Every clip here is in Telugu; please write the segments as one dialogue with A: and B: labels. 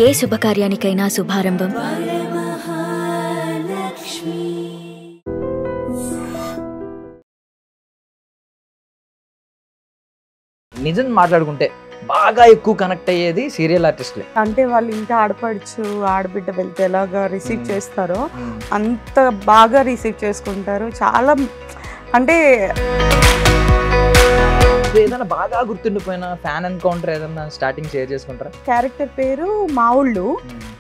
A: ఏ శుభకార్యానికైనా శుభారంభం
B: నిజం మాట్లాడుకుంటే బాగా ఎక్కువ కనెక్ట్ అయ్యేది సీరియల్ ఆర్టిస్ట్లే.
C: అంటే వాళ్ళు ఇంటి ఆడపడుచు ఆడబిడ్డ వెళ్తే ఎలాగా రిసీవ్ చేస్తారో అంత బాగా రిసీవ్ చేసుకుంటారు. చాలా అంటే
B: ఏదైనా బాగా గుర్తుండిపోయిన ఫ్యాన్ ఎన్కౌంటర్ ఏదైనా స్టార్టింగ్ షేర్ చేసుకుంటారా?
C: క్యారెక్టర్ పేరు మావుళ్ళు,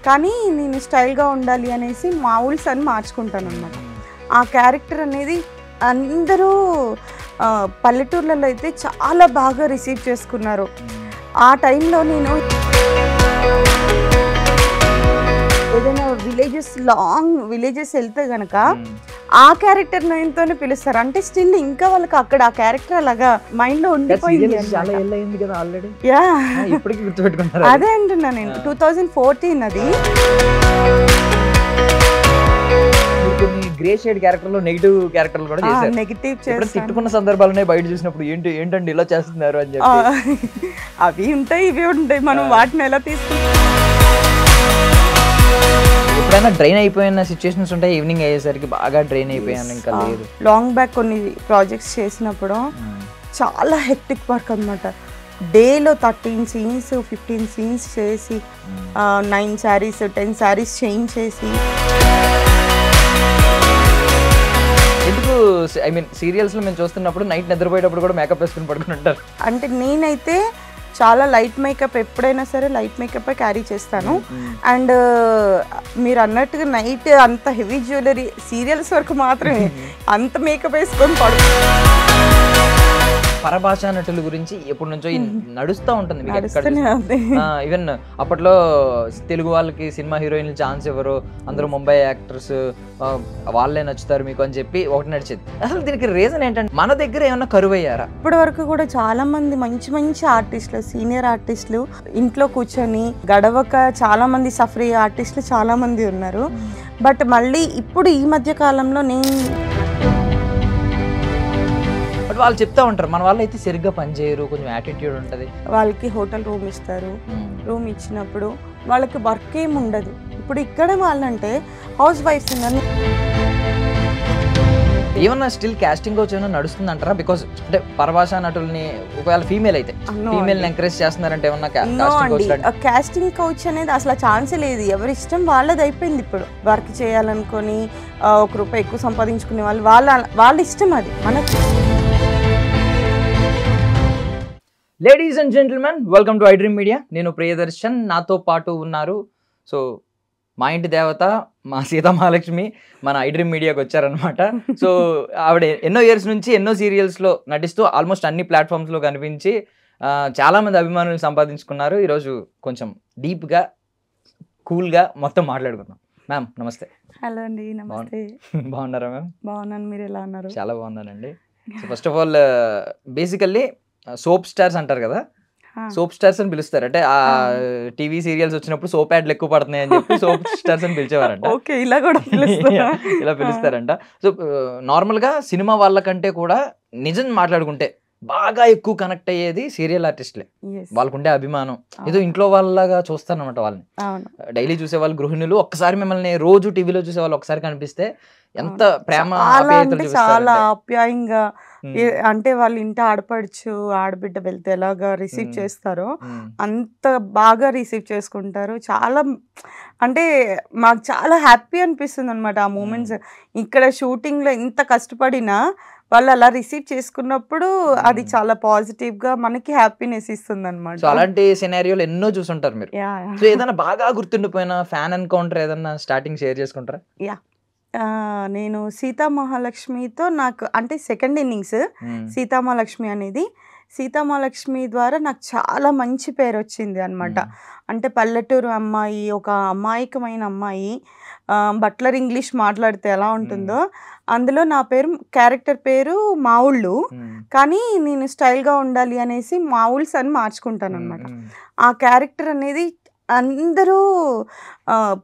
C: కానీ నేను స్టైల్గా ఉండాలి అనేసి మావుల్స్ అని మార్చుకుంటాను అనమాట. ఆ క్యారెక్టర్ అనేది అందరూ పల్లెటూర్లలో అయితే చాలా బాగా రిసీవ్ చేసుకున్నారు. ఆ టైంలో నేను ఏదైనా లాంగ్ విలేజెస్ వెళ్తే కనుక ఆ క్యారెక్టర్ నేమ్తోనే పిలుస్తారు. అంటే స్టిల్ ఇంకా వాళ్ళకి అక్కడ ఆ క్యారెక్టర్ అలాగా మైండ్ లో ఉండిపోయింది. అదే అంటున్నా నేను. 2014 అది.
B: గ్రే షేడ్ క్యారెక్టర్ లో నెగిటివ్ క్యారెక్టర్లు కూడా చేశారు.
C: నెగిటివ్ చేసి
B: తిట్టుకున్న సందర్భాలనే బయట చూసినప్పుడు ఏంటండి ఇలా చేస్తున్నారు అని చెప్పి
C: అవి ఉంటాయి ఇవి ఉంటాయి, మనం వాటిని ఎలా తీసుకుంటాం.
B: ఎప్పుడైనా డ్రైన్ అయిపోయిన సిచ్యువేషన్స్ ఉంటాయి, ఈవినింగ్ అయ్యేసరికి బాగా డ్రైన్ అయిపోయాను ఇంకా లేదు.
C: లాంగ్ బ్యాక్ కొన్ని ప్రాజెక్ట్స్ చేసినప్పుడు చాలా హెక్టిక్ వర్క్ అనమాట. డేలో 13 సీన్స్ 15 సీన్స్ చేసి 9 శారీస్ 10 శారీస్ చేంజ్ చేసి.
B: ఎందుకు ఐ మీన్ సీరియల్స్ లో మేము చూస్తున్నప్పుడు నైట్ నిద్రపోయేటప్పుడు కూడా మేకప్ వేసుకుని పడుకుని ఉంటారు.
C: అంటే నేనైతే చాలా లైట్ మేకప్, ఎప్పుడైనా సరే లైట్ మేకప్ క్యారీ చేస్తాను. అండ్ మీరు అన్నట్టుగా నైట్ అంత హెవీ జ్యువెలరీ సీరియల్స్ వరకు మాత్రమే అంత మేకప్ వేసుకొని
B: పరభాషా నటుల గురించి ఎప్పటి నుంచో నడుస్తూ ఉంటుంది. ఈవెన్ అప్పట్లో తెలుగు వాళ్ళకి సినిమా హీరోయిన్లు ఛాన్స్ ఇవ్వరు, అందరూ ముంబై యాక్టర్స్ వాళ్ళే నచ్చుతారు మీకు అని చెప్పి ఒకటి నడిచేది. అసలు దీనికి రీజన్ ఏంటంటే మన దగ్గర ఏమన్నా కరువు అయ్యారా?
C: ఇప్పటి వరకు కూడా చాలా మంది మంచి ఆర్టిస్టులు, సీనియర్ ఆర్టిస్టులు ఇంట్లో కూర్చొని గడవక చాలా మంది సఫర్ అయ్యే ఆర్టిస్టులు చాలా మంది ఉన్నారు. బట్ మళ్ళీ ఇప్పుడు ఈ మధ్య కాలంలో
B: వాళ్ళు చెప్తా ఉంటారు మన వాళ్ళు అయితే సరిగ్గా పనిచేయరు, కొంచెం యాటిట్యూడ్ ఉంటుంది.
C: వాళ్ళకి హోటల్ రూమ్ ఇస్తారు, రూమ్ ఇచ్చినప్పుడు వాళ్ళకి వర్క్ ఏమి ఉండదు. ఇప్పుడు ఇక్కడ వాళ్ళంటే హౌస్ వైఫ్స్
B: ఏమన్నా స్టిల్ కాస్టింగ్ కోచ్ ఏమన్నా నడుస్తుంది అంటారా? బికాస్ అంటే పరభాషా నటుల్ని ఒకవేళ ఫీమేల్ అయితే ఫీమేల్ ఎంకరేజ్ చేస్తున్నారంటే ఏమన్నా
C: కాస్టింగ్ కోచ్ అనేది అసలు ఛాన్సే లేదు. ఎవరి ఇష్టం వాళ్ళది అయిపోయింది. ఇప్పుడు వర్క్ చేయాలనుకొని ₹1 ఎక్కువ సంపాదించుకునే వాళ్ళు వాళ్ళ ఇష్టం అది. మనకి
B: ladies and gentlemen, welcome to iDream media. నేను ప్రియదర్శన్, నాతో పాటు ఉన్నారు సో మా ఇంటి దేవత మా సీతామహాలక్ష్మి మన ఐడ్రీమ్ మీడియాకి వచ్చారనమాట. సో ఆవిడ ఎన్నో ఇయర్స్ నుంచి ఎన్నో సీరియల్స్లో నటిస్తూ ఆల్మోస్ట్ అన్ని ప్లాట్ఫామ్స్లో కనిపించి చాలామంది అభిమానులు సంపాదించుకున్నారు. ఈరోజు కొంచెం డీప్గా కూల్గా మొత్తం మాట్లాడుకుందాం. మ్యామ్ నమస్తే.
C: హలో అండి. నమస్తే.
B: బాగున్నారా మ్యామ్?
C: బాగున్నాను, మీరు ఎలా ఉన్నారు?
B: చాలా బాగున్నానండి. So first of all basically soap stars అంటారు కదా, సోప్ స్టార్స్ అని పిలుస్తారు. అంటే ఆ టీవీ సీరియల్స్ వచ్చినప్పుడు సోప్ యాడ్లు ఎక్కువ పడుతున్నాయి అని చెప్పి సోప్ స్టార్స్ అని పిలిచేవారంట. ఇలా పిలుస్తారంట. సో నార్మల్గా సినిమా వాళ్ళకంటే కూడా నిజం మాట్లాడుకుంటే బాగా ఎక్కువ కనెక్ట్ అయ్యేది సీరియల్ ఆర్టిస్ట్లే. వాళ్ళకుండే అభిమానం ఏదో ఇంట్లో వాళ్ళలాగా చూస్తారనమాట. వాళ్ళని డైలీ చూసే వాళ్ళు, గృహిణులు ఒక్కసారి మిమ్మల్ని రోజు టీవీలో చూసే వాళ్ళు ఒకసారి కనిపిస్తే ఎంత ప్రేమ,
C: చాలా ఆప్యాయంగా, అంటే వాళ్ళు ఇంటి ఆడపడుచు ఆడబిడ్డ వెళ్తే ఎలాగా రిసీవ్ చేస్తారో అంత బాగా రిసీవ్ చేసుకుంటారు. చాలా అంటే మాకు చాలా హ్యాపీ అనిపిస్తుంది అనమాట ఆ మూమెంట్స్. ఇక్కడ షూటింగ్లో ఎంత కష్టపడినా వాళ్ళు అలా రిసీవ్ చేసుకున్నప్పుడు అది చాలా పాజిటివ్ గా మనకి హ్యాపీనెస్ ఇస్తుంది అనమాట.
B: అలాంటి సినారియోలు ఎన్నో చూసుంటారు మీరు. సో ఏదైనా బాగా గుర్తుండిపోయిన ఫ్యాన్ ఎన్కౌంటర్ ఏదైనా స్టార్టింగ్ షేర్ చేసుకుంటారా?
C: నేను సీతామహాలక్ష్మితో నాకు అంటే సెకండ్ ఇన్నింగ్స్ సీతామహాలక్ష్మి అనేది. సీతామహాలక్ష్మి ద్వారా నాకు చాలా మంచి పేరు వచ్చింది అనమాట. అంటే పల్లెటూరు అమ్మాయి, ఒక అమాయకమైన అమ్మాయి బట్లర్ ఇంగ్లీష్ మాట్లాడితే ఎలా ఉంటుందో అందులో నా క్యారెక్టర్ పేరు మావుళ్ళు, కానీ నేను స్టైల్గా ఉండాలి అనేసి మావుల్స్ అని మార్చుకుంటాను అనమాట. ఆ క్యారెక్టర్ అనేది అందరూ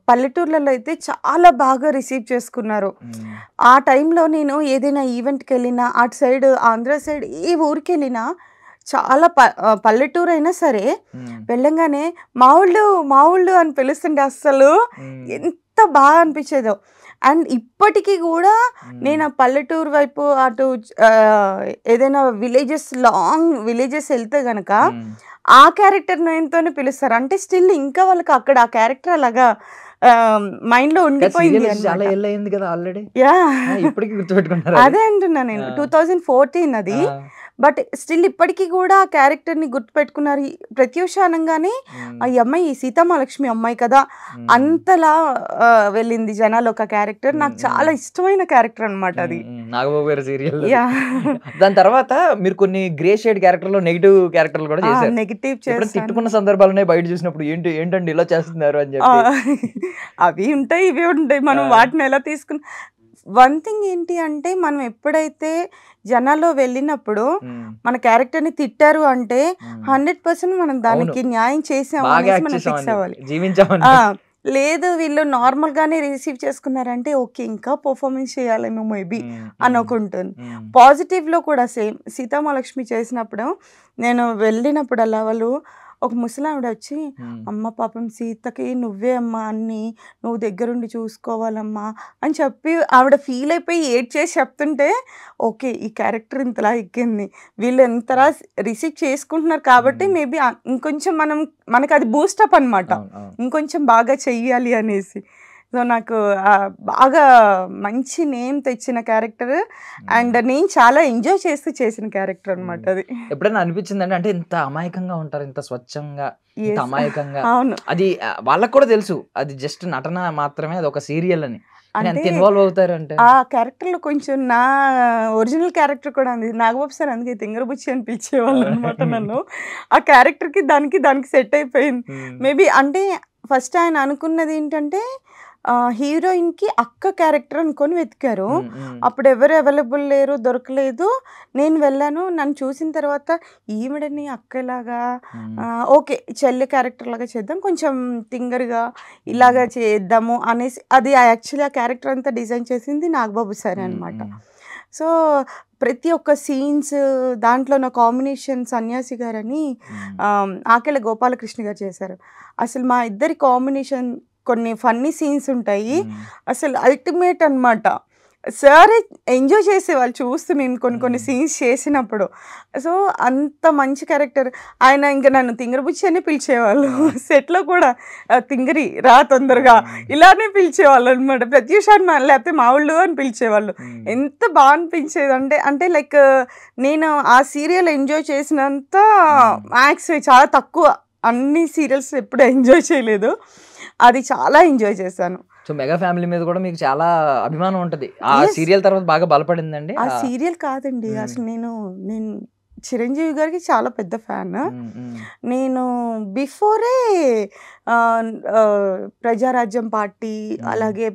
C: పల్లెటూర్లలో అయితే చాలా బాగా రిసీవ్ చేసుకున్నారు. ఆ టైంలో నేను ఏదైనా ఈవెంట్కి వెళ్ళినా, అటు సైడ్ ఆంధ్ర సైడ్ ఏ ఊరికి వెళ్ళినా చాలా పల్లెటూరు అయినా సరే వెళ్ళంగానే మా ఊళ్ళు అని పిలుస్తుంటే అస్సలు ఎంత బాగా అనిపించేదో. అండ్ ఇప్పటికీ కూడా నేను ఆ పల్లెటూరు వైపు అటు ఏదైనా లాంగ్ విలేజెస్ వెళ్తే గనక ఆ క్యారెక్టర్ నేమ్తోనే పిలుస్తారు. అంటే స్టిల్ ఇంకా వాళ్ళకి అక్కడ ఆ క్యారెక్టర్ అలాగా మైండ్ లో ఉండిపోయింది. అదే అంటున్నా నేను 2014 అది. బట్ స్టిల్ ఇప్పటికీ కూడా ఆ క్యారెక్టర్ ని గుర్తుపెట్టుకున్నారు. ప్రత్యూష అనగానే ఈ అమ్మాయి సీతామహాలక్ష్మి అమ్మాయి కదా అంతలా వెళ్ళింది జనాలు. ఒక క్యారెక్టర్ నాకు చాలా ఇష్టమైన క్యారెక్టర్ అనమాట అది,
B: నాగబాబు గారి సీరియల్. దాని తర్వాత మీరు కొన్ని గ్రే షేడ్ క్యారెక్టర్లు నెగిటివ్ క్యారెక్టర్లు కూడా చేశారు.
C: నెగిటివ్
B: తిట్టుకున్న సందర్భాలు బయట చూసినప్పుడు ఏంటండి ఇలా చేస్తున్నారు అని చెప్పి.
C: అవి ఉంటాయి ఇవి ఉంటాయి, మనం వాటిని ఎలా తీసుకుని. వన్ థింగ్ ఏంటి అంటే మనం ఎప్పుడైతే జనాల్లో వెళ్ళినప్పుడు మన క్యారెక్టర్ ని తిట్టారు అంటే 100% మనం దానికి న్యాయం చేసాము అనేసి మనం ఫిక్స్ అవ్వాలి. లేదు వీళ్ళు నార్మల్ గానే రిసీవ్ చేసుకున్నారంటే ఓకే ఇంకా పర్ఫార్మెన్స్ చేయాలేమో మేబీ అనుకుంటుంది. పాజిటివ్ లో కూడా సేమ్ సీతామహాలక్ష్మి చేసినప్పుడు నేను వెళ్ళినప్పుడల్లా వాళ్ళు ఒక ముసలావిడ వచ్చి అమ్మ పాపం సీతకి నువ్వే అమ్మా అన్ని నువ్వు దగ్గరుండి చూసుకోవాలమ్మా అని చెప్పి ఆవిడ ఫీల్ అయిపోయి ఏడ్ చేసి చెప్తుంటే ఓకే ఈ క్యారెక్టర్ ఇంతలా ఎక్కింది, వీళ్ళు ఎంతలా రిసీవ్ చేసుకుంటున్నారు కాబట్టి మేబీ ఇంకొంచెం మనకి అది బూస్టప్ అనమాట, ఇంకొంచెం బాగా చెయ్యాలి అనేసి. సో నాకు బాగా మంచి నేమ్ తెచ్చిన క్యారెక్టర్ అండ్ నేను చాలా ఎంజాయ్ చేస్తూ చేసిన క్యారెక్టర్ అనమాట అది.
B: ఎప్పుడైనా అనిపించిందండి అంటే ఇంత అమాయకంగా ఉంటారు, ఇంత స్వచ్ఛంగా, ఇంత అమాయకంగా? అవును, అది వాళ్ళకి కూడా తెలుసు అది జస్ట్ నటన మాత్రమే, అది ఒక సీరియల్ అని. ఇన్వాల్వ్ అవుతారు అంటే
C: ఆ క్యారెక్టర్ లో కొంచెం నా ఒరిజినల్ క్యారెక్టర్ కూడా ఉంది. నాగబాబు సార్ అందుకే తింగరబుచ్చి అని పిలిచేవాళ్ళు అనమాట నన్ను. ఆ క్యారెక్టర్ కి దానికి సెట్ అయిపోయింది మేబీ. అంటే ఫస్ట్ ఆయన అనుకున్నది ఏంటంటే హీరోయిన్ కి అక్క క్యారెక్టర్ అనుకొని వెతికారు. అప్పుడు ఎవరు అవైలబుల్ లేరు, దొరకలేదు. నేను వెళ్ళాను, నన్ను చూసిన తర్వాత ఈవిడని అక్కలాగా ఓకే చెల్లి క్యారెక్టర్ లాగా చేద్దాం, కొంచెం తింగర్గా ఇలాగా చేద్దాము అనేసి అది యాక్చువల్లీ ఆ క్యారెక్టర్ అంతా డిజైన్ చేసింది నాగబాబు సార్ అనమాట. సో ప్రతి ఒక్క సీన్స్ దాంట్లో నా కాంబినేషన్ సన్యాసి గారని ఆకెళ్ళ గోపాలకృష్ణ గారు చేశారు. అసలు మా ఇద్దరి కాంబినేషన్ కొన్ని ఫన్నీ సీన్స్ ఉంటాయి, అసలు అల్టిమేట్ అనమాట. సార్ ఎంజాయ్ చేసేవాళ్ళు చూస్తూ నేను కొన్ని సీన్స్ చేసినప్పుడు. సో అంత మంచి క్యారెక్టర్. ఆయన ఇంకా నన్ను తింగరబుచ్చి అని పిలిచేవాళ్ళు సెట్లో కూడా, తింగరి రా తొందరగా ఇలానే పిలిచేవాళ్ళు అనమాట. ప్రత్యూషాన్ని లేకపోతే మా ఊళ్ళు అని పిలిచేవాళ్ళు. ఎంత బాగా అనిపించేది అంటే లైక్ నేను ఆ సీరియల్ ఎంజాయ్ చేసినంత మ్యాక్స్ చాలా తక్కువ, అన్ని సీరియల్స్ ఎప్పుడు ఎంజాయ్ చేయలేదు, అది చాలా ఎంజాయ్ చేశాను.
B: సో మెగా ఫ్యామిలీ మీద కూడా మీకు చాలా అభిమానం ఉంటది. ఆ సీరియల్ తర్వాత బాగా బలపడిందండి.
C: ఆ సీరియల్ కాదండి, అసలు నేను చిరంజీవి గారికి చాలా పెద్ద ఫ్యాన్. నేను బిఫోరే ప్రజారాజ్యం పార్టీ, అలాగే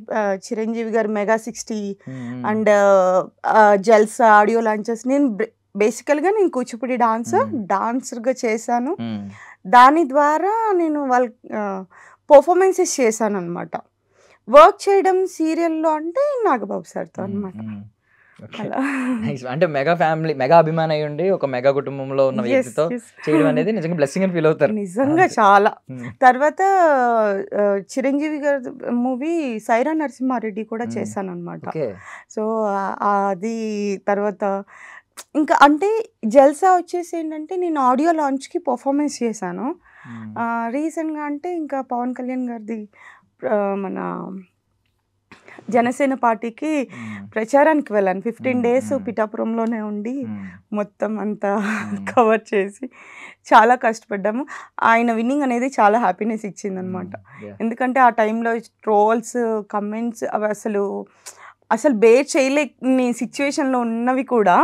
C: చిరంజీవి గారు mega 60 and Jalsa audio launches, నేను బేసికల్గా నేను కూచిపూడి డాన్సర్గా చేశాను. దాని ద్వారా నేను వాళ్ళ పర్ఫార్మెన్సెస్ చేశాను అనమాట. వర్క్ చేయడం సీరియల్లో అంటే నాగబాబు సార్తో అనమాట.
B: అంటే మెగా ఫ్యామిలీ, మెగా అభిమాని అయి ఉండి ఒక మెగా కుటుంబంలో ఉన్న వ్యక్తితో చేయడం అనేది నిజంగా బ్లెస్సింగ్ అని ఫీల్ అవుతారు.
C: నిజంగా చాలా. తర్వాత చిరంజీవి గారి మూవీ సైరా నరసింహారెడ్డి కూడా చేశాను అనమాట. సో అది తర్వాత ఇంకా అంటే జల్సా వచ్చేసి ఏంటంటే నేను ఆడియో లాంచ్కి పర్ఫార్మెన్స్ చేశాను రీసెంట్గా. అంటే ఇంకా పవన్ కళ్యాణ్ గారిది మన జనసేన పార్టీకి ప్రచారానికి వెళ్ళాను. 15 days పిఠాపురంలోనే ఉండి మొత్తం అంతా కవర్ చేసి చాలా కష్టపడ్డాము. ఆయన విన్నింగ్ అనేది చాలా హ్యాపీనెస్ ఇచ్చిందనమాట. ఎందుకంటే ఆ టైంలో ట్రోల్స్, కమెంట్స్ అవి అసలు బేర్ చేయలేని సిచ్యువేషన్లో ఉన్నవి కూడా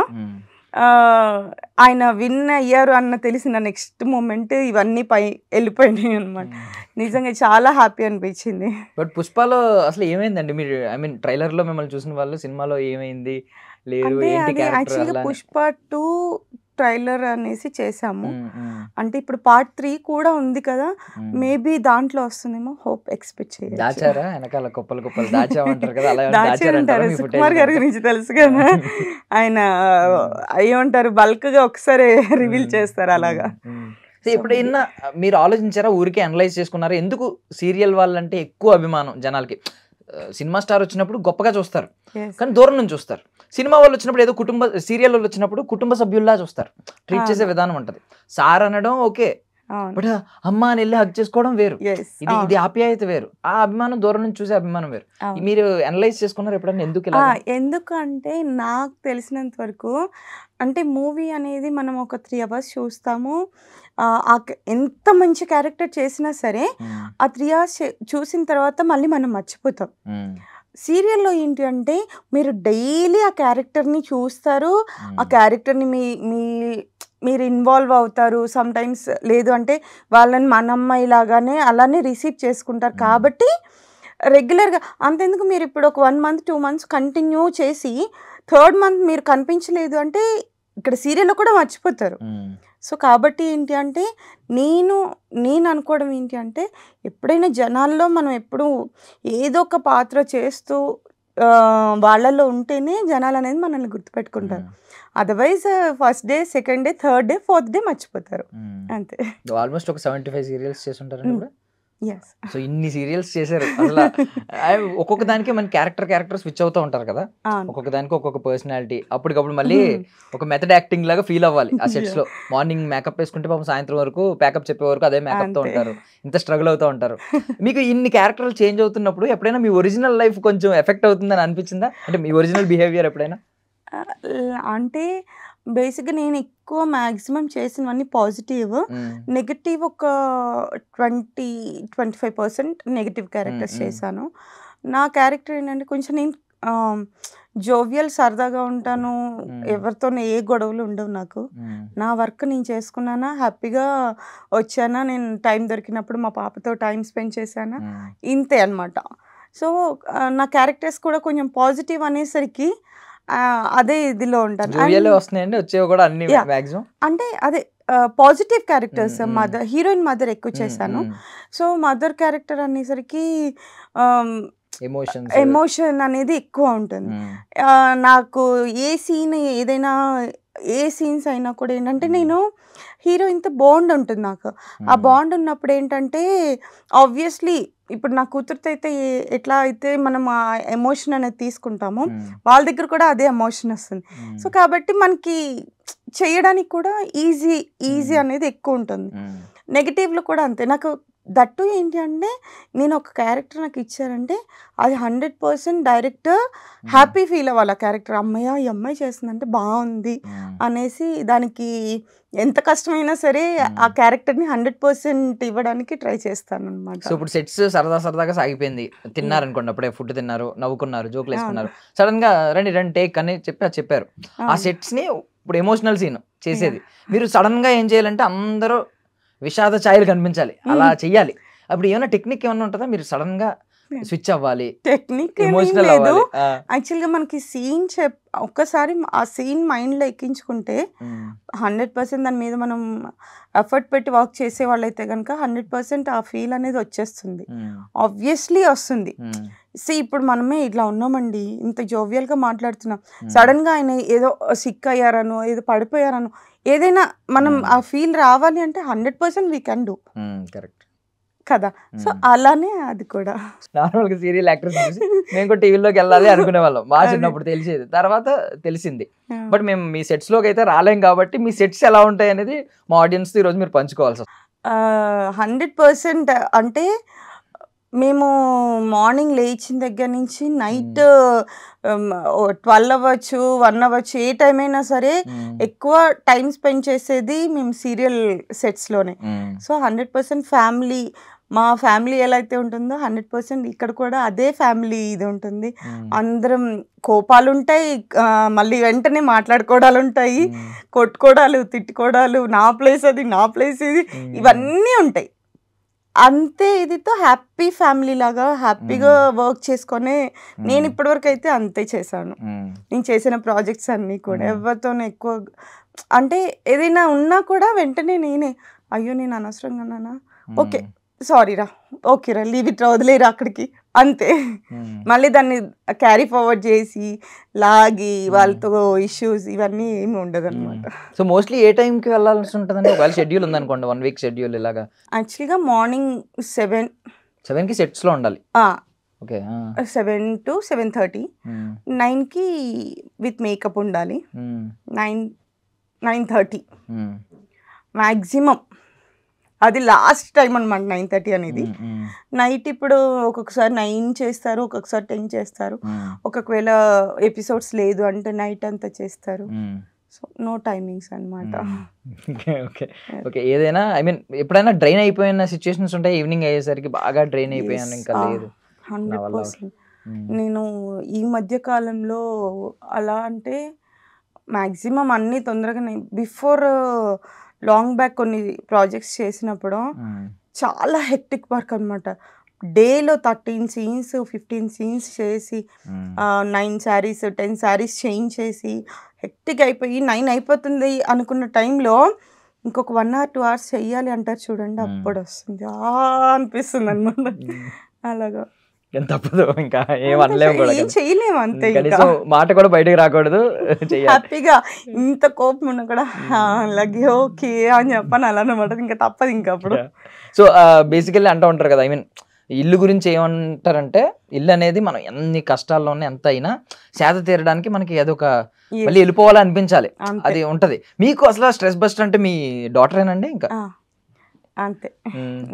C: ఆయన విన్ అయ్యారు అన్న తెలిసిన నెక్స్ట్ మూమెంట్ ఇవన్నీ వెళ్ళిపోయినాయి అనమాట. నిజంగా చాలా హ్యాపీ అనిపించింది.
B: బట్ పుష్పలో అసలు ఏమైందండి? మీరు ట్రైలర్ లో మిమ్మల్ని చూసిన వాళ్ళు సినిమాలో ఏమైంది లేదు?
C: యాక్చువల్గా పుష్ప 2 ట్రైలర్ అనేసి చేసాము. అంటే ఇప్పుడు పార్ట్ 3 కూడా ఉంది కదా, మేబీ దాంట్లో వస్తుందేమో, హోప్ ఎక్స్పెక్ట్ చేయొచ్చు.
B: దాచారా వెనకాల కుప్పలు కుప్పలు దాచామంటారు కదా, అలా
C: దాచి ఉంటారు. సుకుమార్ గారి గురించి తెలుసు కదా, ఆయన ఏమంటారు బల్క్ గా ఒకసారి రివీల్ చేస్తారు అలాగా.
B: ఎప్పుడైనా మీరు ఆలోచించారా, ఊరికే అనలైజ్ చేసుకున్నారా, ఎందుకు సీరియల్ వాళ్ళంటే ఎక్కువ అభిమానం జనాలకి? సినిమా స్టార్ వచ్చినప్పుడు గొప్పగా చూస్తారు కానీ దూరం నుంచి చూస్తారు, సినిమా వాళ్ళు వచ్చినప్పుడు ఏదో సీరియల్ వాళ్ళు వచ్చినప్పుడు కుటుంబ సభ్యుల్లా చూస్తారు, ట్రీట్ చేసే విధానం ఉంటది. సార్ అనడం ఓకే, బట్ అమ్మ అని వెళ్ళి హగ్ చేసుకోవడం వేరు, ఇది ఆప్యాయత వేరు, ఆ అభిమానం దూరం నుంచి చూసే అభిమానం వేరు. మీరు అనలైజ్ చేసుకున్నారు ఎప్పుడన్నా ఎందుకు?
C: ఎందుకంటే నాకు తెలిసినంత వరకు అంటే మూవీ అనేది మనం ఒక 3 hours చూస్తాము, ఎంత మంచి క్యారెక్టర్ చేసినా సరే ఆ 3 hours చూసిన తర్వాత మళ్ళీ మనం మర్చిపోతాం. సీరియల్లో ఏంటి అంటే మీరు డైలీ ఆ క్యారెక్టర్ని చూస్తారు, ఆ క్యారెక్టర్ని మీరు ఇన్వాల్వ్ అవుతారు. సమ్ టైమ్స్ లేదు అంటే వాళ్ళని మన అమ్మాయి లాగానే అలానే రిసీవ్ చేసుకుంటారు. కాబట్టి రెగ్యులర్గా అంతెందుకు, మీరు ఇప్పుడు ఒక 1 month 2 months కంటిన్యూ చేసి 3rd month మీరు కనిపించలేదు అంటే ఇక్కడ సీరియల్లో కూడా మర్చిపోతారు. సో కాబట్టి ఏంటి అంటే నేను అనుకోవడం ఏంటి అంటే ఎప్పుడైనా జనాల్లో మనం ఎప్పుడు ఏదో ఒక పాత్ర చేస్తూ వాళ్ళల్లో ఉంటేనే జనాలు అనేది మనల్ని గుర్తుపెట్టుకుంటారు. Otherwise first day, second day, third day, fourth day మర్చిపోతారు అంతే.
B: ఆల్మోస్ట్ ఒక 75 సీరియల్స్ చేస్తుంటారండి ఇప్పుడు. సో ఇన్ని సీరియల్స్ చేశారు, అసలు ఒక్కొక్క దానికి మన క్యారెక్టర్ స్విచ్ అవుతూ ఉంటారు కదా, ఒక్కొక్క దానికి ఒక్కొక్క పర్సనాలిటీ. అప్పటికప్పుడు మళ్ళీ ఒక మెథడ్ యాక్టింగ్ లాగా ఫీల్ అవ్వాలి ఆ సెట్స్ లో. మార్నింగ్ మేకప్ వేసుకుంటే పాపం సాయంత్రం వరకు ప్యాకప్ చెప్పే వరకు అదే మేకప్ తో ఉంటారు, ఇంత స్ట్రగుల్ అవుతూ ఉంటారు. మీకు ఇన్ని క్యారెక్టర్లు చేంజ్ అవుతున్నప్పుడు ఎప్పుడైనా మీ ఒరిజినల్ లైఫ్ కొంచెం ఎఫెక్ట్ అవుతుందని అనిపించిందా? అంటే మీ ఒరిజినల్ బిహేవియర్ ఎప్పుడైనా?
C: అంటే బేసిక్గా నేను ఎక్కువ మ్యాక్సిమం చేసినవన్నీ పాజిటివ్, నెగటివ్ ఒక 20-25% నెగటివ్ క్యారెక్టర్స్ చేశాను. నా క్యారెక్టర్ ఏంటంటే కొంచెం నేను జోవియల్, సరదాగా ఉంటాను, ఎవరితో ఏ గొడవలు ఉండవు నాకు. నా వర్క్ నేను చేసుకున్నానా, హ్యాపీగా వచ్చానా, నేను టైం దొరికినప్పుడు మా పాపతో టైం స్పెండ్ చేశానా, ఇంతే అనమాట. సో నా క్యారెక్టర్స్ కూడా కొంచెం పాజిటివ్ అనేసరికి అదే ఇదిలో ఉంటాను. అంటే అదే positive characters, mother, heroine mother ఎక్కువ చేశాను. సో మదర్ క్యారెక్టర్ అనేసరికి ఎమోషన్ అనేది ఎక్కువ ఉంటుంది. నాకు ఏ సీన్ ఏదైనా ఏ సీన్స్ అయినా కూడా ఏంటంటే నేను హీరోయిన్తో బాండ్ ఉంటుంది నాకు. ఆ బాండ్ ఉన్నప్పుడు ఏంటంటే ఆబ్వియస్లీ ఇప్పుడు నా కూతురుతో అయితే ఎట్లా అయితే మనం ఆ ఎమోషన్ అనేది తీసుకుంటామో వాళ్ళ దగ్గర కూడా అదే ఎమోషన్ వస్తుంది. సో కాబట్టి మనకి చేయడానికి కూడా ఈజీ అనేది ఎక్కువ ఉంటుంది. నెగిటివ్లో కూడా అంతే. నాకు దట్టు ఏంటి అంటే నేను ఒక క్యారెక్టర్ నాకు ఇచ్చారంటే అది 100% డైరెక్టర్ హ్యాపీ ఫీల్ అవ్వాలి. ఆ క్యారెక్టర్ అమ్మాయి ఈ అమ్మాయి చేస్తుందంటే బాగుంది అనేసి దానికి ఎంత కష్టమైనా సరే ఆ క్యారెక్టర్ని 100% ఇవ్వడానికి ట్రై చేస్తాను అనమాట.
B: సో ఇప్పుడు సెట్స్ సరదాగా సాగిపోయింది, తిన్నారు అనుకోండి, అప్పుడే ఫుడ్ తిన్నారు, నవ్వుకున్నారు, జోకులు వేసుకున్నారు, సడన్ గా రండి టేక్ అని చెప్పారు. ఆ సెట్స్ ని ఇప్పుడు ఎమోషనల్ సీన్ చేసేది మీరు సడన్ గా ఏం చేయాలంటే అందరూ విషాద ఛాయలు కనిపించాలి, అలా చెయ్యాలి. అప్పుడు ఏమైనా టెక్నిక్ ఏమైనా ఉంటుందా? మీరు సడన్ గా స్విచ్ అవ్వాలి,
C: టెక్నిక్ ఎమోషనల్ లేదు. యాక్చువల్గా మనకి సీన్ ఒక్కసారి ఆ సీన్ మైండ్లో ఎక్కించుకుంటే 100% దాని మీద మనం ఎఫర్ట్ పెట్టి వర్క్ చేసే వాళ్ళైతే కనుక 100% ఆ ఫీల్ అనేది వచ్చేస్తుంది, ఆబ్వియస్లీ వస్తుంది. ఇప్పుడు మనమే ఇట్లా ఉన్నామండి, ఇంత జోవియల్గా మాట్లాడుతున్నాం, సడన్గా ఆయన ఏదో సిక్ అయ్యారనో ఏదో పడిపోయారనో ఏదైనా మనం ఆ ఫీల్ రావాలి అంటే 100% వీ కెన్ డూ.
B: కరెక్ట్
C: కదా. సో అలానే అది కూడా
B: నార్మల్గా సీరియల్ యాక్టర్స్ మేము కూడా టీవీలోకి వెళ్ళాలి అనుకునే వాళ్ళం, మా చిన్నప్పుడు తెలిసేది, తర్వాత తెలిసింది. బట్ మేము మీ సెట్స్ లోకి అయితే రాలేం కాబట్టి మీ సెట్స్ ఎలా ఉంటాయి అనేది మా ఆడియన్స్ ఈరోజు మీరు పంచుకోవాల్సి వస్తుంది.
C: 100% అంటే మేము మార్నింగ్ లేచిన దగ్గర నుంచి నైట్ 12 అవ్వచ్చు 1 అవ్వచ్చు, ఏ టైం అయినా సరే ఎక్కువ టైం స్పెండ్ చేసేది మేము సీరియల్ సెట్స్లోనే. సో 100% ఫ్యామిలీ, మా ఫ్యామిలీ ఎలా అయితే ఉంటుందో 100% ఇక్కడ కూడా అదే ఫ్యామిలీ ఇది ఉంటుంది. అందరం కోపాలు ఉంటాయి, మళ్ళీ వెంటనే మాట్లాడుకోవడాలు ఉంటాయి, కొట్టుకోవడాలు, తిట్టుకోవడాలు, నా ప్లేస్ అది, నా ప్లేస్ ఇది, ఇవన్నీ ఉంటాయి. అంతే ఇదితో హ్యాపీ ఫ్యామిలీ లాగా హ్యాపీగా వర్క్ చేసుకొని నేను ఇప్పటివరకు అయితే అంతే చేశాను. నేను చేసిన ప్రాజెక్ట్స్ అన్నీ కూడా ఎవరితోనే ఎక్కువ అంటే ఏదైనా ఉన్నా కూడా వెంటనే నేనే అయ్యో నేను అనవసరంగా అన్నానా, ఓకే సారీ రా, ఓకే రా, లీవ్ ఇట్ రా, వదిలేరా అక్కడికి, అంతే. మళ్ళీ దాన్ని క్యారీ ఫార్వర్డ్ చేసి లాగి వాళ్ళతో ఇష్యూస్ ఇవన్నీ ఏమి ఉండదు అనమాట.
B: సో మోస్ట్లీ ఏ టైంకి వెళ్ళాల్సి ఉంటుందండి ఒకవేళ షెడ్యూల్ ఉందనుకోండి, 1 వీక్ షెడ్యూల్ ఇలాగా?
C: యాక్చువల్గా మార్నింగ్
B: 7కి సెట్స్లో ఉండాలి. ఓకే.
C: 7 to 7:30, 9కి విత్ మేకప్ ఉండాలి, 9:30 మ్యాక్సిమం. అది లాస్ట్ టైం అనమాట 9:30 అనేది. నైట్ ఇప్పుడు ఒక్కొక్కసారి 9 చేస్తారు, ఒక్కొక్కసారి 10 చేస్తారు, ఒకవేళ ఎపిసోడ్స్ లేదు అంటే నైట్ అంతా చేస్తారు. సో నో టైమింగ్స్ అనమాట.
B: Okay okay. ఏదైనా ఐ మీన్ ఎప్పుడైనా డ్రైన్ అయిపోయిన సిచ్యువేషన్స్ ఉంటాయి, ఈవినింగ్ అయ్యేసరికి బాగా డ్రైన్ అయిపోయాను ఇంకా లేదు?
C: 100%. నేను ఈ మధ్య కాలంలో అలా అంటే మ్యాక్సిమం అన్నీ తొందరగానే, బిఫోర్ లాంగ్ బ్యాక్ కొన్ని ప్రాజెక్ట్స్ చేసినప్పుడు చాలా హెక్టిక్ వర్క్ అనమాట. డేలో 13 సీన్స్ 15 సీన్స్ చేసి 9 శారీస్ 10 శారీస్ చేంజ్ చేసి హెక్టిక్ అయిపోయి 9 అయిపోతుంది అనుకున్న టైంలో ఇంకొక 1 or 2 hours చెయ్యాలి అంటారు చూడండి, అప్పుడు వస్తుంది అనిపిస్తుంది అనమాట. అలాగా
B: తప్పదు, ఇంకా ఏమనలేము కూడా,
C: ఏం చేయలేము అంతే.
B: మాట కూడా బయటకు రాకూడదు,
C: హ్యాపీగా ఇంత కోపం ఉన్నా కూడా అలాగే ఓకే అని చెప్పాను అలా అనమాట, ఇంకా తప్పదు ఇంకా అప్పుడు.
B: సో బేసికల్లీ అంటూ ఉంటారు కదా, ఐ మీన్ ఇల్లు గురించి ఏమంటారంటే, ఇల్లు అనేది మనం ఎన్ని కష్టాల్లో ఉన్నా ఎంత అయినా సేద తీరడానికి మనకి అదొక మళ్ళీ వెళ్ళిపోవాలి అనిపించాలి, అది ఉంటది. మీకు అసలు స్ట్రెస్ బస్టర్ అంటే మీ డాటరేనండి ఇంకా?
C: అంతే.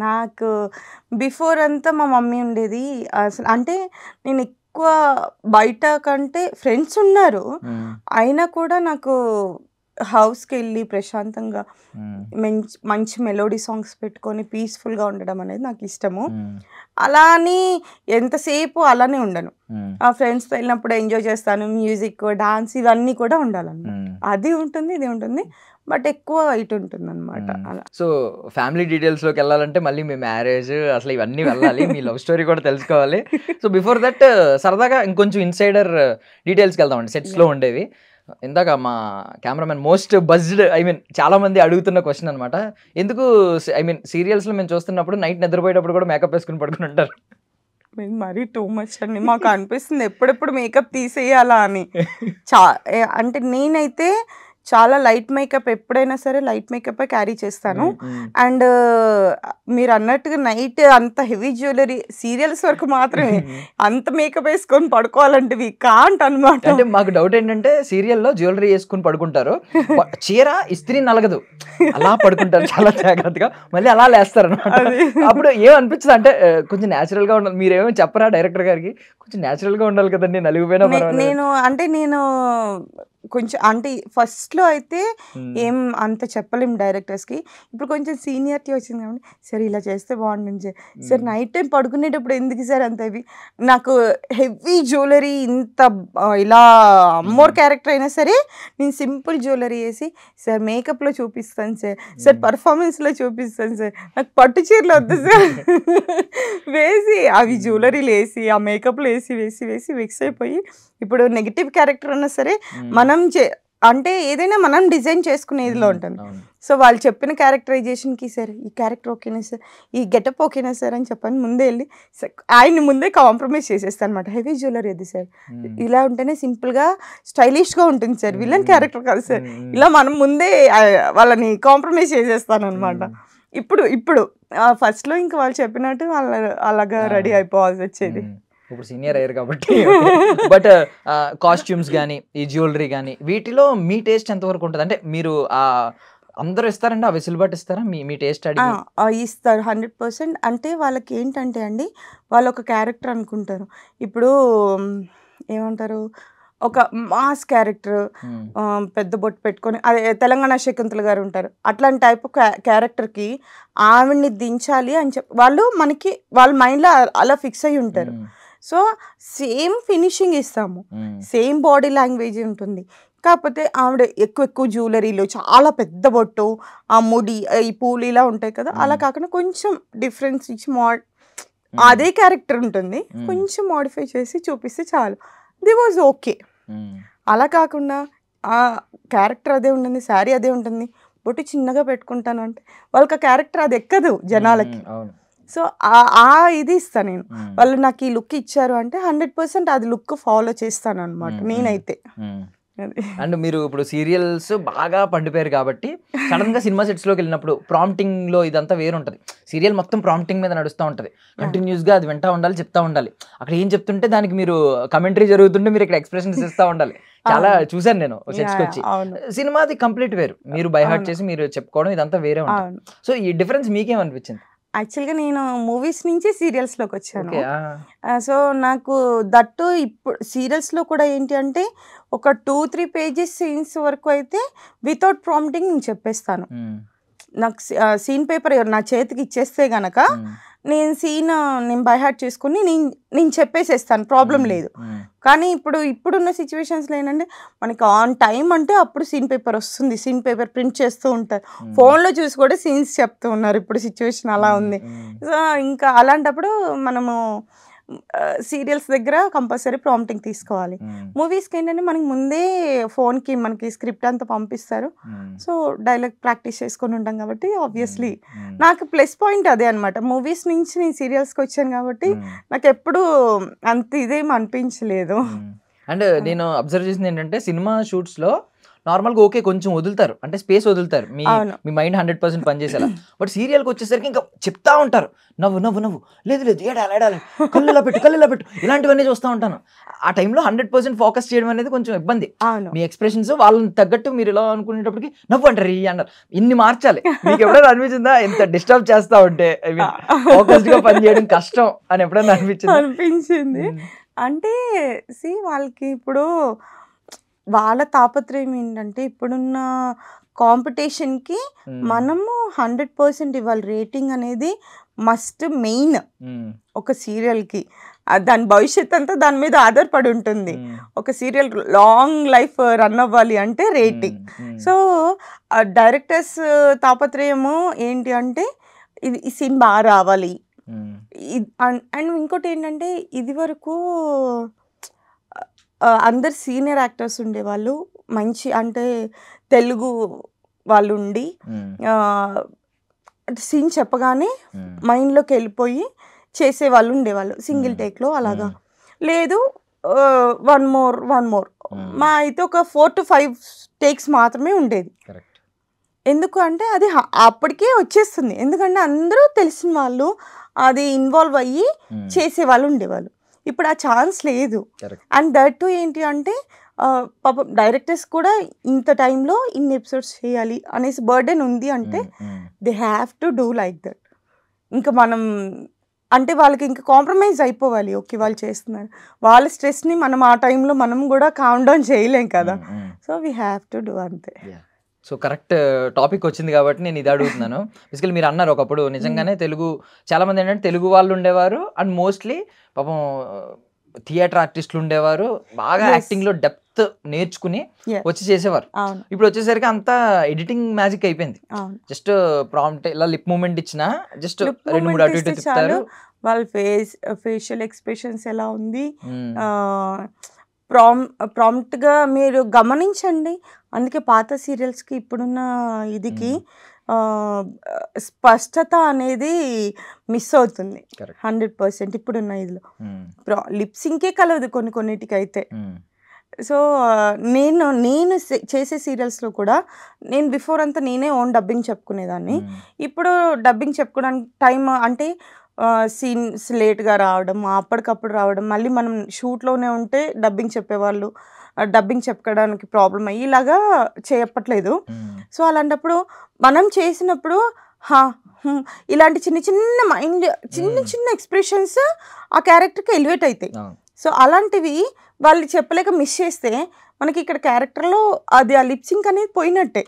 C: నాకు బిఫోర్ అంతా మా మమ్మీ ఉండేది. అసలు అంటే నేను ఎక్కువ బయట కంటే ఫ్రెండ్స్ ఉన్నారు, అయినా కూడా నాకు హౌస్కి వెళ్ళి ప్రశాంతంగా మంచి మెలోడీ సాంగ్స్ పెట్టుకొని పీస్ఫుల్గా ఉండడం అనేది నాకు ఇష్టము. అలా అని ఎంతసేపు అలానే ఉండను, ఆ ఫ్రెండ్స్తో వెళ్ళినప్పుడు ఎంజాయ్ చేస్తాను, మ్యూజిక్ డాన్స్ ఇవన్నీ కూడా ఉండాలన్నమాట. అది ఉంటుంది ఇది ఉంటుంది, బట్ ఎక్కువ ఇటు ఉంటుంది అనమాట అలా.
B: సో ఫ్యామిలీ డీటెయిల్స్లోకి వెళ్ళాలంటే మళ్ళీ మీ మ్యారేజ్ అసలు ఇవన్నీ వెళ్ళాలి, మీ లవ్ స్టోరీ కూడా తెలుసుకోవాలి. సో బిఫోర్ దట్ సరదాగా ఇంకొంచెం ఇన్సైడర్ డీటెయిల్స్కి వెళ్దామండి, సెట్స్లో ఉండేవి. ఇందాక మా కెమెరామెన్ మోస్ట్ బజ్డ్, ఐ మీన్ చాలా మంది అడుగుతున్న క్వశ్చన్ అనమాట, ఎందుకు ఐ మీన్ సీరియల్స్లో మేము చూస్తున్నప్పుడు నైట్ నిద్రపోయేటప్పుడు కూడా మేకప్ వేసుకుని పడుకుని ఉంటారు?
C: మరీ టూ మచ్ అండి, మాకు అనిపిస్తుంది ఎప్పుడెప్పుడు మేకప్ తీసేయాలా అని. అంటే నేనైతే చాలా లైట్ మేకప్, ఎప్పుడైనా సరే లైట్ మేకప్ క్యారీ చేస్తాను. అండ్ మీరు అన్నట్టుగా నైట్ అంత హెవీ జ్యువెలరీ సీరియల్స్ వరకు మాత్రమే, అంత మేకప్ వేసుకొని పడుకోవాలంటే వి కాంట్ అనమాట.
B: అంటే మాకు డౌట్ ఏంటంటే సీరియల్లో జ్యువెలరీ వేసుకుని పడుకుంటారు, చీర ఇస్త్రీ నలగదు, అలా పడుకుంటారు చాలా జాగ్రత్తగా, మళ్ళీ అలా లేస్తారు అనమాట. అప్పుడు ఏమనిపించదు అంటే కొంచెం న్యాచురల్ గా ఉండాలి, మీరేమో చెప్పరా డైరెక్టర్ గారికి, కొంచెం న్యాచురల్ గా ఉండాలి కదండి నలిగిపోయినా?
C: నేను కొంచెం అంటే ఫస్ట్లో అయితే ఏం అంత చెప్పలేం డైరెక్టర్స్కి, ఇప్పుడు కొంచెం సీనియర్టీ వచ్చింది కాబట్టి సరే ఇలా చేస్తే బాగుంటుంది సార్, నైట్ టైం పడుకునేటప్పుడు ఎందుకు సార్ అంత హెవీ, నాకు హెవీ జ్యువెలరీ ఇంత ఇలా అమ్మోర్ క్యారెక్టర్ అయినా సరే నేను సింపుల్ జ్యువెలరీ వేసి సార్ మేకప్లో చూపిస్తాను సార్ పర్ఫార్మెన్స్లో చూపిస్తాను సార్, నాకు పట్టు చీరలు వద్దు సార్ వేసి అవి జ్యువెలరీలు వేసి ఆ మేకప్లు వేసి వేసి వేసి మిక్స్ అయిపోయి, ఇప్పుడు నెగిటివ్ క్యారెక్టర్ అన్నా సరే మనం అంటే ఏదైనా మనం డిజైన్ చేసుకునేదిలో ఉంటుంది. సో వాళ్ళు చెప్పిన క్యారెక్టరైజేషన్కి సార్ ఈ క్యారెక్టర్ ఓకేనా సార్, ఈ గెటప్ ఓకేనా సార్ అని చెప్పని ముందే వెళ్ళి ఆయన్ని ముందే కాంప్రమైజ్ చేసేస్తాను అనమాట. హెవీ జ్యువెలరీ అది సార్, ఇలా ఉంటేనే సింపుల్గా స్టైలిష్గా ఉంటుంది సార్, విలన్ క్యారెక్టర్ కాదు సార్, ఇలా మనం ముందే వాళ్ళని కాంప్రమైజ్ చేసేస్తాను అనమాట. ఇప్పుడు ఫస్ట్లో ఇంకా వాళ్ళు చెప్పినట్టు అలాగా రెడీ అయిపోవాల్సి వచ్చేది.
B: ఇప్పుడు సీనియర్ అయ్యారు కాబట్టి. బట్ కాస్ట్యూమ్స్ కానీ ఈ జ్యువెలరీ కానీ వీటిలో మీ టేస్ట్ ఎంతవరకు ఉంటుంది? అంటే మీరు అందరూ ఇస్తారండి, ఆ వెసులుబాటు ఇస్తారా మీ టేస్ట్ అడిగి?
C: ఇస్తారు 100%. అంటే వాళ్ళకి ఏంటంటే అండి, వాళ్ళు ఒక క్యారెక్టర్ అనుకుంటారు, ఇప్పుడు ఏమంటారు ఒక మాస్ క్యారెక్టర్ పెద్ద బొట్టు పెట్టుకొని, అదే తెలంగాణ శకుంతల గారు ఉంటారు, అట్లాంటి టైప్ క్యారెక్టర్కి ఆవిడ్ని దించాలి అని చెప్పి వాళ్ళ మైండ్లో అలా ఫిక్స్ అయ్యి ఉంటారు. సో సేమ్ ఫినిషింగ్ ఇస్తాము, సేమ్ బాడీ లాంగ్వేజ్ ఉంటుంది, కాకపోతే ఆవిడ ఎక్కువ జ్యువెలరీలు, చాలా పెద్ద బొట్టు, ఆ ముడి, ఈ పూలు ఇలా ఉంటాయి కదా, అలా కాకుండా కొంచెం డిఫరెన్స్ ఇచ్చి అదే క్యారెక్టర్ ఉంటుంది, కొంచెం మోడిఫై చేసి చూపిస్తే చాలు, ది వాజ్ ఓకే. అలా కాకుండా ఆ క్యారెక్టర్ అదే ఉంటుంది, శారీ అదే ఉంటుంది, బొట్టు చిన్నగా పెట్టుకుంటాను అంటే వాళ్ళకి ఆ క్యారెక్టర్ అది ఎక్కదు జనాలకి. సో ఇది ఇస్తాను నేను. వాళ్ళు నాకు ఈ లుక్ ఇచ్చారు అంటే 100% అది లుక్ ఫాలో చేస్తాను అనమాట నేనైతే.
B: అండ్ మీరు ఇప్పుడు సీరియల్స్ బాగా పండిపోయారు కాబట్టి సడన్ గా సినిమా సెట్స్ లోకి వెళ్ళినప్పుడు ప్రాంప్టింగ్ లో ఇదంతా వేరు ఉంటుంది. సీరియల్ మొత్తం ప్రాంప్టింగ్ మీద నడుస్తూ ఉంటది, కంటిన్యూస్ గా అది వింటా ఉండాలి, చెప్తా ఉండాలి. అక్కడ ఏం చెప్తుంటే దానికి మీరు కమెంటరీ జరుగుతుంటే మీరు ఇక్కడ ఎక్స్ప్రెషన్స్ ఇస్తా ఉండాలి. చాలా చూసాను నేను సెట్స్ కి వచ్చి. సినిమాది కంప్లీట్ వేరు, మీరు బై హార్ట్ చేసి మీరు చెప్పుకోవడం ఇదంతా వేరే ఉంటుంది. సో ఈ డిఫరెన్స్ మీకేమనిపించింది?
C: యాక్చువల్గా నేను మూవీస్ నుంచి సీరియల్స్లోకి వచ్చాను. సో నాకు దట్టు ఇప్పుడు సీరియల్స్లో కూడా ఏంటి అంటే ఒక 2-3 పేజెస్ సీన్స్ వరకు అయితే వితౌట్ ప్రాంప్టింగ్ నేను చెప్పేస్తాను. నాకు సీన్ పేపర్ నా చేతికి ఇచ్చేస్తే గనక నేను బై హార్ట్ చేసుకుని నేను చెప్పేసేస్తాను, ప్రాబ్లం లేదు. కానీ ఇప్పుడున్న సిచ్యువేషన్స్లో ఏంటంటే మనకి ఆన్ టైం అంటే అప్పుడు సీన్ పేపర్ వస్తుంది, సీన్ పేపర్ ప్రింట్ చేస్తూ ఉంటారు, ఫోన్లో చూసి కూడా సీన్స్ చెప్తూ ఉన్నారు. ఇప్పుడు సిచ్యువేషన్ అలా ఉంది. సో ఇంకా అలాంటప్పుడు మనము సీరియల్స్ దగ్గర కంపల్సరీ ప్రాంప్టింగ్ తీసుకోవాలి. మూవీస్కి ఏంటంటే మనకి ముందే ఫోన్కి మనకి స్క్రిప్ట్ అంతా పంపిస్తారు. సో డైలాగ్ ప్రాక్టీస్ చేసుకొని ఉంటాం కాబట్టి ఆబ్వియస్లీ నాకు ప్లస్ పాయింట్ అదే అనమాట. మూవీస్ నుంచి నేను సీరియల్స్కి వచ్చాను కాబట్టి నాకు ఎప్పుడు అంత ఇదేం అనిపించలేదు.
B: అండ్ నేను అబ్జర్వ్ చేసింది ఏంటంటే సినిమా షూట్స్ లో నార్మల్గా ఓకే కొంచెం వదులుతారు, అంటే స్పేస్ వదులుతారు, మీ మైండ్ 100% పనిచేసేలా. బట్ సీరియల్కి వచ్చేసరికి ఇంకా చెప్తా ఉంటారు, నవ్వు నవ్వు నవ్వు, లేదు లేదు ఏడాలి కళ్ళులా పెట్టు ఇలాంటివన్నీ చూస్తూ ఉంటాను. ఆ టైంలో 100% ఫోకస్ చేయడం అనేది కొంచెం ఇబ్బంది. మీ ఎక్స్ప్రెషన్స్ వాళ్ళని తగ్గట్టు మీరు ఇలా అనుకునేటప్పటికి నవ్వు అంటారు అన్నారు, ఇన్ని మార్చాలి. మీకు ఎప్పుడైనా అనిపించిందా ఎంత డిస్టర్బ్ చేస్తా ఉంటే ఫోకస్డ్ గా పని చేయడం కష్టం అని ఎప్పుడైనా
C: అనిపించింది? అంటే వాళ్ళకి ఇప్పుడు వాళ్ళ తాపత్రయం ఏంటంటే ఇప్పుడున్న కాంపిటీషన్కి మనము 100% ఇవ్వాలి. రేటింగ్ అనేది మస్ట్ మెయిన్ ఒక సీరియల్కి. దాని భవిష్యత్ అంతా దాని మీద ఆధారపడి ఉంటుంది. ఒక సీరియల్ లాంగ్ లైఫ్ రన్ అవ్వాలి అంటే రేటింగ్. సో డైరెక్టర్స్ తాపత్రయము ఏంటి అంటే ఈ సీన్ బాగా రావాలి. అండ్ ఇంకోటి ఏంటంటే ఇది వరకు అందరు సీనియర్ యాక్టర్స్ ఉండేవాళ్ళు, మంచి అంటే తెలుగు వాళ్ళు ఉండి సీన్ చెప్పగానే మైండ్లోకి వెళ్ళిపోయి చేసే వాళ్ళు ఉండేవాళ్ళు సింగిల్ టేక్లో. అలాగా లేదు, వన్ మోర్ మా అయితే ఒక 4 to 5 టేక్స్ మాత్రమే ఉండేది. ఎందుకు అంటే అది అప్పటికే వచ్చేస్తుంది, ఎందుకంటే అందరూ తెలిసిన వాళ్ళు అది ఇన్వాల్వ్ అయ్యి చేసేవాళ్ళు ఉండేవాళ్ళు. ఇప్పుడు ఆ ఛాన్స్ లేదు. అండ్ దట్ టు ఏంటి అంటే పాపం డైరెక్టర్స్ కూడా ఇంత టైంలో ఇన్ని ఎపిసోడ్స్ చేయాలి అనేసి బర్డెన్ ఉంది అంటే they have to do like that. ఇంకా మనం అంటే వాళ్ళకి ఇంకా కాంప్రమైజ్ అయిపోవాలి. ఓకే వాళ్ళు చేస్తున్నారు, వాళ్ళ స్ట్రెస్ని మనం ఆ టైంలో మనం కూడా కామ్ డౌన్ చేయలేం కదా. So we have to do అంతే.
B: సో కరెక్ట్ టాపిక్ వచ్చింది కాబట్టి నేను ఇది అడుగుతున్నాను. బేసికలీ మీరు అన్నారు ఒకప్పుడు నిజంగానే తెలుగు చాలా మంది ఏంటంటే తెలుగు వాళ్ళు ఉండేవారు, అండ్ మోస్ట్లీ పాపం థియేటర్ ఆర్టిస్టులు ఉండేవారు, బాగా యాక్టింగ్ లో డెప్త్ నేర్చుకుని వచ్చి చేసేవారు. ఇప్పుడు వచ్చేసరికి అంతా ఎడిటింగ్ మ్యాజిక్ అయిపోయింది. జస్ట్ ప్రాంప్ట్ ఇలా లిప్ మూమెంట్ ఇచ్చినా జస్ట్ 2-3 అటు ఇటు తిప్పుతారు.
C: వాళ్ళ ఫేషియల్ ఎక్స్ప్రెషన్స్ ఎలా ఉంది, ప్రాంప్ట్గా మీరు గమనించండి. అందుకే పాత సీరియల్స్కి ఇప్పుడున్న ఇదికి స్పష్టత అనేది మిస్ అవుతుంది 100% ఇప్పుడున్న ఇదిలో. లిప్సింకే కలవదు కొన్నిటికి అయితే. సో నేను చేసే సీరియల్స్లో కూడా నేను బిఫోర్ అంతా నేనే ఓన్ డబ్బింగ్ చెప్పుకునేదాన్ని. ఇప్పుడు డబ్బింగ్ చెప్పుకోవడానికి టైం అంటే సీన్స్ లేట్గా రావడం, అప్పటికప్పుడు రావడం, మళ్ళీ మనం షూట్లోనే ఉంటే డబ్బింగ్ చెప్పేవాళ్ళు, డబ్బింగ్ చెప్పడానికి ప్రాబ్లం అయ్యి ఇలాగా చెప్పట్లేదు. సో అలాంటప్పుడు మనం చేసినప్పుడు ఇలాంటి చిన్న మైండ్ చిన్న ఎక్స్ప్రెషన్స్ ఆ క్యారెక్టర్కి ఎలివేట్ అవుతాయి. సో అలాంటివి వాళ్ళు చెప్పలేక మిస్ చేస్తే మనకి ఇక్కడ క్యారెక్టర్లో అది ఆ లిప్సింక్ అనేది పోయినట్టే.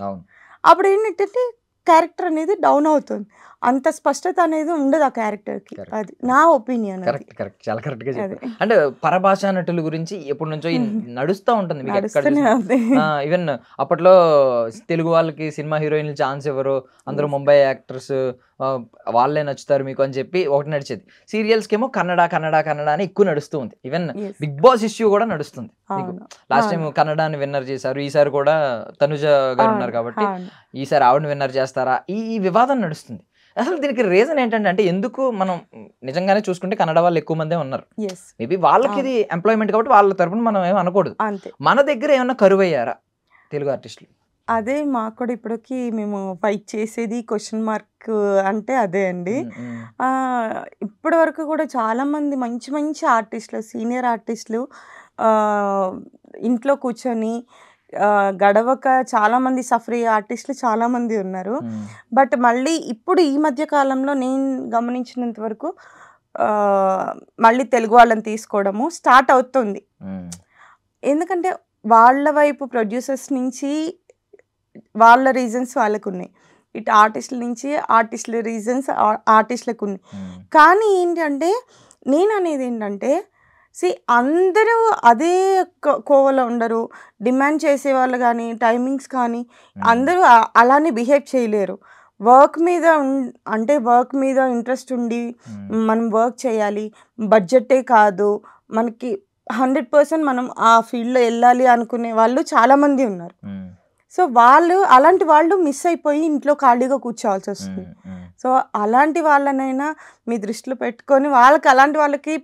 C: అప్పుడు ఏంటంటే క్యారెక్టర్ అనేది డౌన్ అవుతుంది. అంత స్పష్టత అనేది ఉండదు ఆ క్యారెక్టర్కి. అది నా ఒపీనియన్.
B: కరెక్ట్ కరెక్ట్ చాలా కరెక్ట్ గా చెప్పారు. అంటే పరభాషా నటుల గురించి ఎప్పటి నుంచో నడుస్తూ ఉంటుంది మీకు ఎక్కడ ఈవెన్ అప్పట్లో తెలుగు వాళ్ళకి సినిమా హీరోయిన్లు ఛాన్స్ ఎవరు, అందరూ ముంబై యాక్టర్స్ వాళ్ళే నచ్చుతారు మీకు అని చెప్పి ఒకటి నడిచేది. సీరియల్స్ కేమో కన్నడ కన్నడ కన్నడ అని ఎక్కువ నడుస్తూ ఉంది. ఈవెన్ బిగ్ బాస్ ఇష్యూ కూడా నడుస్తుంది. లాస్ట్ టైం కన్నడాని విన్నర్ చేశారు, ఈసారి కూడా తనుజ గారు ఉన్నారు కాబట్టి ఈసారి ఆవిడని విన్నర్ చేస్తారా, ఈ వివాదం నడుస్తుంది. అసలు దీనికి రీజన్ ఏంటంటే, అంటే ఎందుకు మనం నిజంగానే చూసుకుంటే కన్నడ వాళ్ళు ఎక్కువ మందే ఉన్నారు, మేబీ వాళ్ళకి ఇది ఎంప్లాయ్మెంట్ కాబట్టి వాళ్ళ తరపున మనం ఏమి అనకూడదు. మన దగ్గర ఏమన్నా కరువయ్యారా తెలుగు ఆర్టిస్టులు?
C: అదే మాకు కూడా ఇప్పటికి మేము ఫైట్ చేసేది క్వశ్చన్ మార్క్ అంటే అదే అండి. ఇప్పటి వరకు కూడా చాలామంది మంచి మంచి ఆర్టిస్టులు, సీనియర్ ఆర్టిస్టులు ఇంట్లో కూర్చొని గడవక చాలామంది సఫర్ అయ్యే ఆర్టిస్టులు చాలామంది ఉన్నారు. బట్ మళ్ళీ ఇప్పుడు ఈ మధ్య కాలంలో నేను గమనించినంత వరకు మళ్ళీ తెలుగు వాళ్ళని తీసుకోవడము స్టార్ట్ అవుతుంది. ఎందుకంటే వాళ్ళ వైపు ప్రొడ్యూసర్స్ నుంచి వాళ్ళ రీజన్స్ వాళ్ళకు ఉన్నాయి, ఇటు ఆర్టిస్టుల నుంచి ఆర్టిస్టుల రీజన్స్ ఆర్టిస్టులకు ఉన్నాయి. కానీ ఏంటంటే నేను అనేది ఏంటంటే, అందరూ అదే కోవలో ఉండరు. డిమాండ్ చేసే వాళ్ళు కానీ టైమింగ్స్ కానీ అందరూ అలానే బిహేవ్ చేయలేరు. వర్క్ మీద అంటే వర్క్ మీద ఇంట్రెస్ట్ ఉండి మనం వర్క్ చేయాలి, బడ్జెటే కాదు మనకి 100% మనం ఆ ఫీల్డ్లో వెళ్ళాలి అనుకునే వాళ్ళు చాలామంది ఉన్నారు. సో అలాంటి వాళ్ళు మిస్ అయిపోయి ఇంట్లో ఖాళీగా కూర్చోవాల్సి వస్తుంది. సో అలాంటి వాళ్ళనైనా మీ దృష్టిలో పెట్టుకొని వాళ్ళకి అలాంటి వాళ్ళకి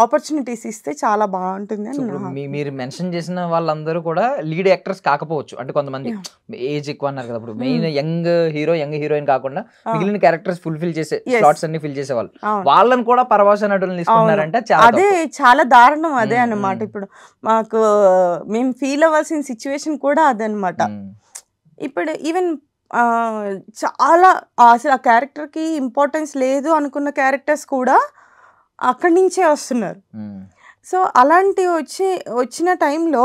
C: ఆపర్చునిటీస్ ఇస్తే చాలా బాగుంటుంది అని.
B: మీరు మెన్షన్ చేసిన వాళ్ళందరూ కూడా లీడ్ యాక్టర్స్ కాకపోవచ్చు, అంటే కొంతమంది ఏజ్ ఎక్కువ అన్నారు కదా, main young hero young heroine కాకుండా మిగిలిన క్యారెక్టర్స్ ఫుల్ఫిల్ చేసే స్లాట్స్ అన్ని ఫిల్ చేసే వాళ్ళు, వాళ్ళని కూడా పరభాషా నటులను తీసుకున్నారంటే
C: అదే చాలా దారుణం. అదే అన్నమాట ఇప్పుడు మాకు మేము ఫీల్ అవ్వాల్సిన సిచ్యువేషన్ కూడా అదనమాట. ఇప్పుడు ఈవెన్ చాలా అసలు ఆ క్యారెక్టర్కి ఇంపార్టెన్స్ లేదు అనుకున్న క్యారెక్టర్స్ కూడా అక్కడి నుంచే వస్తున్నారు. సో అలాంటివి వచ్చిన టైంలో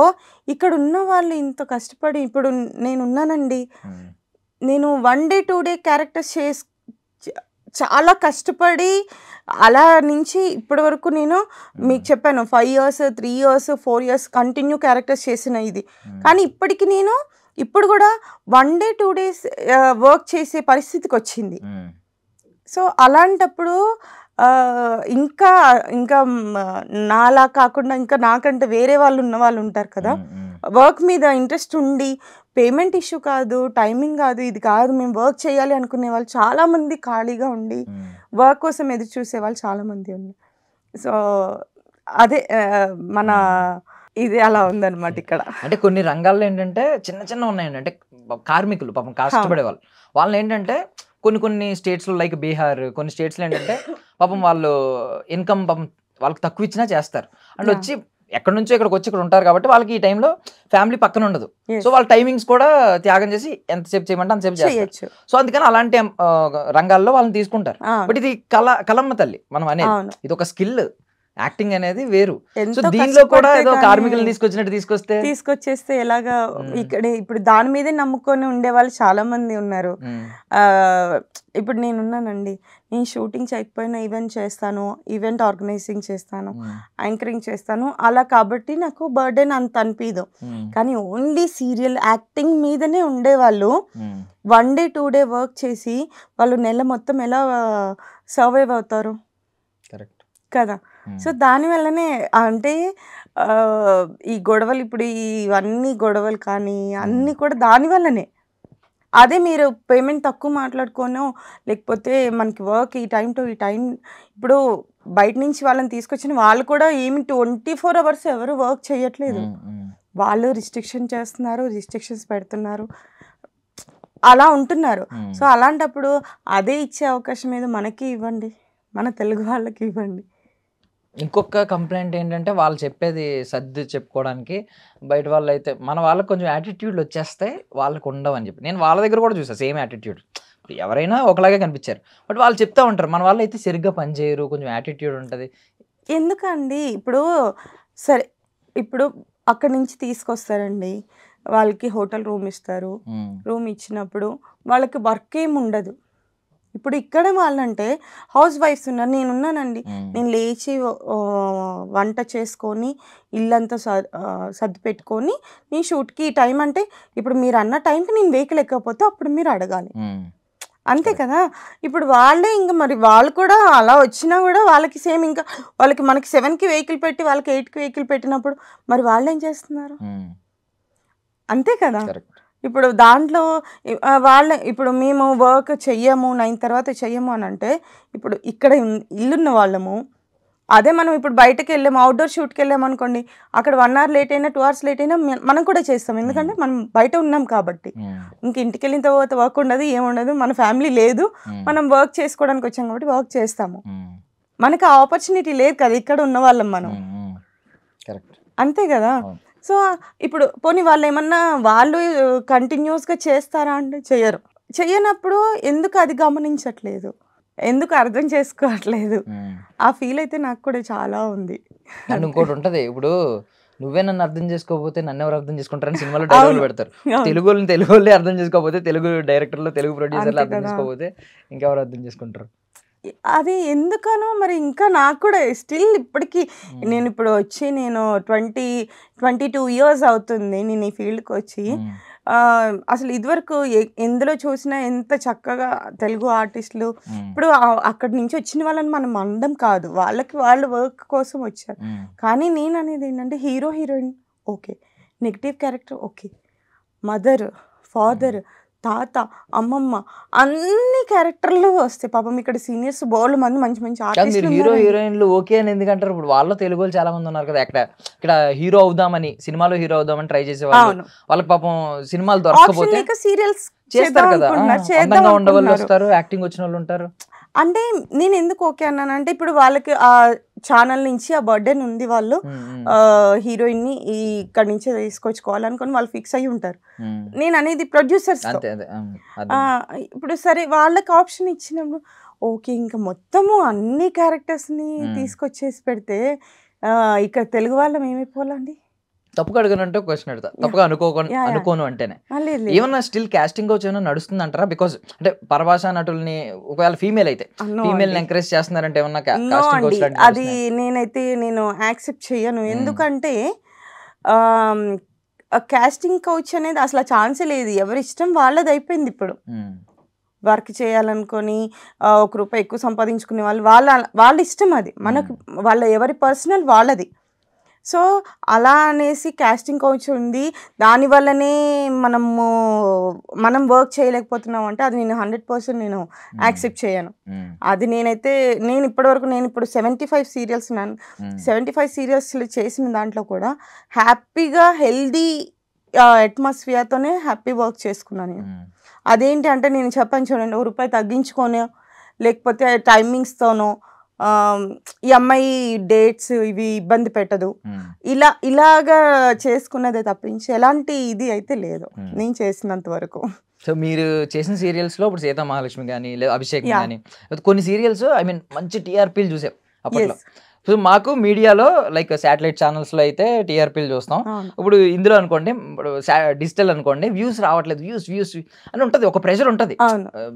C: ఇక్కడ ఉన్న వాళ్ళు ఇంత కష్టపడి, ఇప్పుడు నేనున్నానండి, నేను 1 day 2 day క్యారెక్టర్స్ చాలా కష్టపడి అలా నుంచి ఇప్పటి వరకు నేను మీకు చెప్పాను 5 years 3 years 4 years continue characters చేసిన ఇది. కానీ ఇప్పటికి నేను ఇప్పుడు కూడా 1 day 2 days వర్క్ చేసే పరిస్థితికి వచ్చింది. సో అలాంటప్పుడు ఇంకా ఇంకా నాలా కాకుండా ఇంకా నాకంటే వేరే వాళ్ళు ఉన్న వాళ్ళు ఉంటారు కదా, వర్క్ మీద ఇంట్రెస్ట్ ఉండి పేమెంట్ ఇష్యూ కాదు, టైమింగ్ కాదు, ఇది కాదు, మేము వర్క్ చేయాలి అనుకునే వాళ్ళు చాలామంది ఖాళీగా ఉండి వర్క్ కోసం ఎదురు చూసే వాళ్ళు చాలామంది ఉన్నారు. సో అదే మన ఇది అలా ఉందన్నమాట ఇక్కడ.
B: అంటే కొన్ని రంగాల్లో ఏంటంటే చిన్న చిన్న ఉన్నాయండి, అంటే కార్మికులు పాపం కష్టపడే వాళ్ళు ఏంటంటే కొన్ని స్టేట్స్లో లైక్ బీహార్, కొన్ని స్టేట్స్లో ఏంటంటే పాపం వాళ్ళు ఇన్కమ్ పాపం వాళ్ళకి తక్కువ ఇచ్చినా చేస్తారు. అండ్ వచ్చి ఎక్కడి నుంచో ఇక్కడికి వచ్చి ఇక్కడ ఉంటారు కాబట్టి వాళ్ళకి ఈ టైంలో ఫ్యామిలీ పక్కన ఉండదు. సో వాళ్ళ టైమింగ్స్ కూడా త్యాగం చేసి ఎంతసేపు చేయమంటే అంతసేపు చేస్తారు. సో అందుకని అలాంటి రంగాల్లో వాళ్ళని తీసుకుంటారు. బట్ ఇది కలమ్మ తల్లి మనం అనేది, ఇది ఒక స్కిల్. యాక్టింగ్ అనేది వేరు. సో దీనిలో కూడా ఏదో కార్మికులను
C: తీసుకొచ్చేస్తే ఎలాగా ఇక్కడ ఇప్పుడు దాని మీదే నమ్ముకొని ఉండే వాళ్ళు చాలా మంది ఉన్నారు. ఇప్పుడు నేనున్నానండి, నేను షూటింగ్ చేయకపోయినా ఈవెంట్ చేస్తాను, ఈవెంట్ ఆర్గనైజింగ్ చేస్తాను, యాంకరింగ్ చేస్తాను, అలా కాబట్టి నాకు బర్డెన్ అంత అనిపించదు. కానీ ఓన్లీ సీరియల్ యాక్టింగ్ మీదనే ఉండేవాళ్ళు 1 day 2 day వర్క్ చేసి వాళ్ళు నెల మొత్తం ఎలా సర్వైవ్ అవుతారు కదా. సో దానివల్లనే అంటే ఈ గొడవలు, ఇప్పుడు ఇవన్నీ గొడవలు కానీ అన్నీ కూడా దానివల్లనే. అదే మీరు పేమెంట్ తక్కువ మాట్లాడుకోనో లేకపోతే మనకి వర్క్ ఈ టైం టు ఈ టైం, ఇప్పుడు బయట నుంచి వాళ్ళని తీసుకొచ్చిన వాళ్ళు కూడా ఏమి 24 hours ఎవరు వర్క్ చేయట్లేదు, వాళ్ళు రిస్ట్రిక్షన్ చేస్తున్నారు, రిస్ట్రిక్షన్స్ పెడుతున్నారు, అలా ఉంటున్నారు. సో అలాంటప్పుడు అదే ఇచ్చే అవకాశం ఏదో మనకి ఇవ్వండి, మన తెలుగు వాళ్ళకి ఇవ్వండి.
B: ఇంకొక కంప్లైంట్ ఏంటంటే వాళ్ళు చెప్పేది సర్ది చెప్పుకోవడానికి బయట వాళ్ళు అయితే మన వాళ్ళకి కొంచెం యాటిట్యూడ్లు వచ్చేస్తే వాళ్ళకు ఉండవని చెప్పి నేను వాళ్ళ దగ్గర కూడా చూసాను. సేమ్ యాటిట్యూడ్, ఎవరైనా ఒకలాగే కనిపించారు, బట్ వాళ్ళు చెప్తా ఉంటారు మన వాళ్ళు అయితే సరిగ్గా పనిచేయరు, కొంచెం యాటిట్యూడ్ ఉంటుంది.
C: ఎందుకండి ఇప్పుడు సరే, ఇప్పుడు అక్కడి నుంచి తీసుకొస్తారండి, వాళ్ళకి హోటల్ రూమ్ ఇస్తారు, రూమ్ ఇచ్చినప్పుడు వాళ్ళకి వర్క్ ఏమి ఉండదు, ఇప్పుడు ఇక్కడ వాళ్ళంటే హౌస్ వైఫ్స్ ఉన్నారు, నేనున్నానండి, నేను లేచి వంట చేసుకొని ఇల్లంతా సర్ది పెట్టుకొని నేను షూట్కి టైం అంటే ఇప్పుడు మీరు అన్న టైంకి నేను వెహికల్ ఎక్కకపోతే అప్పుడు మీరు అడగాలి, అంతే కదా. ఇప్పుడు వాళ్ళే ఇంకా మరి వాళ్ళు కూడా అలా వచ్చినా కూడా వాళ్ళకి సేమ్ ఇంకా వాళ్ళకి మనకి 7కి వెహికల్ పెట్టి వాళ్ళకి 8కి వెహికల్ పెట్టినప్పుడు మరి వాళ్ళు ఏం చేస్తున్నారు, అంతే కదా. ఇప్పుడు దాంట్లో ఇప్పుడు మేము వర్క్ చెయ్యము 9 తర్వాత చెయ్యము అని అంటే ఇప్పుడు ఇక్కడ ఇల్లున్న వాళ్ళము, అదే మనం ఇప్పుడు బయటకు వెళ్ళాము అవుట్డోర్ షూట్కి వెళ్ళాము అనుకోండి, అక్కడ 1 hour లేట్ అయినా 2 hours లేట్ అయినా మనం కూడా చేస్తాం, ఎందుకంటే మనం బయట ఉన్నాం కాబట్టి. ఇంక ఇంటికి వెళ్ళిన తర్వాత వర్క్ ఉండదు, ఏముండదు, మన ఫ్యామిలీ లేదు, మనం వర్క్ చేసుకోవడానికి వచ్చాం కాబట్టి వర్క్ చేస్తాము. మనకి ఆ ఆపర్చునిటీ లేదు కదా ఇక్కడ ఉన్న వాళ్ళం మనం, అంతే కదా. సో ఇప్పుడు పోనీ వాళ్ళు ఏమన్నా వాళ్ళు కంటిన్యూస్గా చేస్తారా అంటే చెయ్యరు. చెయ్యనప్పుడు ఎందుకు అది గమనించట్లేదు, ఎందుకు అర్థం చేసుకోవట్లేదు, ఆ ఫీల్ అయితే నాకు కూడా చాలా ఉంది.
B: అండ్ ఇంకోటి ఉంటది, ఇప్పుడు నువ్వే నన్ను అర్థం చేసుకోకపోతే నన్ను ఎవరు అర్థం చేసుకుంటారని సినిమాలో డైలాగులు పెడతారు. తెలుగు వాళ్ళే అర్థం చేసుకోకపోతే, తెలుగు డైరెక్టర్లు తెలుగు ప్రొడ్యూసర్లు అర్థం చేసుకోకపోతే ఇంకెవరు అర్థం చేసుకుంటారు.
C: అది ఎందుకనో మరి ఇంకా నాకు కూడా స్టిల్ ఇప్పటికీ నేను ఇప్పుడు వచ్చి నేను 22 years అవుతుంది నేను ఈ ఫీల్డ్కి వచ్చి. అసలు ఇదివరకు ఎందులో చూసినా ఎంత చక్కగా తెలుగు ఆర్టిస్టులు, ఇప్పుడు అక్కడి నుంచి వచ్చిన వాళ్ళని మనం అనడం కాదు, వాళ్ళకి వాళ్ళు వర్క్ కోసం వచ్చారు. కానీ నేను అనేది ఏంటంటే hero heroine okay, negative character okay, mother father తాత అమ్మమ్మ అన్ని క్యారెక్టర్లు వస్తాయి. పాపం ఇక్కడ సీనియర్స్ బోల్డ్ మంది మంచి మంచి ఆర్టిస్టులు,
B: హీరో హీరోయిన్లు ఓకే అని ఎందుకంటారు? ఇప్పుడు వాళ్ళు తెలుగు వాళ్ళు చాలా మంది ఉన్నారు కదా, ఇక్కడ హీరో అవుదామని సినిమాలో హీరో అవుదామని ట్రై చేసే వాళ్ళు, వాళ్ళకి పాపం సినిమాలు దొరకకపోతే
C: సీరియల్స్
B: చేస్తారు కదా, అందంగా ఉండేవాళ్ళు వస్తారు, యాక్టింగ్ వచ్చిన వాళ్ళు ఉంటారు.
C: అంటే నేను ఎందుకు ఓకే అన్నానంటే ఇప్పుడు వాళ్ళకి ఆ ఛానల్ నుంచి ఆ బర్త్డే ఉంది, వాళ్ళు హీరోయిన్ ని ఇక్కడ నుంచి తీసుకొచ్చుకోవాలనుకొని వాళ్ళు ఫిక్స్ అయ్యి ఉంటారు. నేను అనేది ప్రొడ్యూసర్స్ ఇప్పుడు సరే వాళ్ళకి ఆప్షన్ ఇచ్చినప్పుడు ఓకే, ఇంకా మొత్తము అన్ని క్యారెక్టర్స్ ని తీసుకొచ్చేసి పెడితే ఇక్కడ తెలుగు వాళ్ళం ఏమైపోవాలండి?
B: తప్పుగా అడగనంటే క్వశ్చన్ అడుగుతా, తప్పుగా అనుకోను అంటేనే ఏమన్నా స్టిల్ కాస్టింగ్ కోచ్ ఏమన్నా నడుస్తుంది అంటారా? బికాస్ అంటే పరభాషా నటుల్ని ఒకవేళ ఫీమేల్ అయితే ఫీమేల్ ఎంకరేజ్ చేస్తున్నారంటే ఏమన్నా కాస్టింగ్ కోచ్
C: అది నేను యాక్సెప్ట్ చేయను. ఎందుకంటే కాస్టింగ్ కోచ్ అనేది అసలు ఛాన్సే లేదు, ఎవరి ఇష్టం వాళ్ళది అయిపోయింది. ఇప్పుడు వర్క్ చేయాలనుకొని ₹1 ఎక్కువ సంపాదించుకునే వాళ్ళు వాళ్ళ ఇష్టం, అది మనకు వాళ్ళ ఎవరి పర్సనల్ వాళ్ళది. సో అలా అనేసి కాస్టింగ్ కౌచ్ ఉంది దానివల్లనే మనం వర్క్ చేయలేకపోతున్నాం అంటే అది నేను 100% నేను యాక్సెప్ట్ చేయను. అది నేను ఇప్పుడు 75 సీరియల్స్ ఉన్నాను, 75 సీరియల్స్ చేసిన దాంట్లో కూడా హ్యాపీగా హెల్దీ అట్మాస్ఫియర్తోనే హ్యాపీ వర్క్ చేసుకున్నాను నేను. అదేంటి అంటే నేను చెప్పాను చూడండి, ₹1 తగ్గించుకోనో లేకపోతే టైమింగ్స్తోనో ఈ అమ్మాయి డేట్స్ ఇవి ఇబ్బంది పెట్టదు, ఇలాగా చేసుకున్నదే తప్పించి ఎలాంటి ఇది అయితే లేదు నేను చేసినంత వరకు.
B: సో మీరు చేసిన సీరియల్స్ లో ఇప్పుడు సీతా మహాలక్ష్మి కానీ లేదా అభిషేక్ కానీ కొన్ని సీరియల్స్ మంచి టీఆర్పీలు చూసాం అప్పట్లో. సో మాకు మీడియాలో లైక్ శాటిలైట్ ఛానల్స్ లో అయితే టీఆర్పీలు చూస్తాం. ఇప్పుడు ఇందులో అనుకోండి, ఇప్పుడు డిజిటల్ అనుకోండి, వ్యూస్ రావట్లేదు, వ్యూస్ అని ఉంటుంది, ఒక ప్రెషర్ ఉంటుంది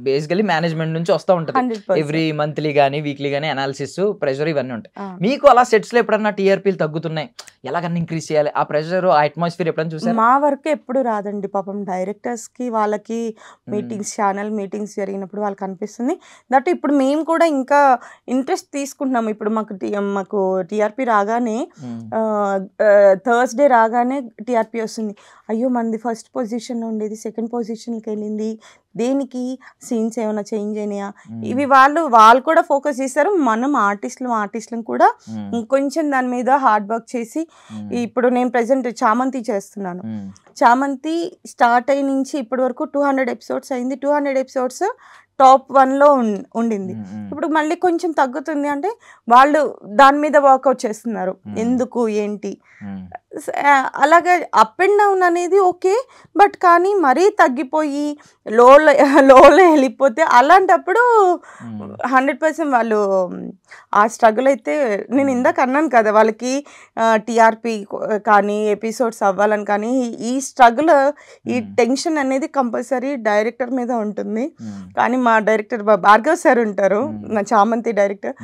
B: బేసికలీ మేనేజ్మెంట్ నుంచి వస్తూ ఉంటుంది. ఎవ్రీ మంత్లీ కానీ వీక్లీ కానీ అనాలిసిస్ ప్రెషర్ ఇవన్నీ ఉంటాయి. మీకు అలా సెట్స్ లో ఎప్పుడన్నా టీఆర్పీలు తగ్గుతున్నాయి, ఎలాగన్నా ఇంక్రీజ్ చేయాలి ఆ ప్రెషర్ ఆ అట్మాస్ఫియర్ ఎప్పుడైనా చూసారు?
C: మా వరకు ఎప్పుడు రాదండి, పాపం డైరెక్టర్స్ కి వాళ్ళకి మీటింగ్స్ ఛానల్ మీటింగ్స్ జరిగినప్పుడు వాళ్ళకి అనిపిస్తుంది దట్ ఇప్పుడు మేము కూడా ఇంకా ఇంట్రెస్ట్ తీసుకుంటున్నాము. ఇప్పుడు మాకు టీఆర్పీ రాగానే థర్స్డే రాగానే టీఆర్పీ వస్తుంది, అయ్యో మంది ఫస్ట్ పొజిషన్లో ఉండేది సెకండ్ పొజిషన్కి వెళ్ళింది, దేనికి సీన్స్ ఏమైనా చేంజ్ అయినాయా, ఇవి వాళ్ళు కూడా ఫోకస్ చేస్తారు. మనం ఆర్టిస్టులను కూడా ఇంకొంచెం దాని మీద హార్డ్ వర్క్ చేసి ఇప్పుడు నేను ప్రెసెంట్ చామంతి చేస్తున్నాను. చామంతి స్టార్ట్ అయ్యి నుంచి ఇప్పటి వరకు 200 ఎపిసోడ్స్ అయింది. 200 ఎపిసోడ్స్ టాప్ 1లో ఉండింది. ఇప్పుడు మళ్ళీ కొంచెం తగ్గుతుంది అంటే వాళ్ళు దాని మీద వర్కౌట్ చేస్తున్నారు, ఎందుకు ఏంటి. అలాగా అప్ అండ్ డౌన్ అనేది ఓకే. బట్ కానీ మరీ తగ్గిపోయి లోలో లోలో వెళ్ళిపోతే అలాంటప్పుడు 100% వాళ్ళు ఆ స్ట్రగుల్ అయితే నేను ఇందాక అన్నాను కదా, వాళ్ళకి టీఆర్పీ కానీ ఎపిసోడ్స్ అవ్వాలని కానీ ఈ స్ట్రగుల్ ఈ టెన్షన్ అనేది కంపల్సరీ డైరెక్టర్ మీద ఉంటుంది. కానీ మా డైరెక్టర్ భార్గవ్ సార్ ఉంటారు, నా చామంతి డైరెక్టర్,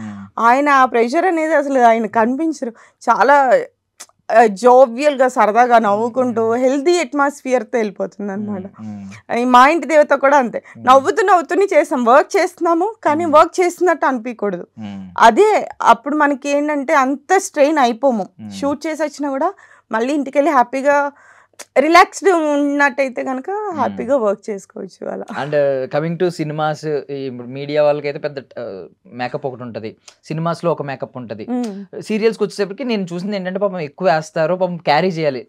C: ఆయన ఆ ప్రెషర్ అనేది అసలు ఆయన కనిపించరు. చాలా జోవియల్గా సరదాగా నవ్వుకుంటూ హెల్దీ అట్మాస్ఫియర్తో వెళ్ళిపోతుంది అనమాట. మా ఇంటి దేవత కూడా అంతే, నవ్వుతూనే చేస్తాం, వర్క్ చేస్తున్నాము కానీ వర్క్ చేస్తున్నట్టు అనిపించకూడదు. అదే అప్పుడు మనకి ఏంటంటే అంత స్ట్రెయిన్ అయిపోము. షూట్ చేసి వచ్చినా కూడా మళ్ళీ ఇంటికి వెళ్ళి హ్యాపీగా రిలాక్స్డ్ ఉన్నట్టయితే కనుక హ్యాపీగా వర్క్ చేసుకోవచ్చు అలా.
B: And coming to cinemas, media వాళ్ళకి అయితే పెద్ద మేకప్ ఒకటి ఉంటుంది, సినిమాస్ లో ఒక మేకప్ ఉంటుంది. సీరియల్స్ కి వచ్చేసరికి నేను చూసింది ఏంటంటే పాపం ఎక్కువ వేస్తారు, పాపం క్యారీ చేయాలి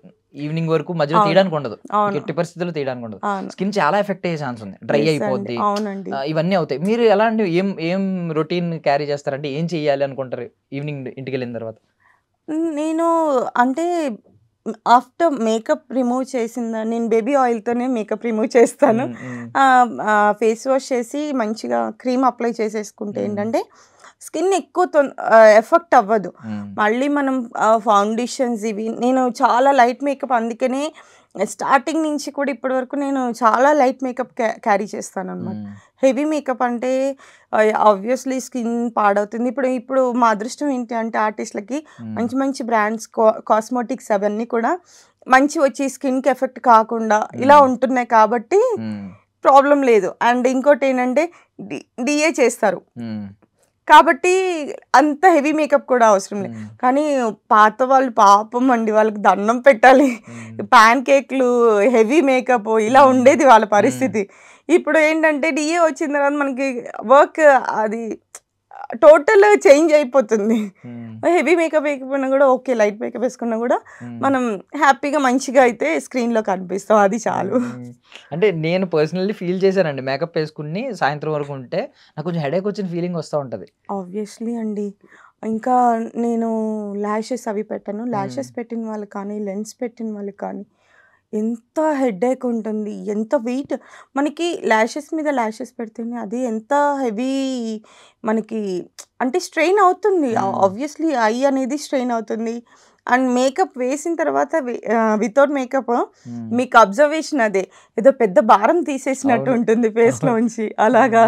B: ఈవినింగ్ వరకు, మధ్యలో తీయడానికి ఉండదు, ఎట్టి పరిస్థితుల్లో తీయడానికి ఉండదు. స్కిన్ చాలా ఎఫెక్ట్ అయ్యే ఛాన్స్ ఉంది, డ్రై అయిపోద్ది, ఇవన్నీ అవుతాయి. మీరు ఎలాంటి ఏం రొటీన్ క్యారీ చేస్తారంటే ఏం చెయ్యాలి అనుకుంటారు ఈవినింగ్ ఇంటికి వెళ్ళిన తర్వాత?
C: నేను అంటే ఆఫ్టర్ మేకప్ రిమూవ్ చేసిందా నేను బేబీ ఆయిల్తోనే మేకప్ రిమూవ్ చేస్తాను. ఫేస్ వాష్ చేసి మంచిగా క్రీమ్ అప్లై చేసేసుకుంటే ఏంటంటే స్కిన్ ఎక్కువ ఎఫెక్ట్ అవ్వదు. మళ్ళీ మనం ఫౌండేషన్స్ ఇవి నేను చాలా లైట్ మేకప్, అందుకనే స్టార్టింగ్ నుంచి కూడా ఇప్పటి వరకు నేను చాలా లైట్ మేకప్ క్యారీ చేస్తాను అనమాట. హెవీ మేకప్ అంటే ఆబ్వియస్లీ స్కిన్ పాడవుతుంది. ఇప్పుడు మా అదృష్టం ఏంటి అంటే ఆర్టిస్ట్లకి మంచి మంచి బ్రాండ్స్ కాస్మెటిక్స్ అవన్నీ కూడా మంచి వచ్చి స్కిన్కి ఎఫెక్ట్ కాకుండా ఇలా ఉంటున్నాయి కాబట్టి ప్రాబ్లం లేదు. అండ్ ఇంకోటి ఏంటంటే డిఏ చేస్తారు కాబట్టి అంత హెవీ మేకప్ కూడా అవసరం లేదు. కానీ పాత వాళ్ళు పాపం అండి, వాళ్ళకి దండం పెట్టాలి, ప్యాన్ కేక్లు, హెవీ మేకప్ ఇలా ఉండేది వాళ్ళ పరిస్థితి. ఇప్పుడు ఏంటంటే డిఏ వచ్చిన తర్వాత మనకి వర్క్ అది టోటల్ చేంజ్ అయిపోతుంది. హెవీ మేకప్ వేయకపోయినా కూడా ఓకే, లైట్ మేకప్ వేసుకున్నా కూడా మనం హ్యాపీగా మంచిగా అయితే స్క్రీన్లో కనిపిస్తాం, అది చాలు.
B: అంటే నేను పర్సనల్లీ ఫీల్ చేశానండి, మేకప్ వేసుకుని సాయంత్రం వరకు ఉంటే నాకు కొంచెం హెడేక్ వచ్చిన ఫీలింగ్ వస్తూ ఉంటుంది.
C: ఆబ్వియస్లీ అండి. ఇంకా నేను ల్యాషెస్ అవి పెట్టాను, ల్యాషెస్ పెట్టిన వాళ్ళు కానీ లెన్స్ పెట్టిన వాళ్ళకి కానీ ఎంత హెడేక్ ఉంటుంది, ఎంత వెయిట్ మనకి ల్యాషెస్ మీద ల్యాషెస్ పెడితేనే అది ఎంత హెవీ మనకి అంటే స్ట్రెయిన్ అవుతుంది. ఆబ్వియస్లీ ఐ అనేది స్ట్రెయిన్ అవుతుంది. అండ్ మేకప్ వేసిన తర్వాత వితౌట్ మేకప్ మీకు అబ్జర్వేషన్ అదే ఏదో పెద్ద భారం తీసేసినట్టు ఉంటుంది ఫేస్లోంచి అలాగా.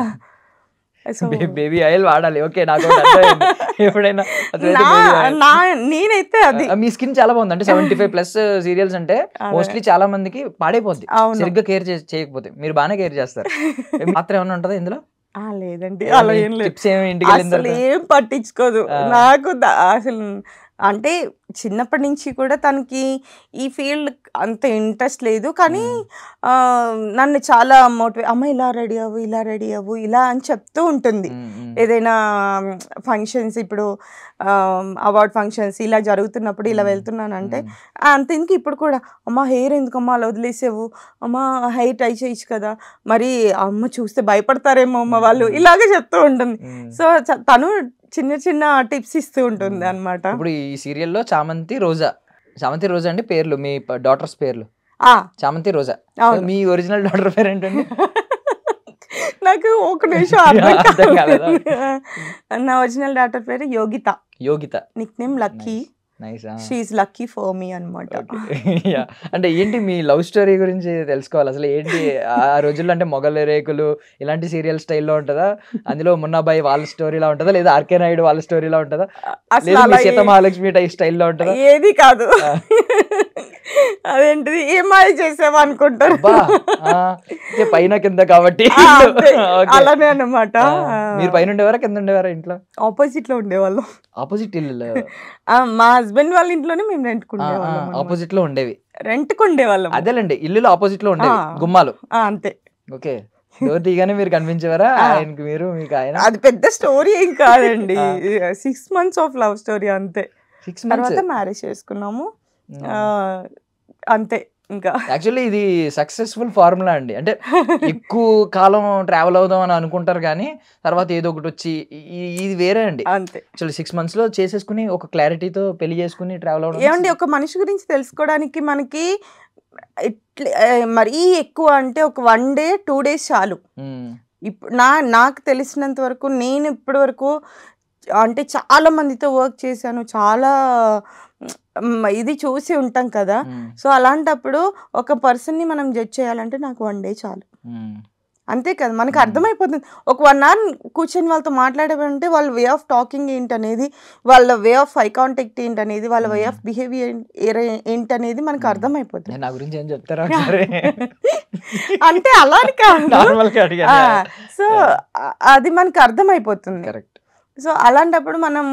B: బేబీ ఆయిల్ వాడాలి, ఓకే. నాకు ఎప్పుడైనా
C: నేనైతే అది
B: మీ స్కిన్ చాలా బాగుంది అంటే 75+ సీరియల్స్ అంటే మోస్ట్లీ చాలా మందికి పాడైపోద్ది సరిగ్గా కేర్ చేయకపోతే. మీరు బాగానే కేర్ చేస్తారు. మాత్రం ఏమన్నా ఉంటుందా ఇందులో?
C: లేదండి, అలా ఏం లేదు, అసలు ఏం పట్టించుకోదు. నాకు అసలు అంటే చిన్నప్పటి నుంచి కూడా తనకి ఈ ఫీల్డ్ అంత ఇంట్రెస్ట్ లేదు. కానీ నన్ను చాలా అమ్మ ఇలా రెడీ అవ్వు, ఇలా రెడీ అవ్వు, ఇలా అని చెప్తూ ఉంటుంది. ఏదైనా ఫంక్షన్స్, ఇప్పుడు అవార్డ్ ఫంక్షన్స్ ఇలా జరుగుతున్నప్పుడు ఇలా వెళ్తున్నానంటే అంత ఇందుకు ఇప్పుడు కూడా అమ్మ హెయిర్ ఎందుకమ్మా అలా వదిలేసేవు, అమ్మ హెయిర్ ట్రై చేయొచ్చు కదా, మరి అమ్మ చూస్తే భయపడతారేమో అమ్మ వాళ్ళు, ఇలాగే చెప్తూ ఉంటుంది. సో తను చిన్న చిన్న టిప్స్ ఇస్తూ ఉంటుంది అనమాట.
B: ఇప్పుడు ఈ సీరియల్లో చామంతి రోజా అండి పేర్లు, మీ డాటర్స్ పేర్లు చామంతి రోజా. మీ ఒరిజినల్ డాటర్ పేరు ఏంటండి?
C: నాకు ఒక నిమిషం అర్థం కాలేదు. నా ఒరిజినల్ డాటర్ పేరు Yogita, nick name Lucky. She is lucky for me అన్నమాట.
B: అంటే ఏంటి మీ లవ్ స్టోరీ గురించి తెలుసుకోవాలి అసలు. ఏంటి ఆ రోజుల్లో అంటే మొగల రేకులు ఇలాంటి సీరియల్ స్టైల్లో ఉంటుందా, అందులో మున్నాబాయి వాళ్ళ స్టోరీలా ఉంటుందా, లేదా ఆర్కే నాయుడు వాళ్ళ స్టోరీలా ఉంటుందా, లేదా సీత మహాలక్ష్మి టైప్ స్టైల్లో ఉంటుందా?
C: ఏది కాదు, అదేంటిది ఏమాయి చేసావా అనుకుంటారు,
B: పైన కింద కాబట్టి
C: అలానే అన్నమాట.
B: మీరు పైన ఉండేవారా కింద ఉండేవారా? ఇంట్లో
C: ఆపోజిట్ లో ఉండేవాళ్ళం.
B: ఆపోజిట్ ఇల్లు?
C: మా హస్బెండ్ వాళ్ళ ఇంట్లోనే మేము రెంట్కుండేవాళ్ళం.
B: ఆపోజిట్ లో ఉండేవి,
C: రెంట్కుండేవాళ్ళం.
B: అదేలేండి, ఇల్లు ఆపోజిట్ లో ఉండేవి గుమ్మాలు.
C: అంతే.
B: ఓకే. డోర్ తీగానే మీరు కనిపించేవారా ఆయనకి, మీరు మీకు ఆయన?
C: అది పెద్ద స్టోరీ ఏం కాదండి, 6 months ఆఫ్ లవ్ స్టోరీ అంతే. 6 months తర్వాత మ్యారేజ్ చేసుకున్నాము అంతే. ఇంకా.
B: యాక్చువల్లీ ఇది సక్సెస్ఫుల్ ఫార్ములా అండి. అంటే ఎక్కువ కాలం ట్రావెల్ అవుదాం అని అనుకుంటారు కానీ తర్వాత ఏదో ఒకటి వచ్చి ఇది వేరే అండి.
C: అంతే.
B: యాక్చువల్లీ 6 months లో చేసేసుకుని ఒక క్లారిటీతో పెళ్లి చేసుకుని ట్రావెల్ అవ్వడం.
C: ఏమండి ఒక మనిషి గురించి తెలుసుకోవడానికి మనకి మరీ ఎక్కువ అంటే ఒక 1 day 2 days చాలు. ఇప్పుడు నాకు తెలిసినంత వరకు నేను ఇప్పటి వరకు అంటే చాలా మందితో వర్క్ చేశాను, చాలా ఇది చూసి ఉంటాం కదా. సో అలాంటప్పుడు ఒక పర్సన్ని మనం జడ్జ్ చేయాలంటే నాకు 1 day చాలు. అంతే కదా, మనకు అర్థమైపోతుంది. ఒక 1 hour కూర్చొని వాళ్ళతో మాట్లాడామంటే వాళ్ళ వే ఆఫ్ టాకింగ్ ఏంటనేది, వాళ్ళ వే ఆఫ్ ఐ కాంటాక్ట్ ఏంటనేది, వాళ్ళ వే ఆఫ్ బిహేవియర్ ఏంటనేది మనకు అర్థమైపోతుంది.
B: నా గురించి ఏం చెప్తారా
C: అంటే అలా కాదు, సో అది మనకు అర్థమైపోతుంది.
B: కరెక్ట్.
C: సో అలాంటప్పుడు మనం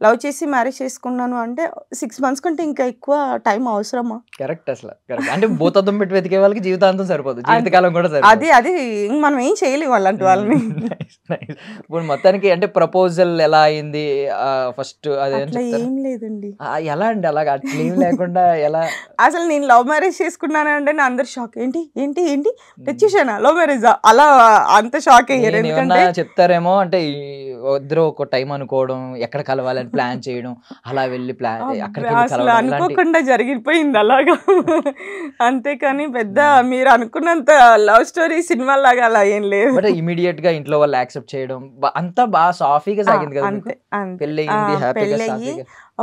C: లవ్ చేసి మ్యారేజ్ చేసుకున్నాను అంటే 6 months కంటే ఇంకా ఎక్కువ టైం అవసరమా?
B: కరెక్ట్. అసలు కరెక్ట్. అంటే భూతద్దం పెట్టి వెతికే వాళ్ళకి జీవితాంతం సరిపోదు, జీవితకాలం కూడా సరిపోదు.
C: అది మనం ఏం చేయలేము అలాంటి వాళ్ళని.
B: ఇప్పుడు మొత్తానికి అంటే ప్రపోజల్ ఎలా అయింది ఫస్ట్?
C: ఏం లేదండి.
B: ఎలా అండి అలాగా అట్లా ఏం లేకుండా ఎలా?
C: అసలు నేను లవ్ మ్యారేజ్ చేసుకున్నాను అంటే నా అందరు షాక్. ఏంటి ఏంటి ఏంటి తెచ్చేసానా లవ్ మ్యారేజ్, అలా అంత షాక్ అయ్యారు. ఎందుకంటే
B: చెప్తారేమో అంటే ఇద్దరు ఒక టైం అనుకోవడం, ఎక్కడ కలవాలని ప్లాన్ చేయడం, అలా వెళ్ళి
C: అసలు అనుకోకుండా జరిగిపోయింది అలాగా. అంతేకాని పెద్ద మీరు అనుకున్నంత లవ్ స్టోరీ సినిమా లాగా అలా ఏం లేదు.
B: బట్ ఇమీడియట్ గా ఇంట్లో వాళ్ళు యాక్సెప్ట్ చేయడం అంతా బాగా సాఫీగా సాగింది కదా.
C: అంతే.
B: పెళ్ళి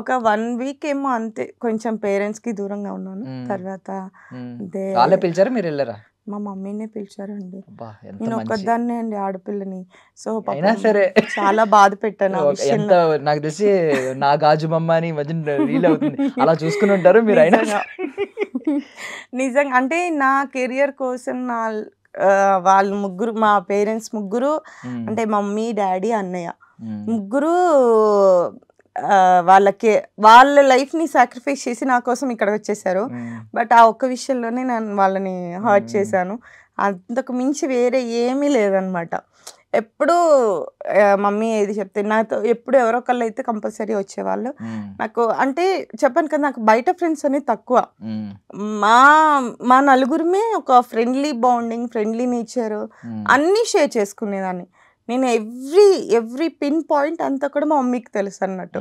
C: ఒక 1 week ఏమో అంతే, కొంచెం పేరెంట్స్ కి దూరంగా ఉన్నాను. తర్వాత
B: వాళ్ళే పిలిచారా, మీరు వెళ్ళారా?
C: మా మమ్మీనే పిలిచారండి. నేను ఒక్కదాన్నే అండి ఆడపిల్లని. సో
B: సరే
C: చాలా బాధ పెట్టాను.
B: నాకు తెలిసి నా గాజు బొమ్మ అని మధ్య రీల్ అవుతుంది, అలా చూసుకుని ఉంటారు మీరు. అయినా
C: నిజంగా అంటే నా కెరియర్ కోసం వాళ్ళు ముగ్గురు, మా పేరెంట్స్ ముగ్గురు అంటే మమ్మీ డాడీ అన్నయ్య ముగ్గురు వాళ్ళ లైఫ్ ని సాక్రిఫైస్ చేసి నా కోసం ఇక్కడ వచ్చేసారు. బట్ ఆ ఒక్క విషయంలోనే నేను వాళ్ళని హర్ట్ చేశాను. అంతకు మించి వేరే ఏమీ లేదనమాట. ఎప్పుడు మమ్మీ ఏది చెప్తే నాతో ఎప్పుడు ఎవరో ఒకళ్ళు అయితే కంపల్సరీ వచ్చేవాళ్ళు. నాకు అంటే చెప్పాను కదా, నాకు బయట ఫ్రెండ్స్ అనేది తక్కువ. మా నలుగురిమే ఒక ఫ్రెండ్లీ బాండింగ్, ఫ్రెండ్లీ నేచర్ అన్నీ షేర్ చేసుకునేదాన్ని. నేను ఎవ్రీ పిన్ పాయింట్ అంతా కూడా మా మమ్మీకి తెలుసు అన్నట్టు.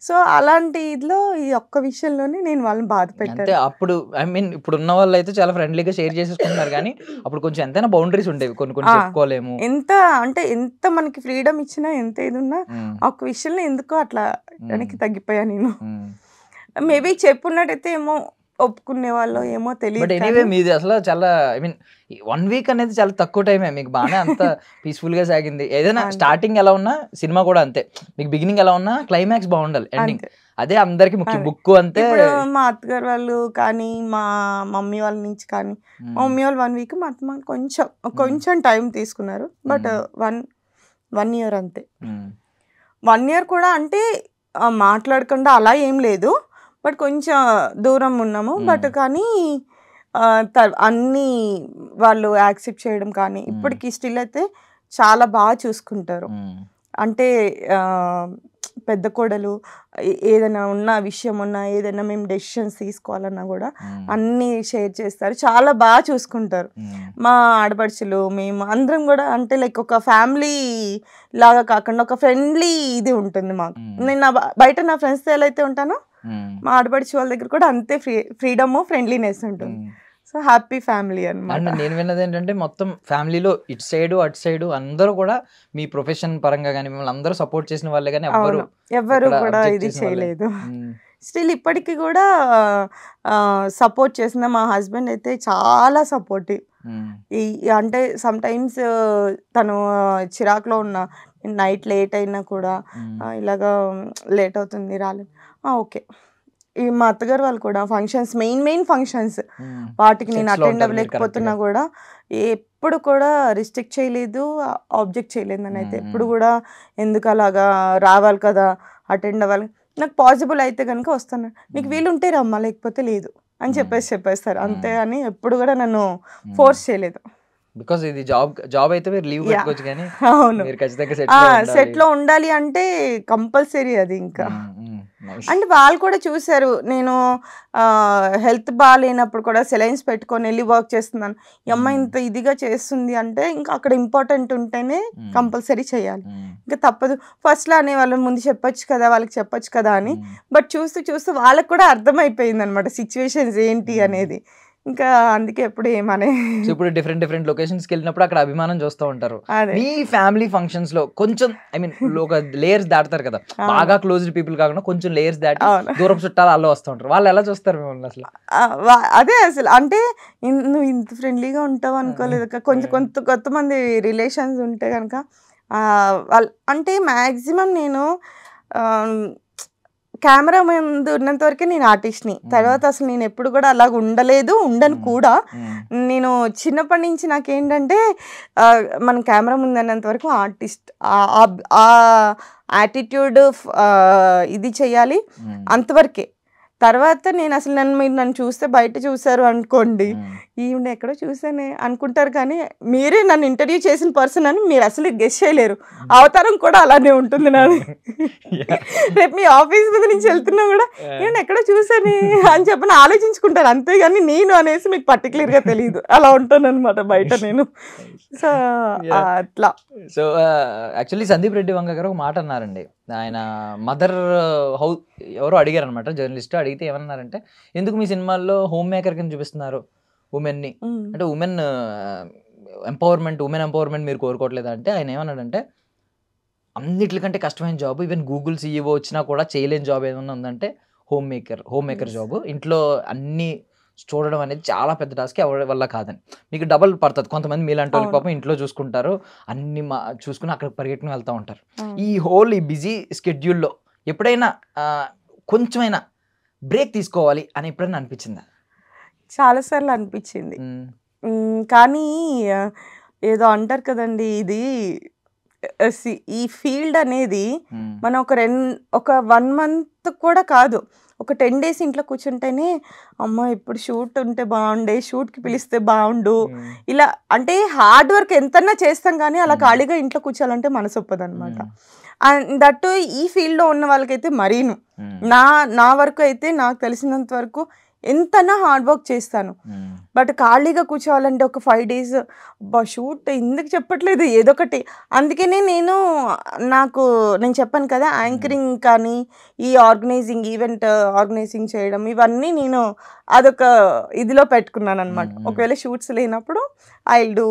C: సో అలాంటి ఇదిలో ఈ ఒక్క విషయంలోనే నేను వాళ్ళని బాధ పెట్టాను.
B: అప్పుడు ఐ మీన్ ఇప్పుడు ఉన్న వాళ్ళు అయితే చాలా ఫ్రెండ్లీగా షేర్ చేసేసుకుంటున్నారు కానీ అప్పుడు కొంచెం ఎంతైనా బౌండరీస్ ఉండేవి, కొన్ని చెప్పుకోలేము.
C: ఎంత మనకి ఫ్రీడమ్ ఇచ్చినా, ఎంత ఇది ఉన్నా ఒక్క విషయంలో ఎందుకో అట్లా వెనక్కి తగ్గిపోయా నేను. మేబీ చెప్పున్నట్టయితే ఏమో ఒప్పుకునే వాళ్ళు ఏమో తెలియదు.
B: ఎనీవే మీది అసలు చాలా ఐ మీన్ 1 week అనేది చాలా తక్కువ టైమే, మీకు బాగానే అంత పీస్ఫుల్ గా సాగింది. ఏదైనా స్టార్టింగ్ ఎలా ఉన్నా సినిమా కూడా అంతే, మీకు బిగినింగ్ ఎలా ఉన్నా క్లైమాక్స్ బాగుండాలి, ఎండింగ్ అదే అందరికి ముఖ్యం. బుక్ అంతే.
C: మా అత్తగారు వాళ్ళు కానీ మా మమ్మీ వాళ్ళ నుంచి కానీ, మా మమ్మీ వాళ్ళు 1 week, మా అత్తమ్మ కొంచెం టైం తీసుకున్నారు. బట్ 1 year అంతే. 1 year కూడా అంటే మాట్లాడకుండా అలా ఏం లేదు, బట్ కొంచెం దూరం ఉన్నాము. బట్ కానీ అన్నీ వాళ్ళు యాక్సెప్ట్ చేయడం కానీ ఇప్పటికి స్టిల్ అయితే చాలా బాగా చూసుకుంటారు. అంటే పెద్ద కోడలు ఏదైనా ఉన్న విషయం ఉన్నా, ఏదైనా మేము డెసిషన్స్ తీసుకోవాలన్నా కూడా అన్నీ షేర్ చేస్తారు, చాలా బాగా చూసుకుంటారు. మా ఆడపడుచులు మేము అందరం కూడా అంటే లైక్ ఒక ఫ్యామిలీ లాగా కాకుండా ఒక ఫ్రెండ్లీ ఇది ఉంటుంది మాకు. నేను బయట నా ఫ్రెండ్స్తో ఎలా అయితే ఉంటానో మా ఆడపడుచు వాళ్ళ దగ్గర కూడా అంతే ఫ్రీడమ్, ఫ్రెండ్లీనెస్ ఉంటుంది. సో హ్యాపీ ఫ్యామిలీ అన్నమాట.
B: నేను విన్నది ఏంటంటే మొత్తం ఫ్యామిలీలో ఇటు సైడ్ అటు సైడ్ అందరూ కూడా మీ ప్రొఫెషన్ పరంగా కానీ మిమ్మల్ని అందరూ సపోర్ట్ చేసిన వాళ్ళే కానీ
C: ఎవ్వరు కూడా ఇది చేయలేదు. స్టిల్ ఇప్పటికీ కూడా సపోర్ట్ చేసిన మా హస్బెండ్ అయితే చాలా సపోర్టివ్. అంటే సమ్ టైమ్స్ తను చిరాకులో ఉన్న నైట్ లేట్ అయినా కూడా ఇలాగా లేట్ అవుతుంది రాలేదు, ఓకే. ఈ మా అత్తగారు వాళ్ళు కూడా ఫంక్షన్స్ మెయిన్ ఫంక్షన్స్ వాటికి నేను అటెండ్ అవ్వలేకపోతున్నా కూడా ఎప్పుడు కూడా రిస్ట్రిక్ట్ చేయలేదు, ఆబ్జెక్ట్ చేయలేదు. నన్ను అయితే ఎప్పుడు కూడా ఎందుకు అలాగా రావాలి కదా, అటెండ్ అవ్వాలి, నాకు పాసిబుల్ అయితే కనుక వస్తాను, నీకు వీలుంటే రమ్మా లేకపోతే లేదు అని చెప్పేస్తారు అంతే అని ఎప్పుడు కూడా నన్ను ఫోర్స్ చేయలేదు.
B: బికాజ్ ఇది జాబ్ అయితే మీరు లీవ్ పెట్టుకోవచ్చు కానీ
C: అవును
B: మీరు ఖచ్చితంగా
C: సెట్ లో ఉండాలి అంటే కంపల్సరీ అది ఇంకా అంటే వాళ్ళు కూడా చూసారు నేను హెల్త్ బాగాలేనప్పుడు కూడా సెలైన్స్ పెట్టుకొని వెళ్ళి వర్క్ చేస్తున్నాను. ఈ అమ్మాయి ఇంత ఇదిగా చేస్తుంది అంటే ఇంకా అక్కడ ఇంపార్టెంట్ ఉంటేనే కంపల్సరీ చేయాలి, ఇంకా తప్పదు. ఫస్ట్లో అనే వాళ్ళు ముందు చెప్పొచ్చు కదా, వాళ్ళకి చెప్పొచ్చు కదా అని. బట్ చూస్తూ చూస్తూ వాళ్ళకి కూడా అర్థమైపోయింది అనమాట సిచ్యువేషన్స్ ఏంటి అనేది. ఇంకా అందుకే ఎప్పుడు ఏమనే
B: ఇప్పుడు డిఫరెంట్ లొకేషన్స్కి వెళ్ళినప్పుడు అక్కడ అభిమానం చూస్తూ ఉంటారు. మీ ఫ్యామిలీ ఫంక్షన్స్ లో కొంచెం ఐ మీన్ ఒక లేయర్స్ దాటుతారు కదా, బాగా క్లోజ్డ్ పీపుల్ కాకుండా కొంచెం లేయర్స్ దాటి దూరం చుట్టాలు వాళ్ళు వస్తూ ఉంటారు. వాళ్ళు ఎలా చూస్తారు మిమ్మల్ని అసలు?
C: అదే అసలు అంటే నువ్వు ఇంత ఫ్రెండ్లీగా ఉంటావు అనుకోలేదు. కొంచెం కొంతమంది రిలేషన్స్ ఉంటే కనుక వాళ్ళు అంటే మ్యాక్సిమం నేను కెమెరా ముందు ఉన్నంత వరకే నేను ఆర్టిస్ట్ని. తర్వాత అసలు నేను ఎప్పుడు కూడా అలాగ ఉండలేదు, ఉండను కూడా. నేను చిన్నప్పటి నుంచి నాకేంటంటే మనం కెమెరా ముందు అన్నంత వరకు ఆర్టిస్ట్, ఆ యాటిట్యూడ్ ఇది చెయ్యాలి అంతవరకే. తర్వాత నేను అసలు మీరు నన్ను చూస్తే బయట చూసారు అనుకోండి, ఈవిడ ఎక్కడో చూసానే అనుకుంటారు, కానీ మీరే నన్ను ఇంటర్వ్యూ చేసిన పర్సన్ అని మీరు అసలు గెస్ చేయలేరు. అవతారం కూడా అలానే ఉంటుంది నాది. రేపు మీ ఆఫీస్ మీద నుంచి వెళ్తున్నా కూడా నేను ఎక్కడో చూసాను అని చెప్పని ఆలోచించుకుంటారు, అంతేగాని నేను అనేసి మీకు పర్టికులర్గా తెలియదు. అలా ఉంటాను అనమాట బయట నేను. సో అట్లా.
B: సో యాక్చువల్లీ సందీప్ రెడ్డి వంగ గారు ఒక మాట అన్నారండి. ఆయన మదర్ హౌస్ ఎవరో అడిగారు అనమాట, జర్నలిస్ట్ అడిగితే ఏమన్నారంటే, ఎందుకు మీ సినిమాల్లో హోమ్ మేకర్ కింద చూపిస్తున్నారు ఉమెన్ని, అంటే ఉమెన్ ఎంపవర్మెంట్ మీరు కోరుకోవట్లేదా అంటే, ఆయన ఏమన్నాడంటే, అన్నిటికంటే కష్టమైన జాబ్, ఈవెన్ గూగుల్ CEO వచ్చినా కూడా చేయలేని జాబ్ ఏమన్నా ఉందంటే హోమ్ మేకర్ జాబ్. ఇంట్లో అన్ని చూడడం అనేది చాలా పెద్ద టాస్క్, ఎవరి వల్ల కాదని. మీకు డబల్ పడుతుంది. కొంతమంది మీలాంటి వాళ్ళు పాపం ఇంట్లో చూసుకుంటారు, అన్ని చూసుకుని అక్కడికి పరిగెట్టుకుని వెళ్తూ ఉంటారు. ఈ బిజీ స్కెడ్యూల్లో ఎప్పుడైనా కొంచెమైనా బ్రేక్ తీసుకోవాలి అని ఎప్పుడైనా అనిపించిందా?
C: చాలాసార్లు అనిపించింది, కానీ ఏదో అంటారు కదండి, ఇది ఈ ఫీల్డ్ అనేది మనం ఒక 1 month కూడా కాదు, ఒక 10 days ఇంట్లో కూర్చుంటేనే అమ్మ ఇప్పుడు షూట్ ఉంటే బాగుండే, షూట్కి పిలిస్తే బాగుండు, ఇలా అంటే హార్డ్ వర్క్ ఎంతన్నా చేస్తాం కానీ అలా ఖాళీగా ఇంట్లో కూర్చోాలంటే మనసు ఒప్పదనమాట. అండ్ దట్టు ఈ ఫీల్డ్లో ఉన్న వాళ్ళకైతే మరీను. నా వరకు అయితే నాకు తెలిసినంత వరకు ఎంతనా హార్డ్ వర్క్ చేస్తాను, బట్ ఖాళీగా కూర్చోవాలంటే ఒక 5 days షూట్ ఎందుకు చెప్పట్లేదు ఏదో ఒకటి. అందుకనే నేను చెప్పాను కదా, యాంకరింగ్ కానీ ఈ ఈవెంట్ ఆర్గనైజింగ్ చేయడం ఇవన్నీ నేను అదొక ఇదిలో పెట్టుకున్నాను అనమాట. ఒకవేళ షూట్స్ లేనప్పుడు ఐ విల్ డూ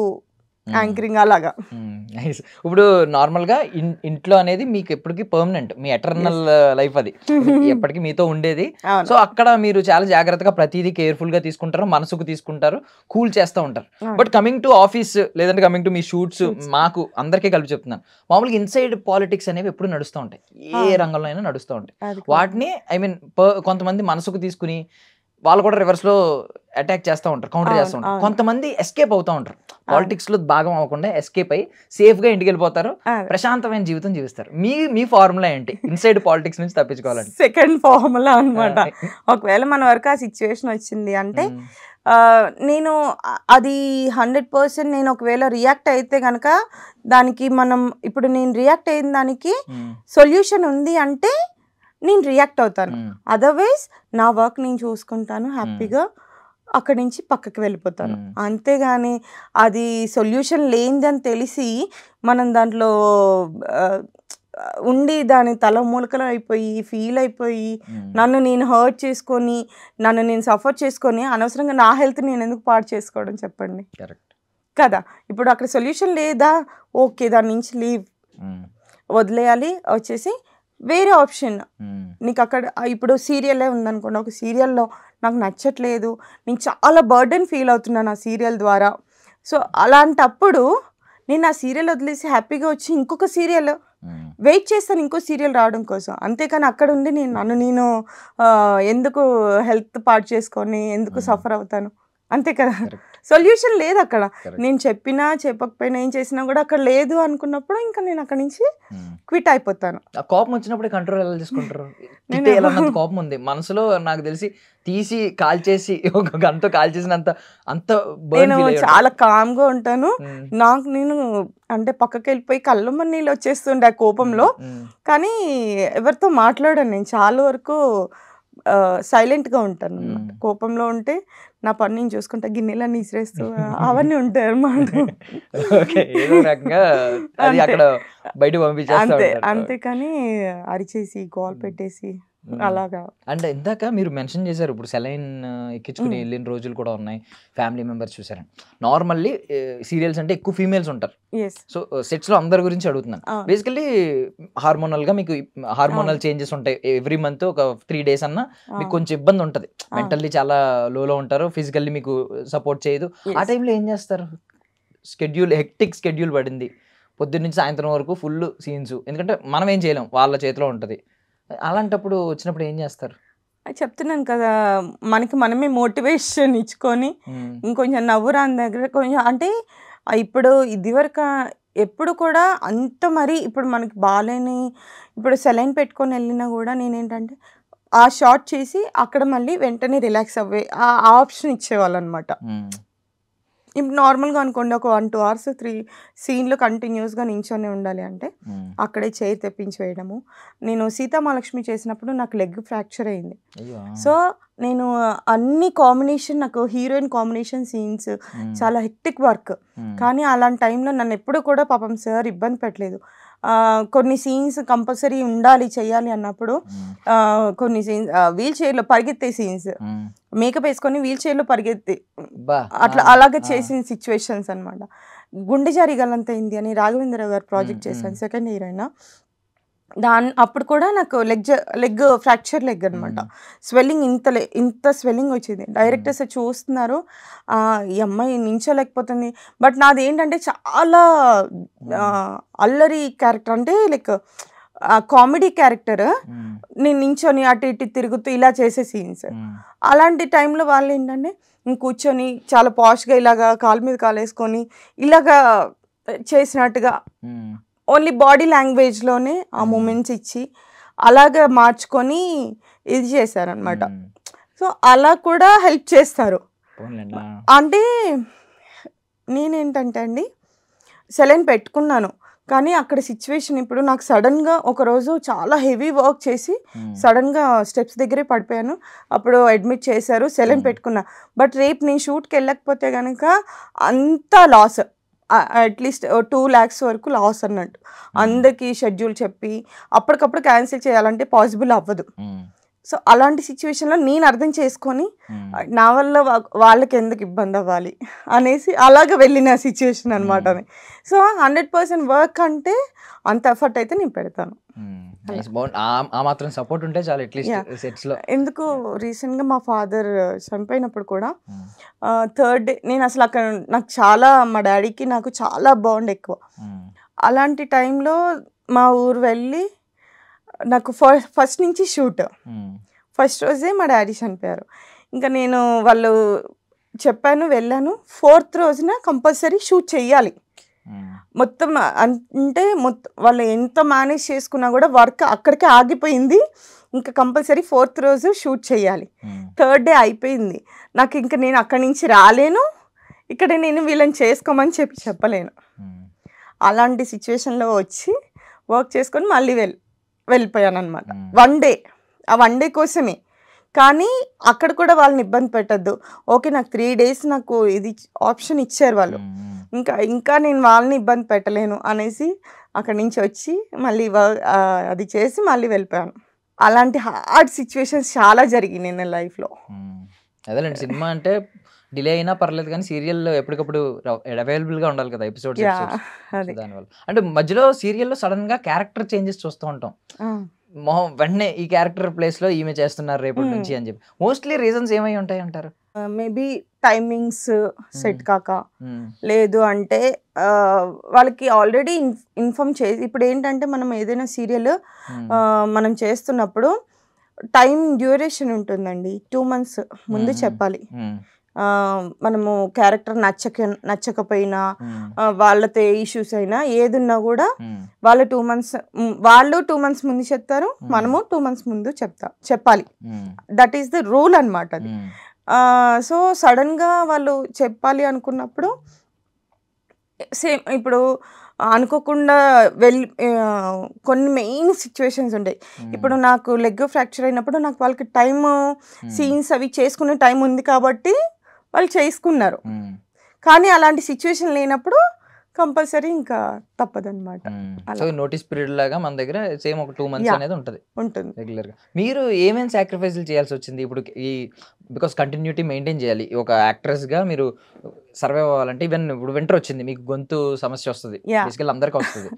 C: యాంకరింగ్ అలాగా.
B: ఇప్పుడు నార్మల్గా ఇంట్లో అనేది మీకు ఎప్పటికీ పర్మనెంట్, మీ ఎటర్నల్ లైఫ్ అది ఎప్పటికీ మీతో ఉండేది. సో అక్కడ మీరు చాలా జాగ్రత్తగా ప్రతిదీ కేర్ఫుల్ గా తీసుకుంటారు, మనసుకు తీసుకుంటారు, కూల్ చేస్తూ ఉంటారు. బట్ కమింగ్ టు ఆఫీస్ లేదంటే కమింగ్ టు మీ షూట్స్, మాకు అందరికీ కలిపి చెప్తున్నాను, మామూలుగా ఇన్సైడ్ పాలిటిక్స్ అనేవి ఎప్పుడు నడుస్తూ ఉంటాయి, ఏ రంగంలో అయినా నడుస్తూ ఉంటాయి. వాటిని ఐ మీన్ కొంతమంది మనసుకు తీసుకుని వాళ్ళు కూడా రివర్స్ లో అటాక్ చేస్తూ ఉంటారు, కౌంటర్ చేస్తూ ఉంటారు. కొంతమంది ఎస్కేప్ అవుతూ ఉంటారు, పాలిటిక్స్ లో భాగం అవ్వకుండా ఎస్కేప్ అయ్యి సేఫ్ గా ఇంటికి వెళ్ళిపోతారు, ప్రశాంతమైన జీవితం జీవిస్తారు. మీ ఫార్ములా ఏంటి ఇన్సైడ్ పాలిటిక్స్ నుంచి తప్పించుకోవాలంటే?
C: సెకండ్ ఫార్ములా అనమాట. ఒకవేళ మన వరకు ఆ సిచ్యువేషన్ వచ్చింది అంటే నేను అది 100% నేను ఒకవేళ రియాక్ట్ అయితే కనుక దానికి ఇప్పుడు నేను రియాక్ట్ అయిన దానికి సొల్యూషన్ ఉంది అంటే నేను రియాక్ట్ అవుతాను. అదర్వైజ్ నా వర్క్ నేను చూసుకుంటాను, హ్యాపీగా అక్కడి నుంచి పక్కకి వెళ్ళిపోతాను. అంతేగాని అది సొల్యూషన్ లేనిదని తెలిసి మనం దాంట్లో ఉండి దాని తల మూలకలు అయిపోయి ఫీల్ అయిపోయి నన్ను నేను హర్ట్ చేసుకొని నన్ను నేను సఫర్ చేసుకొని అనవసరంగా నా హెల్త్ నేను ఎందుకు పాడు చేసుకోవడం చెప్పండి కదా. ఇప్పుడు అక్కడ సొల్యూషన్ లేదా, ఓకే దాని నుంచి లీవ్ వదిలేయాలి, వచ్చేసి వేరే ఆప్షన్ నీకు అక్కడ ఇప్పుడు సీరియలే ఉందనుకోండి, ఒక సీరియల్లో నాకు నచ్చట్లేదు, నేను చాలా బర్డెన్ ఫీల్ అవుతున్నాను ఆ సీరియల్ ద్వారా. సో అలాంటప్పుడు నేను ఆ సీరియల్ వదిలేసి హ్యాపీగా వచ్చి ఇంకొక సీరియల్ వెయిట్ చేస్తాను, ఇంకో సీరియల్ రావడం కోసం. అంతేకాని అక్కడ ఉండి నేను ఎందుకు హెల్త్ పాడు చేసుకొని ఎందుకు సఫర్ అవుతాను అంతే కదా, సొల్యూషన్ లేదు అక్కడ. నేను చెప్పినా చెప్పకపోయినా ఏం చేసినా కూడా అక్కడ లేదు అనుకున్నప్పుడు ఇంకా నేను అక్కడ నుంచి క్విట్ అయిపోతాను.
B: కోపం వచ్చినప్పుడు కంట్రోల్ ఎలా చేసుకుంటారు? కోపం ఉంది మనసులో, నాకు తెలిసి తీసి కాల్ చేసి ఒక గంటతో కాల్ చేసినంత అంత
C: నేను చాలా కామ్గా ఉంటాను. నాకు నేను అంటే పక్కకి వెళ్ళిపోయి కళ్ళమ్మ నీళ్ళు వచ్చేస్తుండే ఆ కోపంలో, కానీ ఎవరితో మాట్లాడాను. నేను చాలా వరకు సైలెంట్గా ఉంటాను అన్నమాట. కోపంలో ఉంటే నా పని నేను చూసుకుంటా, గిన్నెలన్నీ ఇసిరేస్తూ అవన్నీ ఉంటాయి అన్నమాట. అంతేకాని అరిచేసి గోల్ పెట్టేసి అలాగా.
B: అంటే ఇందాక మీరు మెన్షన్ చేశారు, ఇప్పుడు సెలైన్ ఎక్కించుకుని వెళ్ళిన రోజులు కూడా ఉన్నాయి, ఫ్యామిలీ మెంబర్స్ చూసారండి. నార్మల్లీ సీరియల్స్ అంటే ఎక్కువ ఫీమేల్స్ ఉంటారు. సో సెట్స్ లో అందరి గురించి అడుగుతున్నాను. బేసికల్లీ హార్మోనల్ గా మీకు హార్మోనల్ చేంజెస్ ఉంటాయి. ఎవ్రీ మంత్ ఒక 3 days అన్నా మీకు కొంచెం ఇబ్బంది ఉంటుంది. మెంటల్లీ చాలా లోలో ఉంటారు, ఫిజికల్లీ మీకు సపోర్ట్ చేయదు. ఆ టైంలో ఏం చేస్తారు? హెక్టిక్ స్కెడ్యూల్ పడింది, పొద్దున్న నుంచి సాయంత్రం వరకు ఫుల్ సీన్స్, ఎందుకంటే మనం ఏం చేయలేం, వాళ్ళ చేతిలో ఉంటుంది. అలాంటప్పుడు వచ్చినప్పుడు ఏం చేస్తారు?
C: చెప్తున్నాను కదా, మనకి మనమే మోటివేషన్ ఇచ్చుకొని ఇంకొంచెం నవ్వు రాని దగ్గర కొంచెం అంటే ఇప్పుడు ఇదివరకు ఎప్పుడు కూడా అంత మరి ఇప్పుడు మనకి బాగాలేని ఇప్పుడు సెలైన్ పెట్టుకొని వెళ్ళినా కూడా నేనేంటంటే ఆ షార్ట్ చేసి అక్కడ మళ్ళీ వెంటనే రిలాక్స్ అవ్వే ఆ ఆప్షన్ ఇచ్చేవాళ్ళు అనమాట. ఇప్పుడు నార్మల్గా అనుకోండి, ఒక 1-2 hours 3 సీన్లు కంటిన్యూస్గా నించొని ఉండాలి అంటే అక్కడే చైర్ తెప్పించి వేయడము. నేను సీతామహాలక్ష్మి చేసినప్పుడు నాకు లెగ్ ఫ్రాక్చర్ అయింది. సో నేను అన్ని కాంబినేషన్, నాకు హీరోయిన్ కాంబినేషన్ సీన్స్ చాలా హెక్టిక్ వర్క్, కానీ అలాంటి టైంలో నన్ను ఎప్పుడు కూడా పాపం సార్ ఇబ్బంది పెట్టలేదు. కొన్ని సీన్స్ కంపల్సరీ ఉండాలి చేయాలి అన్నప్పుడు కొన్ని సీన్స్ వీల్ చైర్లో పరిగెత్తే సీన్స్, మేకప్ వేసుకొని వీల్ చైర్లో పరిగెత్తి అలాగే చేసిన సిచ్యువేషన్స్ అనమాట. గుండె జారి గల్లంతైంది అని రాఘవేంద్ర గారు ప్రాజెక్ట్ చేశాను, సెకండ్ హీరోయిన్. అప్పుడు కూడా నాకు లెగ్ ఫ్రాక్చర్ లెగ్ అనమాట. స్వెల్లింగ్ ఇంత స్వెల్లింగ్ వచ్చింది. డైరెక్టర్స్ చూస్తున్నారు, ఈ అమ్మాయి నించోలేకపోతుంది. బట్ నాది ఏంటంటే చాలా అల్లరి క్యారెక్టర్, అంటే లైక్ కామెడీ క్యారెక్టర్. నేను నించొని అటు ఇటు తిరుగుతూ ఇలా చేసే సీన్స్. అలాంటి టైంలో వాళ్ళు ఏంటంటే కూర్చొని చాలా పాష్గా ఇలాగా కాలు మీద కాలు వేసుకొని ఇలాగా చేసినట్టుగా ఓన్లీ బాడీ లాంగ్వేజ్లోనే ఆ మూమెంట్స్ ఇచ్చి అలాగా మార్చుకొని ఇది చేశారనమాట. సో అలా కూడా హెల్ప్ చేస్తారు. అంటే నేనేంటంటే అండి సెలైన్ పెట్టుకున్నాను, కానీ అక్కడ సిచ్యువేషన్ ఇప్పుడు నాకు సడన్గా ఒకరోజు చాలా హెవీ వర్క్ చేసి సడన్గా స్టెప్స్ దగ్గరే పడిపోయాను. అప్పుడు అడ్మిట్ చేశారు, సెలైన్ పెట్టుకున్నా. బట్ రేపు నేను షూట్కి వెళ్ళకపోతే కనుక అంతా లాస్, అట్లీస్ట్ 2 lakhs వరకు లాస్ అన్నట్టు. అందరికీ షెడ్యూల్ చెప్పి అప్పటికప్పుడు క్యాన్సిల్ చేయాలంటే పాసిబుల్ అవ్వదు. సో అలాంటి సిచ్యువేషన్లో నేను అర్థం చేసుకొని నా వల్ల వాళ్ళకి ఎందుకు ఇబ్బంది అవ్వాలి అనేసి అలాగే వెళ్ళిన సిచ్యువేషన్ అనమాట అది. సో 100% వర్క్ అంటే అంత ఎఫర్ట్ అయితే నేను పెడతాను. ఎందుకు రీసెంట్గా మా ఫాదర్ చనిపోయినప్పుడు కూడా 3rd day నేను అసలు అక్కడ నాకు చాలా, మా డాడీకి నాకు చాలా బాండ్ ఎక్కువ. అలాంటి టైంలో మా ఊరు వెళ్ళి నాకు ఫస్ట్ నుంచి షూట్, ఫస్ట్ రోజే మా డాడీ చనిపోయారు. ఇంకా నేను వాళ్ళు చెప్పాను, వెళ్ళాను. 4th రోజున కంపల్సరీ షూట్ చెయ్యాలి. మొత్తం అంటే వాళ్ళు ఎంత మేనేజ్ చేసుకున్నా కూడా వర్క్ అక్కడికే ఆగిపోయింది. ఇంకా కంపల్సరీ 4th రోజు షూట్ చేయాలి. 3rd day అయిపోయింది. నాకు ఇంకా నేను అక్కడి నుంచి రాలేను, ఇక్కడ నేను వీళ్ళని చేసుకోమని చెప్పలేను. అలాంటి సిచ్యువేషన్లో వచ్చి వర్క్ చేసుకొని మళ్ళీ వెళ్ళిపోయాను అనమాట. 1 day, ఆ 1 day కోసమే. కానీ అక్కడ కూడా వాళ్ళని ఇబ్బంది పెట్టద్దు. ఓకే, నాకు 3 days నాకు ఇది ఆప్షన్ ఇచ్చారు వాళ్ళు, ఇంకా నేను వాళ్ళని ఇబ్బంది పెట్టలేను అనేసి అక్కడి నుంచి వచ్చి మళ్ళీ అది చేసి మళ్ళీ వెళ్ళిపోయాను. అలాంటి హార్డ్ సిచ్యువేషన్స్ చాలా జరిగినాయి నా లైఫ్లో.
B: అదేలేండి, సినిమా అంటే డిలే అయినా పర్లేదు కానీ సీరియల్లో ఎప్పటికప్పుడు అవైలబుల్గా ఉండాలి కదా ఎపిసోడ్స్. దానివల్ల అంటే మధ్యలో సీరియల్లో సడన్గా క్యారెక్టర్ చేంజెస్ చూస్తూ ఉంటాం. మొహం వెంటనే ఈ క్యారెక్టర్ ప్లేస్లో ఈమె చేస్తున్నారు రేపటి నుంచి అని చెప్పి. మోస్ట్లీ రీజన్స్ ఏమై ఉంటాయి అంటారు?
C: మేబీ టైమింగ్స్ సెట్ కాక, లేదు అంటే వాళ్ళకి ఆల్రెడీ ఇన్ఫార్మ్ చేసి, ఇప్పుడు ఏంటంటే మనం ఏదైనా సీరియల్ మనం చేస్తున్నప్పుడు టైం డ్యూరేషన్ ఉంటుందండి, 2 months ముందు చెప్పాలి. మనము క్యారెక్టర్ నచ్చకపోయినా వాళ్ళతో ఇష్యూస్ అయినా ఏదున్నా కూడా వాళ్ళు 2 months ముందు చెప్తారు, మనము 2 months ముందు చెప్పాలి. దట్ ఈస్ ద రూల్ అనమాట అది. సో సడన్గా వాళ్ళు చెప్పాలి అనుకున్నప్పుడు సేమ్ ఇప్పుడు అనుకోకుండా కొన్ని మెయిన్ సిచ్యువేషన్స్ ఉంటాయి. ఇప్పుడు నాకు లెగ్ ఫ్రాక్చర్ అయినప్పుడు నాకు వాళ్ళకి టైం సీన్స్ అవి చేసుకునే టైం ఉంది కాబట్టి వాళ్ళు చేసుకున్నారు. కానీ అలాంటి సిచ్యువేషన్ లేనప్పుడు కంపల్సరీ ఇంకా తప్పదన్నమాట.
B: సో నోటీస్ పీరియడ్ లాగా మన దగ్గర సేమ్ ఒక 2 months అనేది ఉంటుంది రెగ్యులర్ గా. మీరు ఏమేమి సాక్రిఫైస్లు చేయాల్సి వచ్చింది ఇప్పుడు ఈ బికాస్ కంటిన్యూటీ మెయింటైన్ చేయాలి ఒక యాక్ట్రెస్ గా, మీరు సర్వైవ్ అవ్వాలంటే. ఈవెన్ ఇప్పుడు వింటర్ వచ్చింది, మీకు గొంతు సమస్య వస్తుంది, బేసికల్ అందరికీ వస్తుంది.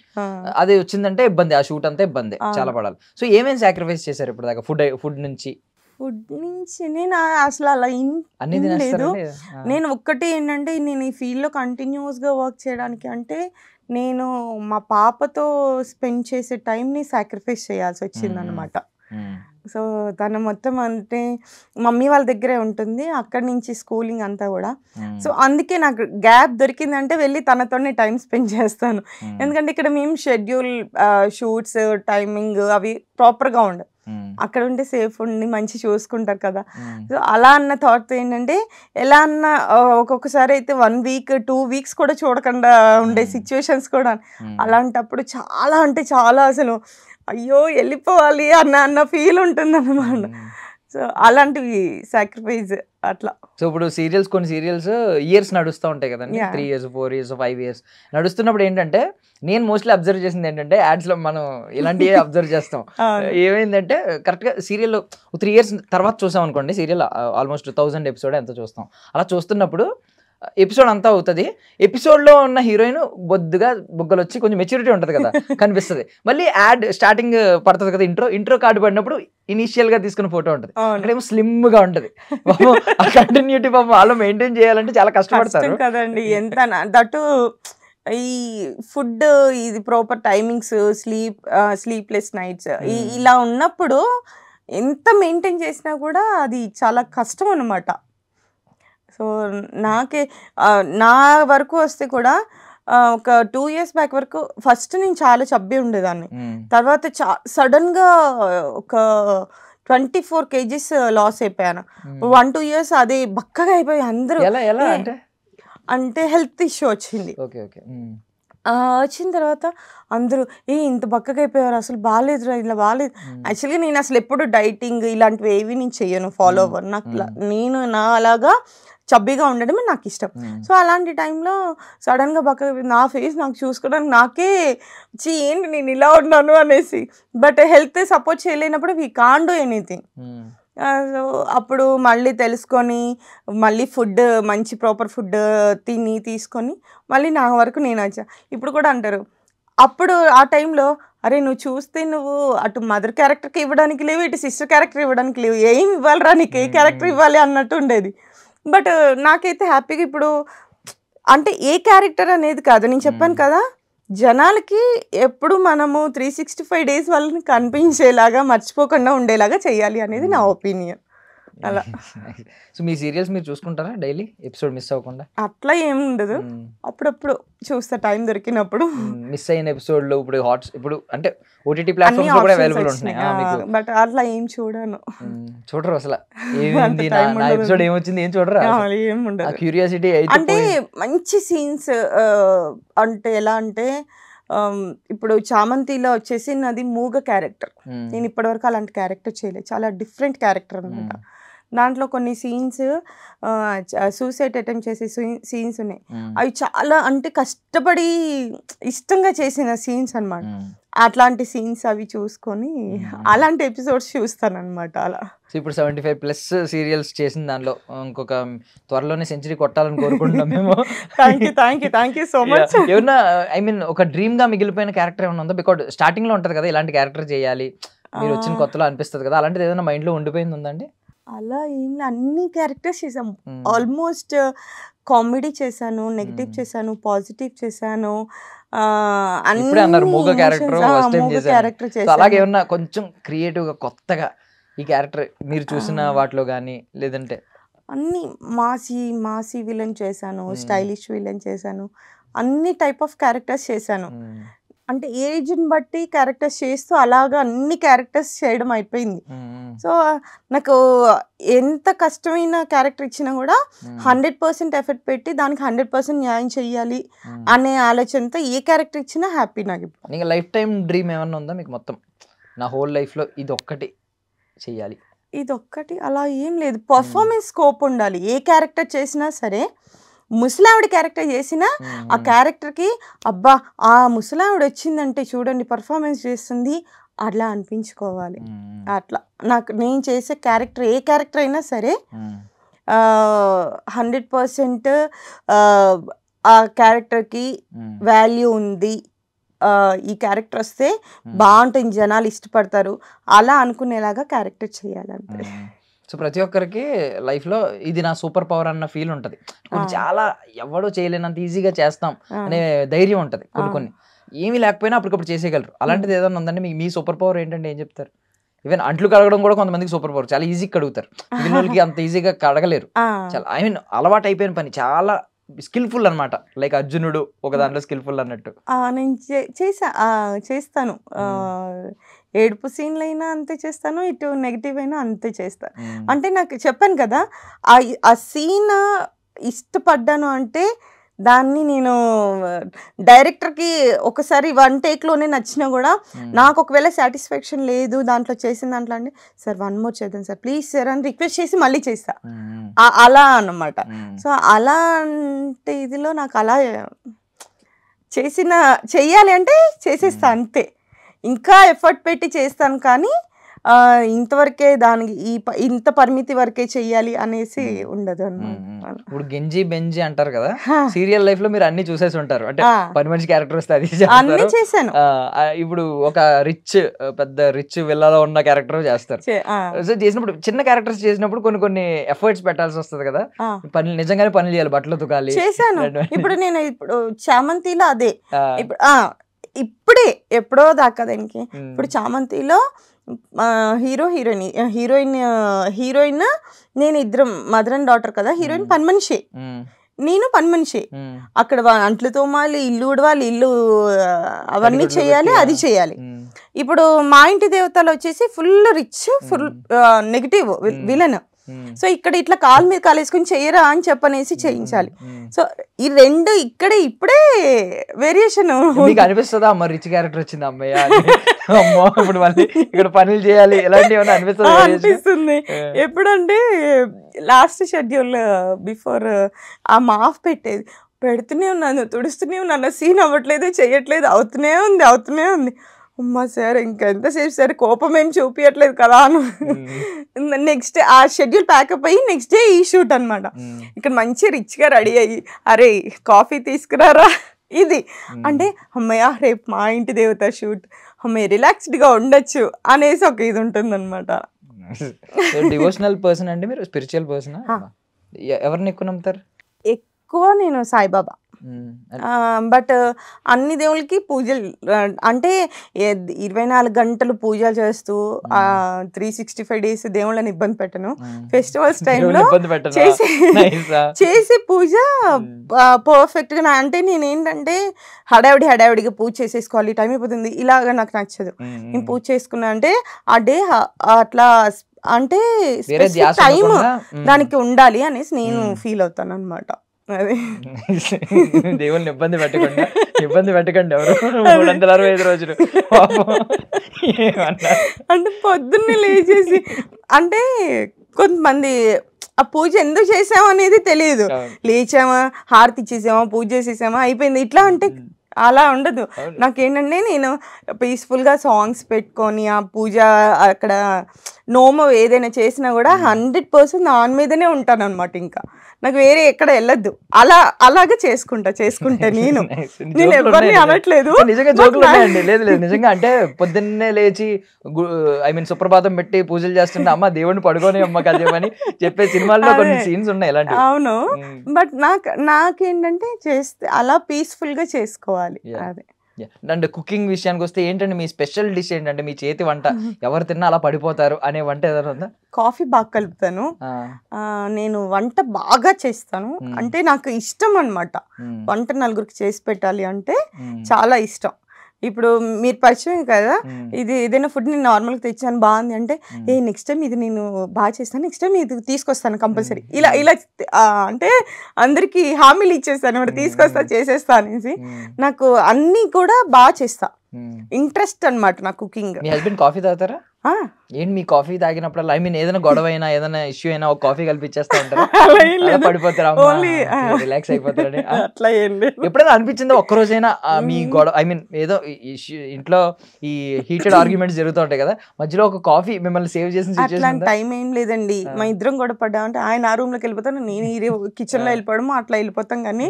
B: అది వచ్చిందంటే ఇబ్బంది, ఆ షూట్ అంతా ఇబ్బంది, చాలా పడాలి. సో ఏమేమి సాక్రిఫైస్ చేశారు ఇప్పుడు దాకా? ఫుడ్ నుంచి
C: నేను అసలు అలా
B: అన్ని
C: లేదు. నేను ఒక్కటి ఏంటంటే నేను ఈ ఫీల్డ్లో కంటిన్యూస్గా వర్క్ చేయడానికి అంటే నేను మా పాపతో స్పెండ్ చేసే టైంని సాక్రిఫైస్ చేయాల్సి వచ్చింది అనమాట. సో తను మొత్తం అంటే మమ్మీ వాళ్ళ దగ్గరే ఉంటుంది, అక్కడి నుంచి స్కూలింగ్ అంతా కూడా. సో అందుకే నాకు గ్యాప్ దొరికిందంటే వెళ్ళి తనతోనే టైం స్పెండ్ చేస్తాను. ఎందుకంటే ఇక్కడ మేము షెడ్యూల్ షూట్స్ టైమింగ్ అవి ప్రాపర్గా ఉండవు. అక్కడ ఉంటే సేఫ్ ఉండి మంచి చూసుకుంటారు కదా. సో అలా అన్న థాట్ ఏంటంటే ఎలా అన్న ఒక్కొక్కసారి అయితే 1 week 2 weeks కూడా చూడకుండా ఉండే సిచ్యువేషన్స్ కూడా. అలాంటప్పుడు చాలా అంటే చాలా అసలు అయ్యో వెళ్ళిపోవాలి అన్న ఫీల్ ఉంటుంది అన్నమాట. సో అలాంటివి సాక్రిఫైస్ అట్లా.
B: సో ఇప్పుడు కొన్ని సీరియల్స్ ఇయర్స్ నడుస్తూ ఉంటాయి కదండి, 3 years 4 years 5 years నడుస్తున్నప్పుడు ఏంటంటే నేను మోస్ట్లీ అబ్జర్వ్ చేసింది ఏంటంటే యాడ్స్ లో మనం ఇలాంటివి అబ్జర్వ్ చేస్తాం. ఏమైందంటే కరెక్ట్ గా సీరియల్ 3 years తర్వాత చూసాం అనుకోండి, సీరియల్ ఆల్మోస్ట్ 1000 episode ఎంత చూస్తాం. అలా చూస్తున్నప్పుడు ఎపిసోడ్ అంతా అవుతుంది, ఎపిసోడ్లో ఉన్న హీరోయిన్ బొద్దుగా బుగ్గలు వచ్చి కొంచెం మెచ్యూరిటీ ఉంటుంది కదా కనిపిస్తుంది. మళ్ళీ యాడ్ స్టార్టింగ్ పడుతుంది కదా, ఇంట్రో కార్డు పడినప్పుడు ఇనిషియల్ గా తీసుకున్న ఫోటో ఉంటుంది, అక్కడేమో స్లిమ్ గా ఉంటుంది. ఆ కంటిన్యూటీ పాపం వాళ్ళు మెయింటైన్ చేయాలంటే చాలా కష్టపడతారు
C: కదండి. ఎంత దట్టు ఈ ఫుడ్ ఇది ప్రాపర్ టైమింగ్స్, స్లీప్లెస్ నైట్స్ ఇలా ఉన్నప్పుడు ఎంత మెయింటైన్ చేసినా కూడా అది చాలా కష్టం అన్నమాట. సో నా వరకు వస్తే కూడా ఒక 2 years బ్యాక్ వరకు ఫస్ట్ నేను చాలా చబ్బి ఉండేదాన్ని. తర్వాత సడన్గా ఒక 24 kgs లాస్ అయిపోయాను. 1-2 years అదే బక్కగా అయిపోయి అందరూ అంటే హెల్త్ ఇష్యూ వచ్చింది. వచ్చిన తర్వాత అందరూ ఇంత బక్కగా అయిపోయారు, అసలు బాగాలేదు, ఇలా బాగాలేదు. యాక్చువల్గా నేను అసలు ఎప్పుడు డైటింగ్ ఇలాంటివి ఏవి నేను చెయ్యను, ఫాలో అవ్వను. నేను నా అలాగా చబ్బీగా ఉండడమే నాకు ఇష్టం. సో అలాంటి టైంలో సడన్గా బక్కగా నా ఫేస్ నాకు చూసుకోవడానికి నాకే ఏంటి నేను ఇలా ఉన్నాను అనేసి. బట్ హెల్త్ సపోర్ట్ చేయలేనప్పుడు we can't do anything. So అప్పుడు మళ్ళీ తెలుసుకొని మళ్ళీ ఫుడ్ మంచి ప్రాపర్ ఫుడ్ తీసుకొని మళ్ళీ నా వరకు నేను వచ్చా. ఇప్పుడు కూడా అంటారు, అప్పుడు ఆ టైంలో అరే నువ్వు చూస్తే నువ్వు అటు మదర్ క్యారెక్టర్కి ఇవ్వడానికి లేవు, ఇటు సిస్టర్ క్యారెక్టర్ ఇవ్వడానికి లేవు, ఏం ఇవ్వాలిరా నీకు, ఏ క్యారెక్టర్ ఇవ్వాలి అన్నట్టు ఉండేది. బట్ నాకైతే హ్యాపీగా ఇప్పుడు అంటే ఏ క్యారెక్టర్ అనేది కాదు, నేను చెప్పాను కదా జనాలకి ఎప్పుడు మనము 365 days వాళ్ళని కనిపించేలాగా మర్చిపోకుండా ఉండేలాగా చేయాలి అనేది నా ఒపీనియన్. అలా.
B: సో మీ సీరియల్స్ మీరు చూసుకుంటారా డైలీ, ఎపిసోడ్ మిస్ అవ్వకుండా?
C: అట్లా ఏమి ఉండదు, అప్పుడప్పుడు చూస్తా టైం దొరికినప్పుడు.
B: మిస్ అయిన ఎపిసోడ్లు ఇప్పుడు అంటే ఓటీటీ ప్లాట్ఫామ్స్ లో కూడా అవైలబుల్ ఉంటున్నాయి మీకు?
C: బట్ అట్లా ఏం చూడను.
B: చూడరు అసలు? ఏమైంది నా ఎపిసోడ్ ఏమొచ్చింది ఏం చూడరా?
C: ఏం ఉండదు.
B: క్యూరియాసిటీ
C: అంటే మంచి సీన్స్ అంటే ఎలా అంటే ఇప్పుడు చామంతిలో వచ్చేసి నాది మూగ క్యారెక్టర్. నేను ఇప్పటివరకు అలాంటి క్యారెక్టర్ చేయలేదు, చాలా డిఫరెంట్ క్యారెక్టర్ అనమాట. దాంట్లో కొన్ని సీన్స్ సూసైడ్ అటెంప్ట్ చేసే సీన్స్ ఉన్నాయి, అవి చాలా అంటే కష్టపడి ఇష్టంగా చేసిన సీన్స్ అనమాట. అట్లాంటి సీన్స్ అవి చూసుకొని అలాంటి ఎపిసోడ్స్ చూస్తాను అనమాట. అలా
B: ఇప్పుడు 75+ సీరియల్స్ చేసిన దానిలో ఇంకొక త్వరలోనే సెంచరీ కొట్టాలని కోరుకుంటున్నాం మేము.
C: Thank you so much.
B: ఏమన్నా ఐ మీన్ ఒక డ్రీమ్ గా మిగిలిపోయిన క్యారెక్టర్ ఏమన్నా ఉందా? బికాజ్ స్టార్టింగ్ లో ఉంటది కదా ఇలాంటి క్యారెక్టర్ చేయాలి, మీరు వచ్చిన కొత్తలో అనిపిస్తుంది కదా, అలాంటిది ఏదైనా మైండ్ లో ఉండిపోయింది ఉందండి?
C: అలా ఏం అన్ని క్యారెక్టర్స్ చేసాం. ఆల్మోస్ట్ కామెడీ చేశాను, నెగిటివ్ చేశాను, పాజిటివ్ చేశాను.
B: మూగ క్యారెక్టర్ చేశాను. అలాగే ఏమన్నా కొంచెం క్రియేటివ్ గా కొత్తగా ఈ క్యారెక్టర్ మీరు చూసిన వాటిలో కానీ లేదంటే
C: అన్ని మాసీ విలన్ చేశాను, స్టైలిష్ విలన్ చేశాను, అన్ని టైప్ ఆఫ్ క్యారెక్టర్స్ చేశాను. అంటే ఏజ్ని బట్టి క్యారెక్టర్స్ చేస్తూ అలాగా అన్ని క్యారెక్టర్స్ చేయడం అయిపోయింది. సో నాకు ఎంత కష్టమైన క్యారెక్టర్ ఇచ్చినా కూడా 100% ఎఫర్ట్ పెట్టి దానికి 100% న్యాయం చెయ్యాలి అనే ఆలోచనతో ఏ క్యారెక్టర్ ఇచ్చినా హ్యాపీ నాకు.
B: ఇంకా లైఫ్ టైం డ్రీమ్ ఏమన్నా ఉందా మీకు? మొత్తం నా హోల్ లైఫ్లో ఇది ఒక్కటి చెయ్యాలి,
C: ఇది ఒక్కటి అలా ఏం లేదు. పర్ఫార్మెన్స్ స్కోప్ ఉండాలి. ఏ క్యారెక్టర్ చేసినా సరే, ముసలావిడ క్యారెక్టర్ చేసినా ఆ క్యారెక్టర్కి అబ్బా ఆ ముసలావిడ వచ్చిందంటే చూడండి పర్ఫార్మెన్స్ చేస్తుంది అట్లా అనిపించుకోవాలి. అట్లా నాకు నేను చేసే క్యారెక్టర్ ఏ క్యారెక్టర్ అయినా సరే 100% ఆ క్యారెక్టర్కి వాల్యూ ఉంది, ఈ క్యారెక్టర్ వస్తే బాగుంటుంది, జనాలు ఇష్టపడతారు అలా అనుకునేలాగా క్యారెక్టర్ చేయాలంటే.
B: సో ప్రతి ఒక్కరికి లైఫ్లో ఇది నా సూపర్ పవర్ అన్న ఫీల్ ఉంటుంది. కొన్ని చాలా ఎవడో చేయలేనంత ఈజీగా చేస్తాం అనే ధైర్యం ఉంటుంది. కొన్ని ఏమీ లేకపోయినా అప్పటికప్పుడు చేసేయగలరు. అలాంటిది ఏదైనా ఉందంటే మీ సూపర్ పవర్ ఏంటంటే ఏం చెప్తారు? ఈవెన్ అంట్లు కడగడం కూడా కొంతమందికి సూపర్ పవర్, చాలా ఈజీగా కడుగుతారు. వీళ్ళకి అంత ఈజీగా కడగలేరు. చాలా అలవాటు అయిపోయిన పని, చాలా స్కిల్ఫుల్ అనమాట. లైక్ అర్జునుడు ఒక దాంట్లో స్కిల్ఫుల్ అన్నట్టు. నేను
C: చేస్తాను. ఏడుపు సీన్లు అయినా అంతే చేస్తాను, ఇటు నెగిటివ్ అయినా అంతే చేస్తాను. అంటే నాకు చెప్పాను కదా, ఆ సీన్ ఇష్టపడ్డాను అంటే దాన్ని నేను డైరెక్టర్కి ఒకసారి 1 టేక్లోనే నచ్చినా కూడా నాకు ఒకవేళ సాటిస్ఫాక్షన్ లేదు దాంట్లో చేసిన దాంట్లో అంటే సార్ 1 మోర్ చేద్దాం సార్ ప్లీజ్ సార్ అని రిక్వెస్ట్ చేసి మళ్ళీ చేస్తా. అలా అన్నమాట. సో అలా అంటే ఇదిలో నాకు అలా చెయ్యాలి అంటే చేసేస్తా అంతే. ఇంకా ఎఫర్ట్ పెట్టి చేస్తాను కానీ ఇంతవరకే దానికి ఇంత పరిమితి వరకే చెయ్యాలి అనేసి ఉండదు అన్నమాట.
B: ఇప్పుడు గెంజి బెంజి అంటారు కదా, సీరియల్ లైఫ్ లో మీరు అన్ని చూసేసి ఉంటారు. అంటే పని మనిషి క్యారెక్టర్ వస్తే అది
C: అన్ని చేశాను.
B: ఇప్పుడు ఒక పెద్ద రిచ్ విల్లాలో ఉన్న క్యారెక్టర్ చేస్తారు. చేసినప్పుడు చిన్న క్యారెక్టర్స్ చేసినప్పుడు కొన్ని ఎఫర్ట్స్ పెట్టాల్సి వస్తుంది కదా, పని నిజంగానే పనులు చేయాలి, బట్టలు తుకాలి.
C: చేశాను. ఇప్పుడు నేను చామంతిలో అదే ఇప్పుడే ఎప్పుడో దాకా దానికి ఇప్పుడు చామంతిలో హీరోయిన్ నేను ఇద్దరం మదర్ అండ్ డాటర్ కదా. హీరోయిన్ పని మనిషి, నేను పని మనిషి. అక్కడ అంట్లు తోమాలి, ఇల్లు ఉడవాలి, ఇల్లు అవన్నీ చేయాలి, అది చేయాలి. ఇప్పుడు మా ఇంటి దేవతలు వచ్చేసి full rich, full negative villain. So ఇక్కడ ఇట్లా కాలు మీద కాలేసుకుని చెయ్యరా అని చెప్పనేసి చేయించాలి. సో ఈ రెండు ఇప్పుడే వేరియేషన్
B: అనిపిస్తుందా? అమ్మ రిచ్ క్యారెక్టర్ వచ్చింది అమ్మాయి, అమ్మో ఇప్పుడు మళ్ళీ ఇక్కడ పనులు చేయాలి ఇలాంటివి
C: అనిపిస్తుంది. ఎప్పుడంటే లాస్ట్ షెడ్యూల్ బిఫోర్ ఆ మాఫ్ పెడుతూనే ఉన్నాను, తుడుస్తూనే ఉన్నాను, సీన్ అవ్వట్లేదు, చెయ్యట్లేదు, అవుతూనే ఉంది. అమ్మా సార్ ఇంకెంతసేపు సార్, కోపం ఏం చూపించట్లేదు కదా అను. నెక్స్ట్ ఆ షెడ్యూల్ ప్యాకప్ అయ్యి నెక్స్ట్ డే ఈ షూట్ అనమాట. ఇక్కడ మంచి రిచ్గా రెడీ అయ్యి అరే కాఫీ తీసుకురారా ఇది అంటే అమ్మయ్య రేపు మా ఇంటి దేవత షూట్, అమ్మయ్య రిలాక్స్డ్గా ఉండొచ్చు అనేసి ఒక ఇది ఉంటుంది అనమాట.
B: డివోషనల్ పర్సన్ అంటే మీరు స్పిరిచువల్ పర్సన్, ఎవరిని ఎక్కువ నమ్ముతారు?
C: ఎక్కువ నేను సాయిబాబా. బట్ అన్ని దేవుళ్ళకి పూజలు అంటే 24 గంటలు పూజలు చేస్తూ 365 days దేవుళ్ళని ఇబ్బంది పెట్టను. ఫెస్టివల్స్ టైంలో చేసే పూజ పర్ఫెక్ట్ గా. అంటే నేనేంటంటే హడావిడిగా పూజ చేసేసుకోవాలి, టైం అయిపోతుంది ఇలాగా నాకు నచ్చదు. నేను పూజ చేసుకున్నా అంటే ఆ డే అట్లా అంటే టైం దానికి ఉండాలి అనేసి నేను ఫీల్ అవుతాను అనమాట.
B: దేవుల్ని ఇబ్బంది పెట్టకండి ఎవరు 365 రోజులు.
C: అంటే పొద్దున్నే లేచేసి అంటే కొంతమంది ఆ పూజ ఎందుకు చేసామా అనేది తెలియదు. లేచామా, హారతి ఇచ్చేసామా, పూజ చేసేసామా, అయిపోయింది ఇట్లా అంటే అలా ఉండదు. నాకేంటంటే నేను పీస్ఫుల్గా సాంగ్స్ పెట్టుకొని ఆ పూజ అక్కడ నోము ఏదైనా చేసినా కూడా 100% దాని మీదనే ఉంటాను అనమాట. ఇంకా నాకు వేరే ఎక్కడ వెళ్ళొద్దు. అలాగే చేసుకుంటా నేను ఎవరిని అనట్లేదు.
B: నిజంగా జోకులు ఉన్నాయండి. లేదు నిజంగా అంటే పొద్దున్నే లేచి సుప్రభాతం పెట్టి పూజలు చేస్తుంటే అమ్మ దేవుడిని పడుకొని అమ్మ కదేమని చెప్పే సినిమాల్లో కొన్ని సీన్స్ ఉన్నాయి ఇలాంటి.
C: అవును, బట్ నాకేంటంటే చేస్తే అలా పీస్ఫుల్ గా చేసుకోవాలి. అదే
B: అంటే కుకింగ్ విషయానికి వస్తే ఏంటంటే మీ స్పెషల్ డిష్ ఏంటంటే మీ చేతి వంట ఎవరు తిన్నా అలా పడిపోతారు అనే వంట ఏదైనా ఉందా?
C: కాఫీ బాగా కలుపుతాను. నేను వంట బాగా చేస్తాను. అంటే నాకు ఇష్టం అన్నమాట. వంట నలుగురికి చేసి పెట్టాలి అంటే చాలా ఇష్టం. ఇప్పుడు మీరు పరిచయం కదా, ఇది ఏదైనా ఫుడ్ నేను నార్మల్గా తెచ్చాను బాగుంది అంటే నెక్స్ట్ టైం ఇది నేను బాగా చేస్తాను, నెక్స్ట్ టైం ఇది తీసుకొస్తాను కంపల్సరీ, ఇలా ఇలా అంటే అందరికి హామీలు ఇచ్చేస్తాను, మరి తీసుకొస్తా చేసేస్తా అనేసి. నాకు అన్నీ కూడా బాగా చేస్తా, ఇంట్రెస్ట్ అన్నమాట నా కుకింగ్.
B: మీ హస్బెండ్ కాఫీ తాగుతారా? ఏంటి మీ కాఫీ తాగినప్పుడు ఐ మీన్ ఏదైనా గొడవ అయినా ఏదైనా ఇష్యూ అయినా ఒక కాఫీ కల్పించేస్తా ఉంటారా? పడిపోతారా? రిలాక్స్ అయిపోతారని
C: అట్లా ఏం లేదు.
B: ఎప్పుడైనా అనిపించిందా ఒక్కరోజైనా మీ గొడవ ఐ మీన్ ఏదో ఇంట్లో ఈ హీటెడ్ ఆర్గ్యుమెంట్స్ జరుగుతూ ఉంటాయి కదా, మధ్యలో ఒక కాఫీ మిమ్మల్ని సేవ్ చేసిన
C: అట్లాంటి టైం ఏం లేదండి. మా ఇద్దరం గొడవ పడ్డామంటే ఆయన ఆ రూమ్ లోకి వెళ్ళిపోతాను, నేను ఈ కిచెన్ లో వెళ్ళిపోవడం అట్లా వెళ్ళిపోతాం, కానీ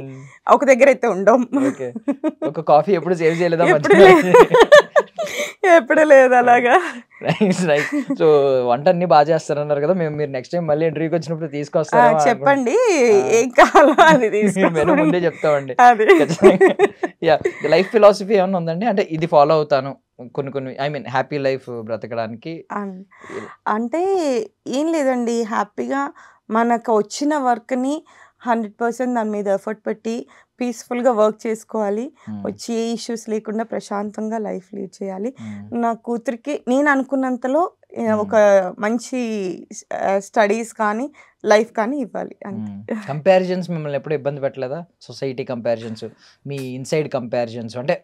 C: ఒక దగ్గర అయితే ఉండం.
B: ఒక కాఫీ ఎప్పుడు సేవ్ చేయలేదా?
C: ఎప్పుడు లేదు అలాగా.
B: సో వంట అన్ని బాగా చేస్తారన్నారు కదా, మీరు నెక్స్ట్ టైం మళ్ళీ ఇంటర్వ్యూకి వచ్చినప్పుడు తీసుకొస్తారా?
C: చెప్పండి ఏం కావాలో అది
B: మేము ముందే చెప్తామండి. లైఫ్ ఫిలాసఫీ ఏమన్నా ఉందండి అంటే ఇది ఫాలో అవుతాను కొన్ని ఐ మీన్ హ్యాపీ లైఫ్ బ్రతకడానికి?
C: అంటే ఏం లేదండి, హ్యాపీగా మనకు వచ్చిన వర్క్ని 100% దాని మీద ఎఫర్ట్ పెట్టి పీస్ఫుల్గా వర్క్ చేసుకోవాలి, వచ్చి ఏ ఇష్యూస్ లేకుండా ప్రశాంతంగా లైఫ్ లీడ్ చేయాలి. నా కూతురికి నేను అనుకున్నంతలో ఒక మంచి స్టడీస్ కానీ లైఫ్ కానీ ఇవ్వాలి.
B: కంపారిజన్స్ మిమ్మల్ని ఎప్పుడు ఇబ్బంది పెట్టలేదా? సొసైటీ కంపారిజన్స్, మీ ఇన్సైడ్ కంపారిజన్స్, అంటే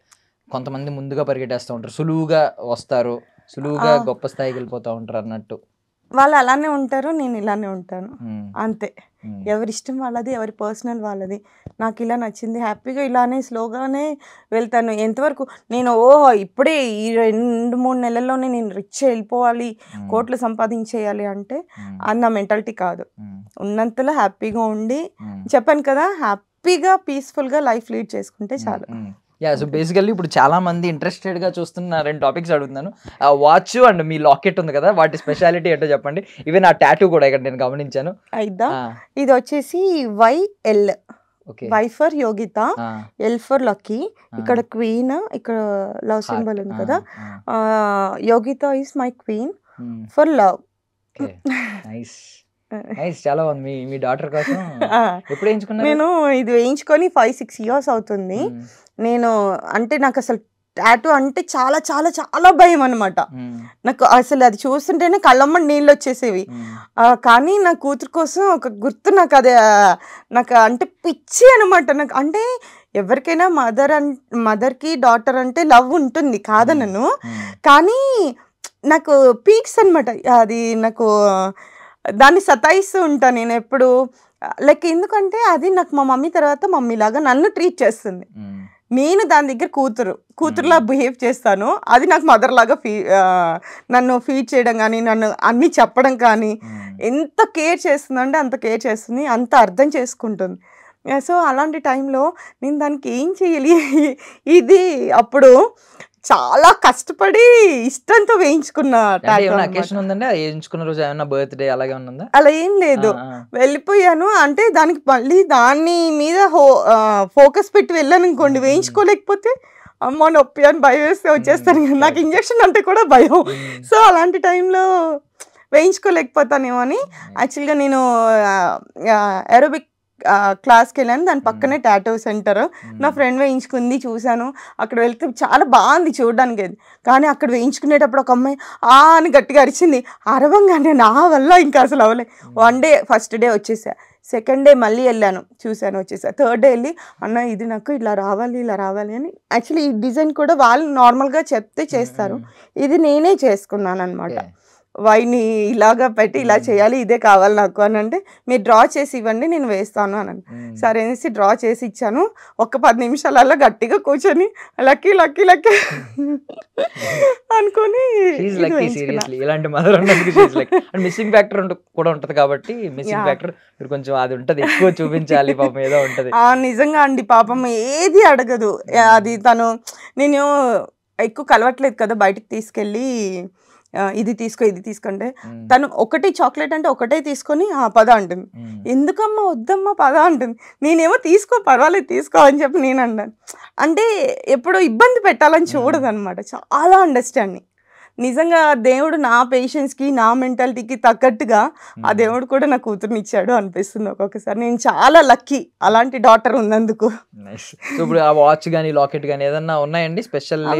B: కొంతమంది ముందుగా పరిగెట్టేస్తూ ఉంటారు, సులువుగా వస్తారు, సులువుగా గొప్ప స్థాయికి వెళ్ళిపోతూ ఉంటారు అన్నట్టు.
C: వాళ్ళు అలానే ఉంటారు, నేను ఇలానే ఉంటాను, అంతే. ఎవరి ఇష్టం వాళ్ళది, ఎవరి పర్సనల్ వాళ్ళది. నాకు ఇలా నచ్చింది, హ్యాపీగా ఇలానే స్లోగానే వెళ్తాను. ఎంతవరకు నేను ఇప్పుడే ఈ 2-3 నెలల్లోనే నేను రిచ్ వెళ్ళిపోవాలి, కోట్లు సంపాదించేయాలి అంటే అది నా మెంటాలిటీ కాదు. ఉన్నంతలో హ్యాపీగా ఉండి, చెప్పాను కదా, హ్యాపీగా పీస్ఫుల్గా లైఫ్ లీడ్ చేసుకుంటే చాలు.
B: సో బేసికల్లీ ఇప్పుడు చాలా మంది ఇంట్రెస్టెడ్ గా చూస్తున్న 2 టాపిక్స్ అడుగుతున్నాను. ఆ వాచ్ అండ్ మీ లాకెట్ ఉంది కదా, వాటి స్పెషాలిటీ ఏంటో చెప్పండి. ఈవెన్ ఆ టాటూ కూడా ఇక్కడ నేను గమనించాను.
C: అయిద్దా, ఇది వచ్చేసి YL, Y for Yogita, L for Lucky. ఇక్కడ క్వీన్, ఇక్కడ లవ్ సింబల్ ఉంది కదా. Yogita is my queen for love.
B: చాలా బాగుంది. మీ డాటర్ కోసం ఎప్పుడు వేయించుకున్నారు?
C: నేను ఇది వేయించుకొని 5-6 years అవుతుంది. నేను అంటే నాకు అసలు టాటూ అంటే చాలా చాలా చాలా భయం అనమాట. నాకు అసలు అది చూస్తుంటేనే కళ్ళమ్మ నీళ్ళు వచ్చేసేవి. కానీ నా కూతురు కోసం ఒక గుర్తు, నాకు అదే నాకు అంటే పిచ్చి అనమాట. నాకు అంటే ఎవరికైనా మదర్కి డాటర్ అంటే లవ్ ఉంటుంది కాదనను, కానీ నాకు పీక్స్ అనమాట అది. నాకు దాన్ని సతాయిస్తూ ఉంటాను నేను ఎప్పుడు, లైక్ ఎందుకంటే అది నాకు మా మమ్మీ తర్వాత మమ్మీలాగా నన్ను ట్రీట్ చేస్తుంది. నేను దాని దగ్గర కూతురులా బిహేవ్ చేస్తాను, అది నాకు మదర్ లాగా నన్ను ఫీడ్ చేయడం కానీ, నన్ను అన్నీ చెప్పడం కానీ, ఎంత కేర్ చేస్తుందంటే అంత కేర్ చేస్తుంది, అంత అర్థం చేసుకుంటుంది. సో అలాంటి టైంలో నేను దానికి ఏం చేయాలి, ఇది అప్పుడు చాలా కష్టపడి ఇష్టంతో వేయించుకున్న
B: బర్త్డే అలాగే ఉందా?
C: అలా ఏం లేదు, వెళ్ళిపోయాను అంటే దానికి మళ్ళీ దాని మీద ఫోకస్ పెట్టి వెళ్ళాను అనుకోండి, వేయించుకోలేకపోతే అమ్మ నొప్పి అని భయం వేస్తే వచ్చేస్తాను. నాకు ఇంజక్షన్ అంటే కూడా భయం. సో అలాంటి టైంలో వేయించుకోలేకపోతానేమో అని యాక్చువల్గా నేను ఏరోబిక్ క్లాస్కి వెళ్ళాను, దాని పక్కనే టాటూ సెంటర్. నా ఫ్రెండ్ వేయించుకుంది, చూశాను. అక్కడ వెళ్తే చాలా బాగుంది చూడడానికి అది. కానీ అక్కడ వేయించుకునేటప్పుడు ఒక అమ్మాయి అని గట్టిగా అరిచింది. అరవంగానే నా వల్ల ఇంకా అసలు అవ్వలే. 1 day ఫస్ట్ డే వచ్చేసా, సెకండ్ డే మళ్ళీ వెళ్ళాను, చూశాను, వచ్చేసా. థర్డ్ డే వెళ్ళి అన్న ఇది నాకు ఇలా రావాలి అని. యాక్చువల్లీ ఈ డిజైన్ కూడా వాళ్ళు నార్మల్గా చెప్తే చేస్తారు, ఇది నేనే చేసుకున్నాను అనమాట. వైని ఇలాగా పెట్టి ఇలా చేయాలి, ఇదే కావాలి నాకు అని అంటే, మీరు డ్రా చేసి ఇవ్వండి నేను వేస్తాను అని. సరే అనేసి డ్రా చేసి ఇచ్చాను. ఒక 10 నిమిషాలలో గట్టిగా కూర్చొని లక్కీ లక్కీ లక్కీ అనుకుని
B: ఇలాంటి మదర్ మిస్సింగ్ ఫ్యాక్టర్ కూడా ఉంటది కాబట్టి, మిస్సింగ్ ఫ్యాక్టర్ మీరు కొంచెం అది ఉంటది, ఎక్కువ చూపించాలి పాపం ఏదో ఉంటది.
C: నిజంగా అండి, పాపం ఏది అడగదు. అది తను నేను ఎక్కువ కలవట్లేదు కదా, బయటకు తీసుకెళ్ళి ఇది తీసుకో ఇది తీసుకుంటే తను ఒకటి చాక్లెట్ అంటే ఒకటే తీసుకొని పద అంటుంది. ఎందుకమ్మా వద్దమ్మా పద అంటుంది. నేనేమో తీసుకో పర్వాలేదు తీసుకో అని చెప్పి నేను అన్నాను. అంటే ఎప్పుడు ఇబ్బంది పెట్టాలని చూడదు అనమాట. చాలా అండర్స్టాండింగ్. నిజంగా దేవుడు నా పేషెన్స్కి నా మెంటాలిటీకి తగ్గట్టుగా ఆ దేవుడు కూడా నా కూతురునిచ్చాడు అనిపిస్తుంది ఒక్కొక్కసారి. నేను చాలా లక్కీ అలాంటి డాటర్ ఉన్నందుకు.
B: ఇప్పుడు ఆ వాచ్ కానీ లాకెట్ కానీ ఏదన్నా ఉన్నాయండి స్పెషల్లీ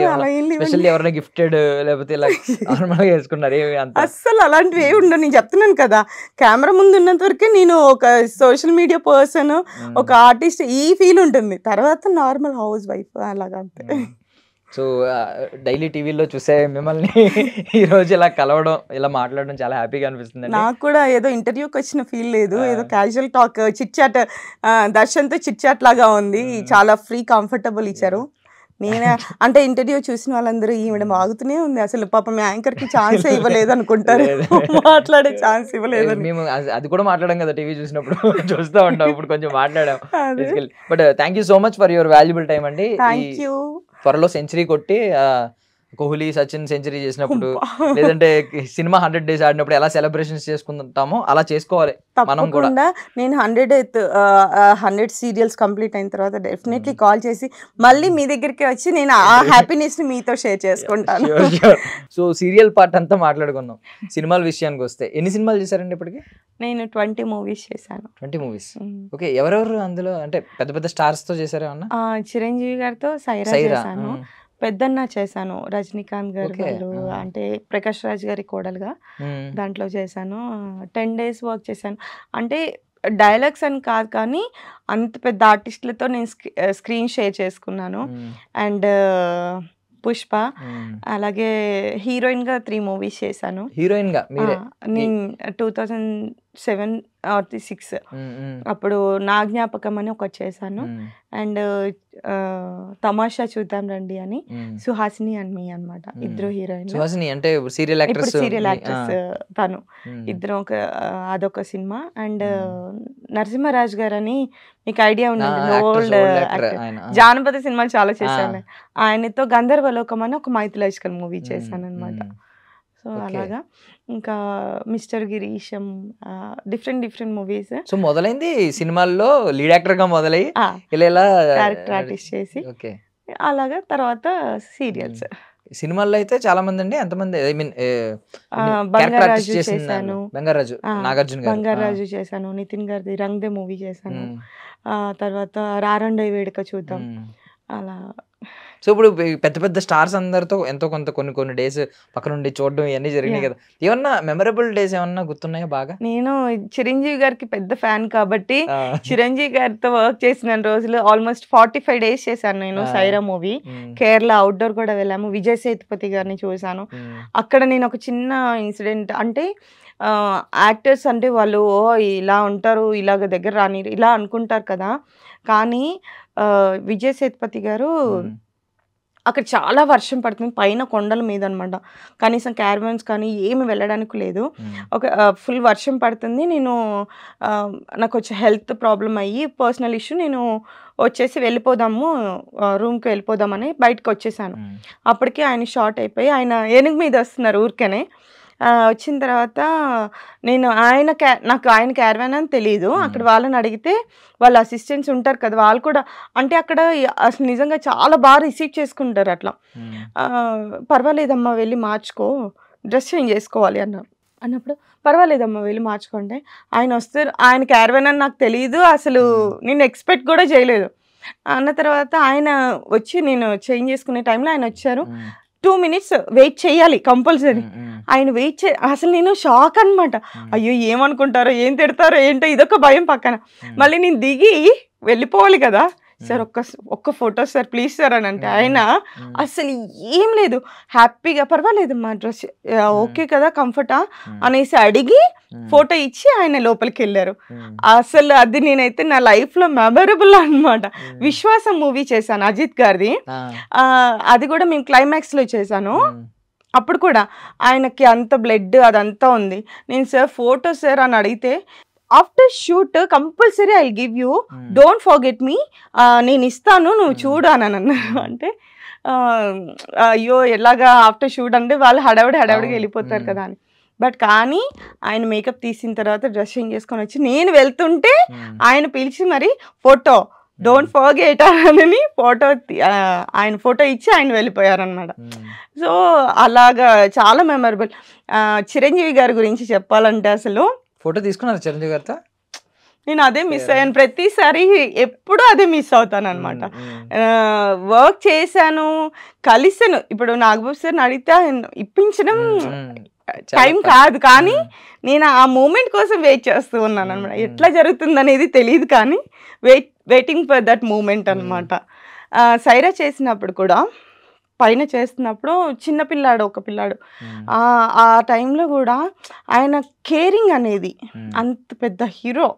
B: ఎవరైనా గిఫ్టెడ్ లేకపోతే ఇలా నార్మల్గా వేసుకున్నారు?
C: అస్సలు అలాంటివి ఏమి ఉండవు. నేను చెప్తున్నాను కదా, కెమెరా ముందు ఉన్నంత వరకే నేను ఒక సోషల్ మీడియా పర్సన్, ఒక ఆర్టిస్ట్ ఈ ఫీల్ ఉంటుంది. తర్వాత నార్మల్ హౌస్ వైఫ్ అలాగా అంతే.
B: సో డైలీ టీవీలో చూసే మిమ్మల్ని ఈ రోజు ఇలా కలవడం ఇలా మాట్లాడడం చాలా హ్యాపీగా అనిపిస్తుంది.
C: నాకు కూడా ఏదో ఇంటర్వ్యూకి వచ్చిన ఫీల్ లేదు, ఏదో క్యాజువల్ టాక్ చిట్ చాట్ దర్శన్తో చిట్ చాట్ లాగా ఉంది. చాలా ఫ్రీ కంఫర్టబుల్ ఇచ్చారు. నేనే అంటే ఇంటర్వ్యూ చూసిన వాళ్ళందరూ ఈవిడ ఆగుతూనే ఉంది, అసలు పాపం యాంకర్ కి ఛాన్స్ ఇవ్వలేదు అనుకుంటారు, మాట్లాడే ఛాన్స్ ఇవ్వలేదు.
B: మేము అది కూడా మాట్లాడాం కదా టీవీ చూసినప్పుడు, చూస్తూ ఉంటాం. ఇప్పుడు కొంచెం మాట్లాడాం. But thank you so much for your valuable time అండి.
C: Thank you.
B: త్వరలో సెంచరీ కొట్టి కోహ్లీ సచిన్ సెంచరీ చేసినప్పుడు లేదంటే సినిమా 100 days ఆడినప్పుడు ఎలా సెలబ్రేషన్స్ చేసుకుంటామో అలా చేసుకోవాలి మనం కూడా.
C: నేను 100 సీరియల్స్ కంప్లీట్ అయిన తర్వాత డెఫినెట్లీ కాల్ చేసి మళ్ళీ మీ దగ్గరికి వచ్చి నేను ఆ హ్యాపీనెస్ ని మీతో షేర్ చేసుకుంటాను.
B: సో సీరియల్ పార్ట్ అంతా మాట్లాడుకుందాం. సినిమాల విషయానికి వస్తే ఎన్ని సినిమాలు చేశారండి ఇప్పటికి?
C: నేను 20 మూవీస్ చేశాను.
B: 20 మూవీస్. ఓకే, ఎవరెవరు అందులో అంటే పెద్ద పెద్ద స్టార్స్ తో చేశారా?
C: చిరంజీవి గారితో సైరా చేశాను, పెద్దన్న చేశాను, రజనీకాంత్ గారు వాళ్ళు అంటే ప్రకాష్ రాజ్ గారి కోడలుగా దాంట్లో చేశాను. 10 days వర్క్ చేశాను. అంటే డైలాగ్స్ అని కాదు కానీ అంత పెద్ద ఆర్టిస్టులతో నేను స్క్రీన్ షేర్ చేసుకున్నాను. అండ్ పుష్ప, అలాగే హీరోయిన్ గా 3 మూవీస్ చేశాను.
B: హీరోయిన్ గా
C: నేను 2007 or 2006 అప్పుడు నా జ్ఞాపకం అని ఒకటి చేశాను. అండ్ తమాషా చూద్దాం రండి అని సుహాసిని అండ్ మీ అన్నమాట, ఇద్దరు హీరోయిన్.
B: సుహాసిని అంటే సీరియల్ యాక్ట్రెస్
C: తను ఇద్దరు అదొక సినిమా. అండ్ నరసింహరాజ్ గారు అని మీకు ఐడియా ఉన్నది, ఓల్డ్ జానపద సినిమాలు చాలా చేశాను. ఆయనతో గంధర్వలోకం అని ఒక మైథలాజికల్ మూవీ చేశాను అనమాట. సో అలాగా ఇంకా mister Girisam, different movies.
B: So మొదలైంది సినిమాల్లో లీడ్ యాక్టర్ గా మొదలై ఇలా
C: క్యారెక్టర్ ఆర్టిస్ట్ చేసి అలాగా తర్వాత సీరియల్స్.
B: సినిమాల్లో అయితే చాలా మంది అండి, ఎంతమంది? ఐ మీన్
C: బంగారాజు చేశాను,
B: బంగారాజు
C: చేశాను, నితిన్ గారిది రంగ్ దే మూవీ చేశాను. తర్వాత రారండై వేడుక చూద్దాం అలా.
B: సో ఇప్పుడు పెద్ద పెద్ద స్టార్స్ అందరితో ఎంతో కొంత కొన్ని డేస్ పక్కన నుండి చూడడం ఇవన్నీ జరిగినాయి కదా, ఏమన్నా మెమరబుల్ డేస్ ఏమన్నా గుర్తున్నాయా బాగా?
C: నేను చిరంజీవి గారికి పెద్ద ఫ్యాన్ కాబట్టి చిరంజీవి గారితో వర్క్ చేసిన రోజులు ఆల్మోస్ట్ 45 days చేశాను నేను. సైరా మూవీ కేరళ అవుట్డోర్ కూడా వెళ్ళాము, విజయ్ సేతుపతి గారిని చూశాను. అక్కడ నేను ఒక చిన్న ఇన్సిడెంట్ అంటే యాక్టర్స్ అంటే వాళ్ళు ఇలా ఉంటారు, ఇలాగ దగ్గర రాని ఇలా అనుకుంటారు కదా, కానీ విజయ్ సేతుపతి గారు అక్కడ చాలా వర్షం పడుతుంది, పైన కొండల మీద అనమాట, కనీసం క్యారవాన్స్ కానీ ఏమి వెళ్ళడానికి లేదు. ఒక ఫుల్ వర్షం పడుతుంది. నేను నాకు వచ్చే హెల్త్ ప్రాబ్లం అయ్యి పర్సనల్ ఇష్యూ, నేను వచ్చేసి వెళ్ళిపోదాము రూమ్కి వెళ్ళిపోదామని బయటకు వచ్చేసాను. అప్పటికి ఆయన షార్ట్ అయిపోయి ఆయన ఏనుగు మీద వస్తున్నారు ఊరికేనే. వచ్చిన తర్వాత నేను నాకు ఆయన క్యారవాన్ అని తెలియదు. అక్కడ వాళ్ళని అడిగితే వాళ్ళ అసిస్టెంట్స్ ఉంటారు కదా, వాళ్ళు కూడా అంటే అక్కడ అసలు నిజంగా చాలా బాగా రిసీవ్ చేసుకుంటారు. అట్లా పర్వాలేదమ్మా వెళ్ళి మార్చుకో, డ్రెస్ చేంజ్ చేసుకోవాలి అన్నప్పుడు పర్వాలేదమ్మా వెళ్ళి మార్చుకోండి. ఆయన వస్తారు, ఆయన క్యారవాన్ అని నాకు తెలియదు, అసలు నేను ఎక్స్పెక్ట్ కూడా చేయలేదు. అన్న తర్వాత ఆయన వచ్చి నేను చేంజ్ చేసుకునే టైంలో ఆయన వచ్చారు. 2 minutes వెయిట్ చేయాలి కంపల్సరీ. ఆయన వెయిట్ అసలు నేను షాక్ అనమాట. అయ్యో ఏమనుకుంటారో, ఏం తిడతారో ఏంటో, ఇదొక భయం పక్కన. మళ్ళీ నేను దిగి వెళ్ళిపోవాలి కదా, సార్ ఒక్క ఫోటో సార్ ప్లీజ్ సార్ అని అంటే ఆయన అసలు ఏం లేదు, హ్యాపీగా పర్వాలేదు మా డ్రెస్ ఓకే కదా కంఫర్టా అనేసి అడిగి ఫోటో ఇచ్చి ఆయన లోపలికి వెళ్ళారు. అసలు అది నేనైతే నా లైఫ్లో మెమరబుల్ అనమాట. విశ్వాసం మూవీ చేశాను అజిత్ గారిది, అది కూడా మేము క్లైమాక్స్లో చేశాను. అప్పుడు కూడా ఆయనకి అంత బ్లడ్ అదంతా ఉంది. నేను సార్ ఫోటో సార్ అని అడిగితే after shoot compulsory I give you, don't forget me, నేను ఇస్తాను నువ్వు చూడు అని అన్నారు. అంటే అయ్యో ఎలాగా ఆఫ్టర్ షూట్ అంటే వాళ్ళు హడావిడిగా వెళ్ళిపోతారు కదా అని. బట్ కానీ ఆయన మేకప్ తీసిన తర్వాత డ్రెస్సింగ్ చేసుకొని వచ్చి నేను వెళ్తుంటే ఆయన పిలిచి మరి ఫోటో డోంట్ ఫర్గెట్ అని ఆయన ఫోటో ఇచ్చి ఆయన వెళ్ళిపోయారనమాట. సో అలాగా చాలా మెమరబుల్. చిరంజీవి గారి గురించి చెప్పాలంటే అసలు
B: ఫోటో తీసుకున్నారు చిరంజీవి గారితో.
C: నేను అదే మిస్ అయ్యాను, ప్రతిసారి ఎప్పుడు అదే మిస్ అవుతాను అనమాట. వర్క్ చేశాను, కలిసాను. ఇప్పుడు నాగబాబు సార్ని అడిగితే ఇప్పించడం టైం కాదు, కానీ నేను ఆ మూమెంట్ కోసం వెయిట్ చేస్తూ ఉన్నాను అనమాట. ఎట్లా జరుగుతుంది అనేది తెలియదు, కానీ వెయిటింగ్ ఫర్ దట్ మూమెంట్ అనమాట. సైరా చేసినప్పుడు కూడా పైన చేస్తున్నప్పుడు ఒక పిల్లాడు ఆ టైంలో కూడా ఆయన కేరింగ్ అనేది, అంత పెద్ద హీరో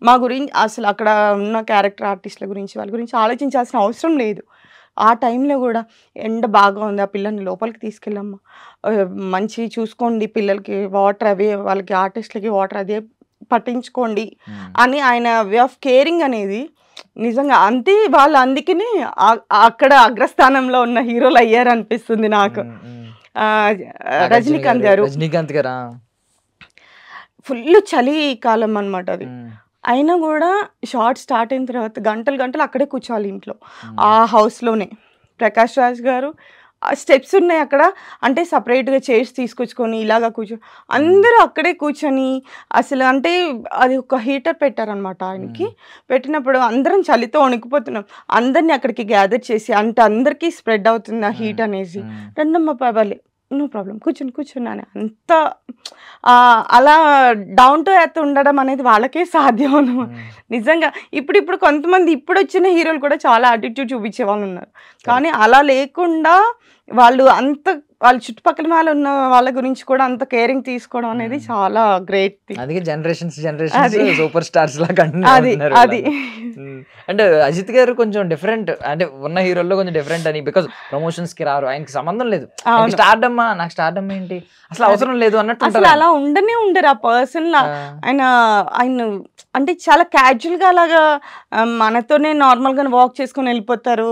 C: మా గురించి అసలు అక్కడ ఉన్న క్యారెక్టర్ ఆర్టిస్టుల గురించి వాళ్ళ గురించి ఆలోచించాల్సిన అవసరం లేదు. ఆ టైంలో కూడా ఎండ బాగా ఉంది, ఆ పిల్లల్ని లోపలికి తీసుకెళ్ళమ్మా, మంచి చూసుకోండి, పిల్లలకి వాటర్ అవి, వాళ్ళకి ఆర్టిస్టులకి వాటర్ అదే పట్టించుకోండి అని ఆయన వే ఆఫ్ కేరింగ్ అనేది నిజంగా అంతే. వాళ్ళు అందుకనే అక్కడ అగ్రస్థానంలో ఉన్న హీరోలు అయ్యారు అనిపిస్తుంది నాకు. రజనీకాంత్ గారు ఫుల్ చలి కాలం అనమాట అది. అయినా కూడా షార్ట్ స్టార్ట్ అయిన తర్వాత గంటలు అక్కడే కూర్చోవాలి ఇంట్లో, ఆ హౌస్లోనే. ప్రకాష్ రాజ్ గారు స్టెప్స్ ఉన్నాయి అక్కడ, అంటే సపరేట్గా చైర్స్ తీసుకొచ్చుకొని ఇలాగా అందరూ అక్కడే కూర్చొని అసలు అంటే అది ఒక హీటర్ పెట్టారనమాట ఆయనకి. పెట్టినప్పుడు అందరం చలితో వణికిపోతున్నాం, అందరినీ అక్కడికి గ్యాదర్ చేసి అంటే అందరికీ స్ప్రెడ్ అవుతుంది ఆ హీట్ అనేసి. రెండమ్మ పర్వాలే, నో ప్రాబ్లం, కూర్చున్నాను అంత అలా డౌన్ టు ఎర్త్ ఉండడం అనేది వాళ్ళకే సాధ్యం అన్నమాట నిజంగా. ఇప్పుడు కొంతమంది ఇప్పుడు వచ్చిన హీరోలు కూడా చాలా యాటిట్యూడ్ చూపించే వాళ్ళు ఉన్నారు, కానీ అలా లేకుండా వాళ్ళు వాళ్ళ చుట్టుపక్కల వాళ్ళు ఉన్న వాళ్ళ గురించి కూడా అంత కేరింగ్ తీసుకోవడం అనేది చాలా గ్రేట్ థింగ్.
B: అందుకే జనరేషన్స్ సూపర్ స్టార్స్ లాగా
C: అది.
B: అంటే అజిత్ గారు కొంచెం డిఫరెంట్, అంటే ఉన్న హీరోల్లో కొంచెం డిఫరెంట్ అని, బికాస్ ప్రమోషన్స్ కి రారు, ఆయనకి సంబంధం లేదు. స్టార్డమ్ నాకు స్టార్డమ్ ఏంటి అసలు అవసరం లేదు అన్నట్టు,
C: అసలు అలా ఉండరు ఆ పర్సన్. ఆయన అంటే చాలా క్యాజువల్ గా అలాగా మనతోనే నార్మల్ గా వాక్ చేసుకుని వెళ్ళిపోతారు.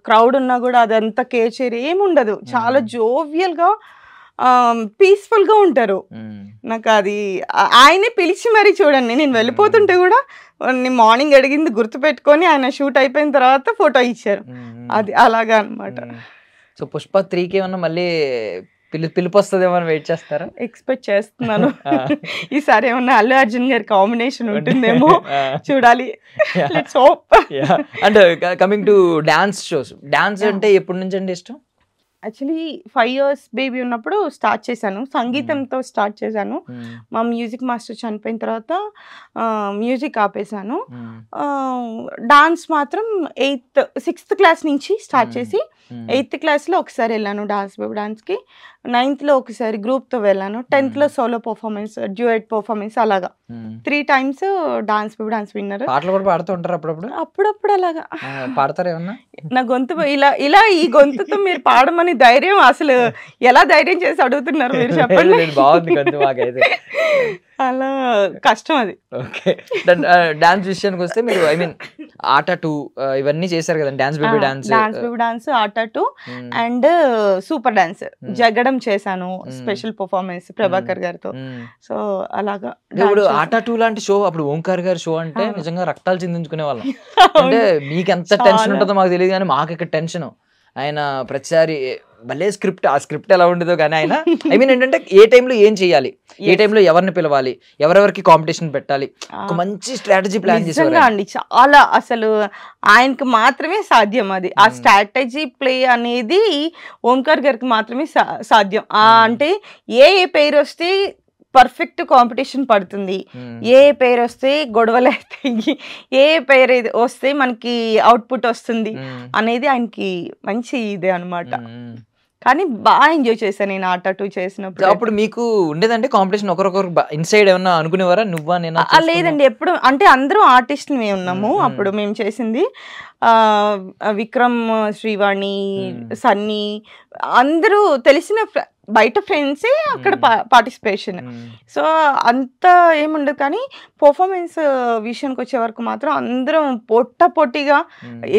C: క్రౌడ్ ఉన్నా కూడా అదంతా కేర్ చేయరు, ఏముండదు, చాలా జోవియల్ గా పీస్ఫుల్ గా ఉంటారు. నాకు అది ఆయనే పిలిచి మరీ చూడండి, నేను వెళ్ళిపోతుంటే కూడా మార్నింగ్ అడిగింది గుర్తు పెట్టుకొని ఆయన షూట్ అయిపోయిన తర్వాత ఫోటో ఇచ్చారు. అది అలాగా అనమాట.
B: సో పుష్ప 3కి ఏమన్నా మళ్ళీ పిలుపు వస్తుందేమో వెయిట్ చేస్తారా?
C: ఎక్స్పెక్ట్ చేస్తున్నాను. ఈసారి ఏమన్నా అల్లు అర్జున్ గారి కాంబినేషన్ ఉంటుందేమో, చూడాలి.
B: అంటే coming to dance shows, dance అంటే ఎప్పటి నుంచి అండి ఇష్టం?
C: యాక్చువల్లీ 5 years బేబీ ఉన్నప్పుడు స్టార్ట్ చేశాను, సంగీతంతో స్టార్ట్ చేశాను. మా మ్యూజిక్ మాస్టర్ చనిపోయిన తర్వాత మ్యూజిక్ ఆపేశాను. డాన్స్ మాత్రం 6th క్లాస్ నుంచి స్టార్ట్ చేసి 8th క్లాస్లో ఒకసారి వెళ్ళాను డాన్స్ బేబీ డాన్స్కి, 9thలో ఒకసారి గ్రూప్తో వెళ్ళాను, 10thలో సోలో పర్ఫార్మెన్స్, డ్యూయట్ పర్ఫార్మెన్స్, అలాగా 3 times dance baby dance winner.
B: పాటలు కూడా పాడుతూ ఉంటారు
C: అప్పుడప్పుడు అలాగా
B: పాడతారు ఏమన్నా?
C: నా గొంతు ఇలా ఈ గొంతుతో మీరు పాడమని ధైర్యం అసలు ఎలా ధైర్యం చేసి అడుగుతున్నారు మీరు చెప్పండి. అలా కష్టం అది.
B: ఓకే, డాన్స్ విషయానికి వస్తే మీరు ఐ మీన్ ఆట 2 ఇవన్నీ చేశారు కదా, డాన్స్ బేబీ
C: డాన్స్, ఆట 2 అండ్ సూపర్ డాన్స్ జగడం చేశాను, స్పెషల్ పర్ఫార్మెన్స్ ప్రభాకర్ గారితో. సో అలాగా
B: ఇప్పుడు ఆట 2 లాంటి షో, అప్పుడు ఓంకార్ గారి షో అంటే నిజంగా రక్తాలు చిందించుకునే వాళ్ళం. అంటే మీకు ఎంత టెన్షన్ ఉంటుందో మాకు తెలియదు, కానీ మాకు ఇక్కడ టెన్షన్. ఆయన ప్రతిసారి భలే స్క్రిప్ట్, ఆ స్క్రిప్ట్ ఎలా ఉండేదో కానీ ఆయన ఐ మీన్ ఏంటంటే ఏ టైంలో ఏం చేయాలి, ఏ టైంలో ఎవరిని పిలవాలి, ఎవరెవరికి కాంపిటీషన్ పెట్టాలి, ఒక మంచి స్ట్రాటజీ ప్లాన్ చేశారు
C: అండి. చాలా అసలు ఆయనకి మాత్రమే సాధ్యం అది. ఆ స్ట్రాటజీ ప్లే అనేది ఓంకార్ గారికి మాత్రమే సాధ్యం. అంటే ఏ పేరు వస్తే పర్ఫెక్ట్ కాంపిటీషన్ పడుతుంది, ఏ పేరు వస్తే గొడవలు అవుతాయి, ఏ పేరు వస్తే మనకి అవుట్పుట్ వస్తుంది అనేది ఆయనకి మంచి ఇదే అనమాట. కానీ బాగా ఎంజాయ్ చేశాను నేను ఆట 2 చేసినప్పుడు.
B: అప్పుడు మీకు ఉండేదంటే కాంపిటీషన్ ఒకరొకరు ఇన్సైడ్ ఏమన్నా అనుకునేవారా, నువ్వా నేనా?
C: లేదండి, ఎప్పుడు అంటే అందరూ ఆర్టిస్టులు మేము ఉన్నాము అప్పుడు మేము చేసింది. విక్రమ్, శ్రీవాణి, సన్నీ అందరూ తెలిసిన బయట ఫ్రెండ్సే అక్కడ పార్టిసిపేషన్. సో అంత ఏముండదు, కానీ పర్ఫార్మెన్స్ విషయానికి వచ్చే వరకు మాత్రం అందరం పొట్టిగా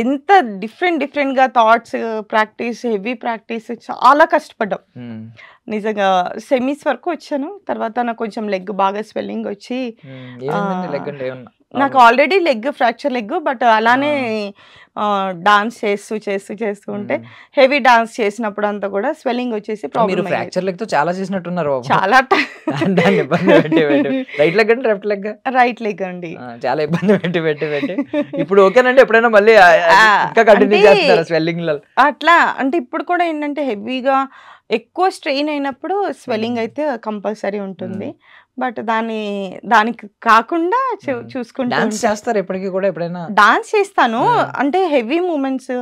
C: ఎంత డిఫరెంట్గా థాట్స్ ప్రాక్టీస్, హెవీ ప్రాక్టీస్ చాలా కష్టపడ్డాం నిజంగా. సెమీస్ వరకు వచ్చాను, తర్వాత నాకు కొంచెం లెగ్ బాగా స్వెల్లింగ్ వచ్చి, నాకు already leg fracture leg, but అలానే డాన్స్ చేస్తూ ఉంటే హెవీ డాన్స్ చేసినప్పుడు అంతా కూడా స్వెల్లింగ్ వచ్చేసి ప్రాబ్లం.
B: ఫ్రాక్చర్ లెగ్ తో చాలా చేసినట్టున్నారు,
C: చాలా
B: రైట్ లెగ్ అంటే లెఫ్ట్ లెగ్?
C: రైట్ లెగ్ అండి.
B: చాలా ఇబ్బంది పెట్టి ఇప్పుడు ఓకేనండి. ఎప్పుడైనా మళ్ళీ ఇంకా కంటిన్యూ చేస్తారా స్వెల్లింగ్?
C: అట్లా అంటే ఇప్పుడు కూడా ఏంటంటే హెవీగా ఎక్కువ స్ట్రెయిన్ అయినప్పుడు స్వెల్లింగ్ అయితే కంపల్సరీ ఉంటుంది, బట్ దానికి కాకుండా చూసుకుంటా.
B: డాన్స్ చేస్తారు ఎప్పటికీ కూడా? ఎప్పుడైనా
C: డాన్స్ చేస్తాను, అంటే హెవీ మూమెంట్స్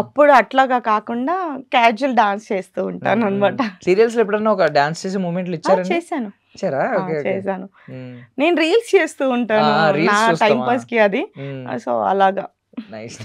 C: అప్పుడు అట్లాగా కాకుండా క్యాజువల్ డాన్స్ చేస్తూ ఉంటాను అనమాట.
B: సీరియల్స్ లో ఎప్పుడైనా ఒక డాన్స్ చేసే మూమెంట్లు ఇచ్చారా?
C: చేశాను. నేను రీల్స్ చేస్తూ ఉంటాను నా టైం పాస్ కి, అది. సో అలాగా.
B: నైస్.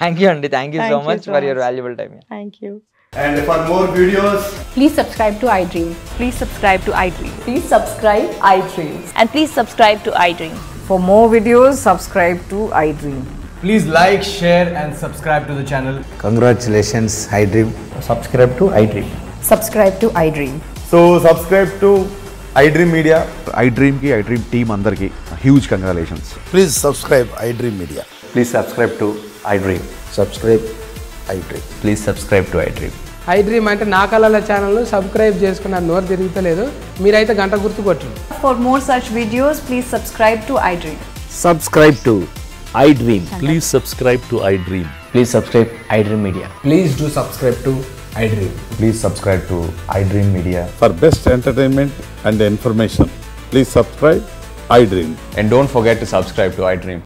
B: థ్యాంక్ యూ అండి. Thank you so much for your valuable time.
C: Thank you.
D: And for more videos,
E: please subscribe to iDream.
F: Please subscribe to iDream.
E: Please subscribe iDream.
F: And please subscribe to iDream.
E: For more videos, subscribe to iDream.
D: please like, share and subscribe to the channel.
G: Congratulations, iDream.
D: Subscribe to iDream.
E: Subscribe to iDream.
D: So subscribe to iDream Media.
H: iDream ki iDream team andarki huge congratulations.
G: Please subscribe iDream Media.
H: Please subscribe to iDream.
G: Subscribe iDream.
H: Please subscribe to iDream.
I: iDream అంటే నా కళల ఛానల్ సబ్స్క్రైబ్ చేసుకున్న నోరు తిరుగుతలేదు, మీరైతే గంట గుర్తు కొట్టండి.
E: For more such videos, please subscribe to iDream.
G: Subscribe to iDream.
J: Please subscribe to iDream.
G: Please subscribe iDream Media.
D: Please do subscribe to iDream.
H: Please subscribe to iDream Media.
J: For best entertainment and information, please subscribe iDream.
H: And don't forget to subscribe to iDream.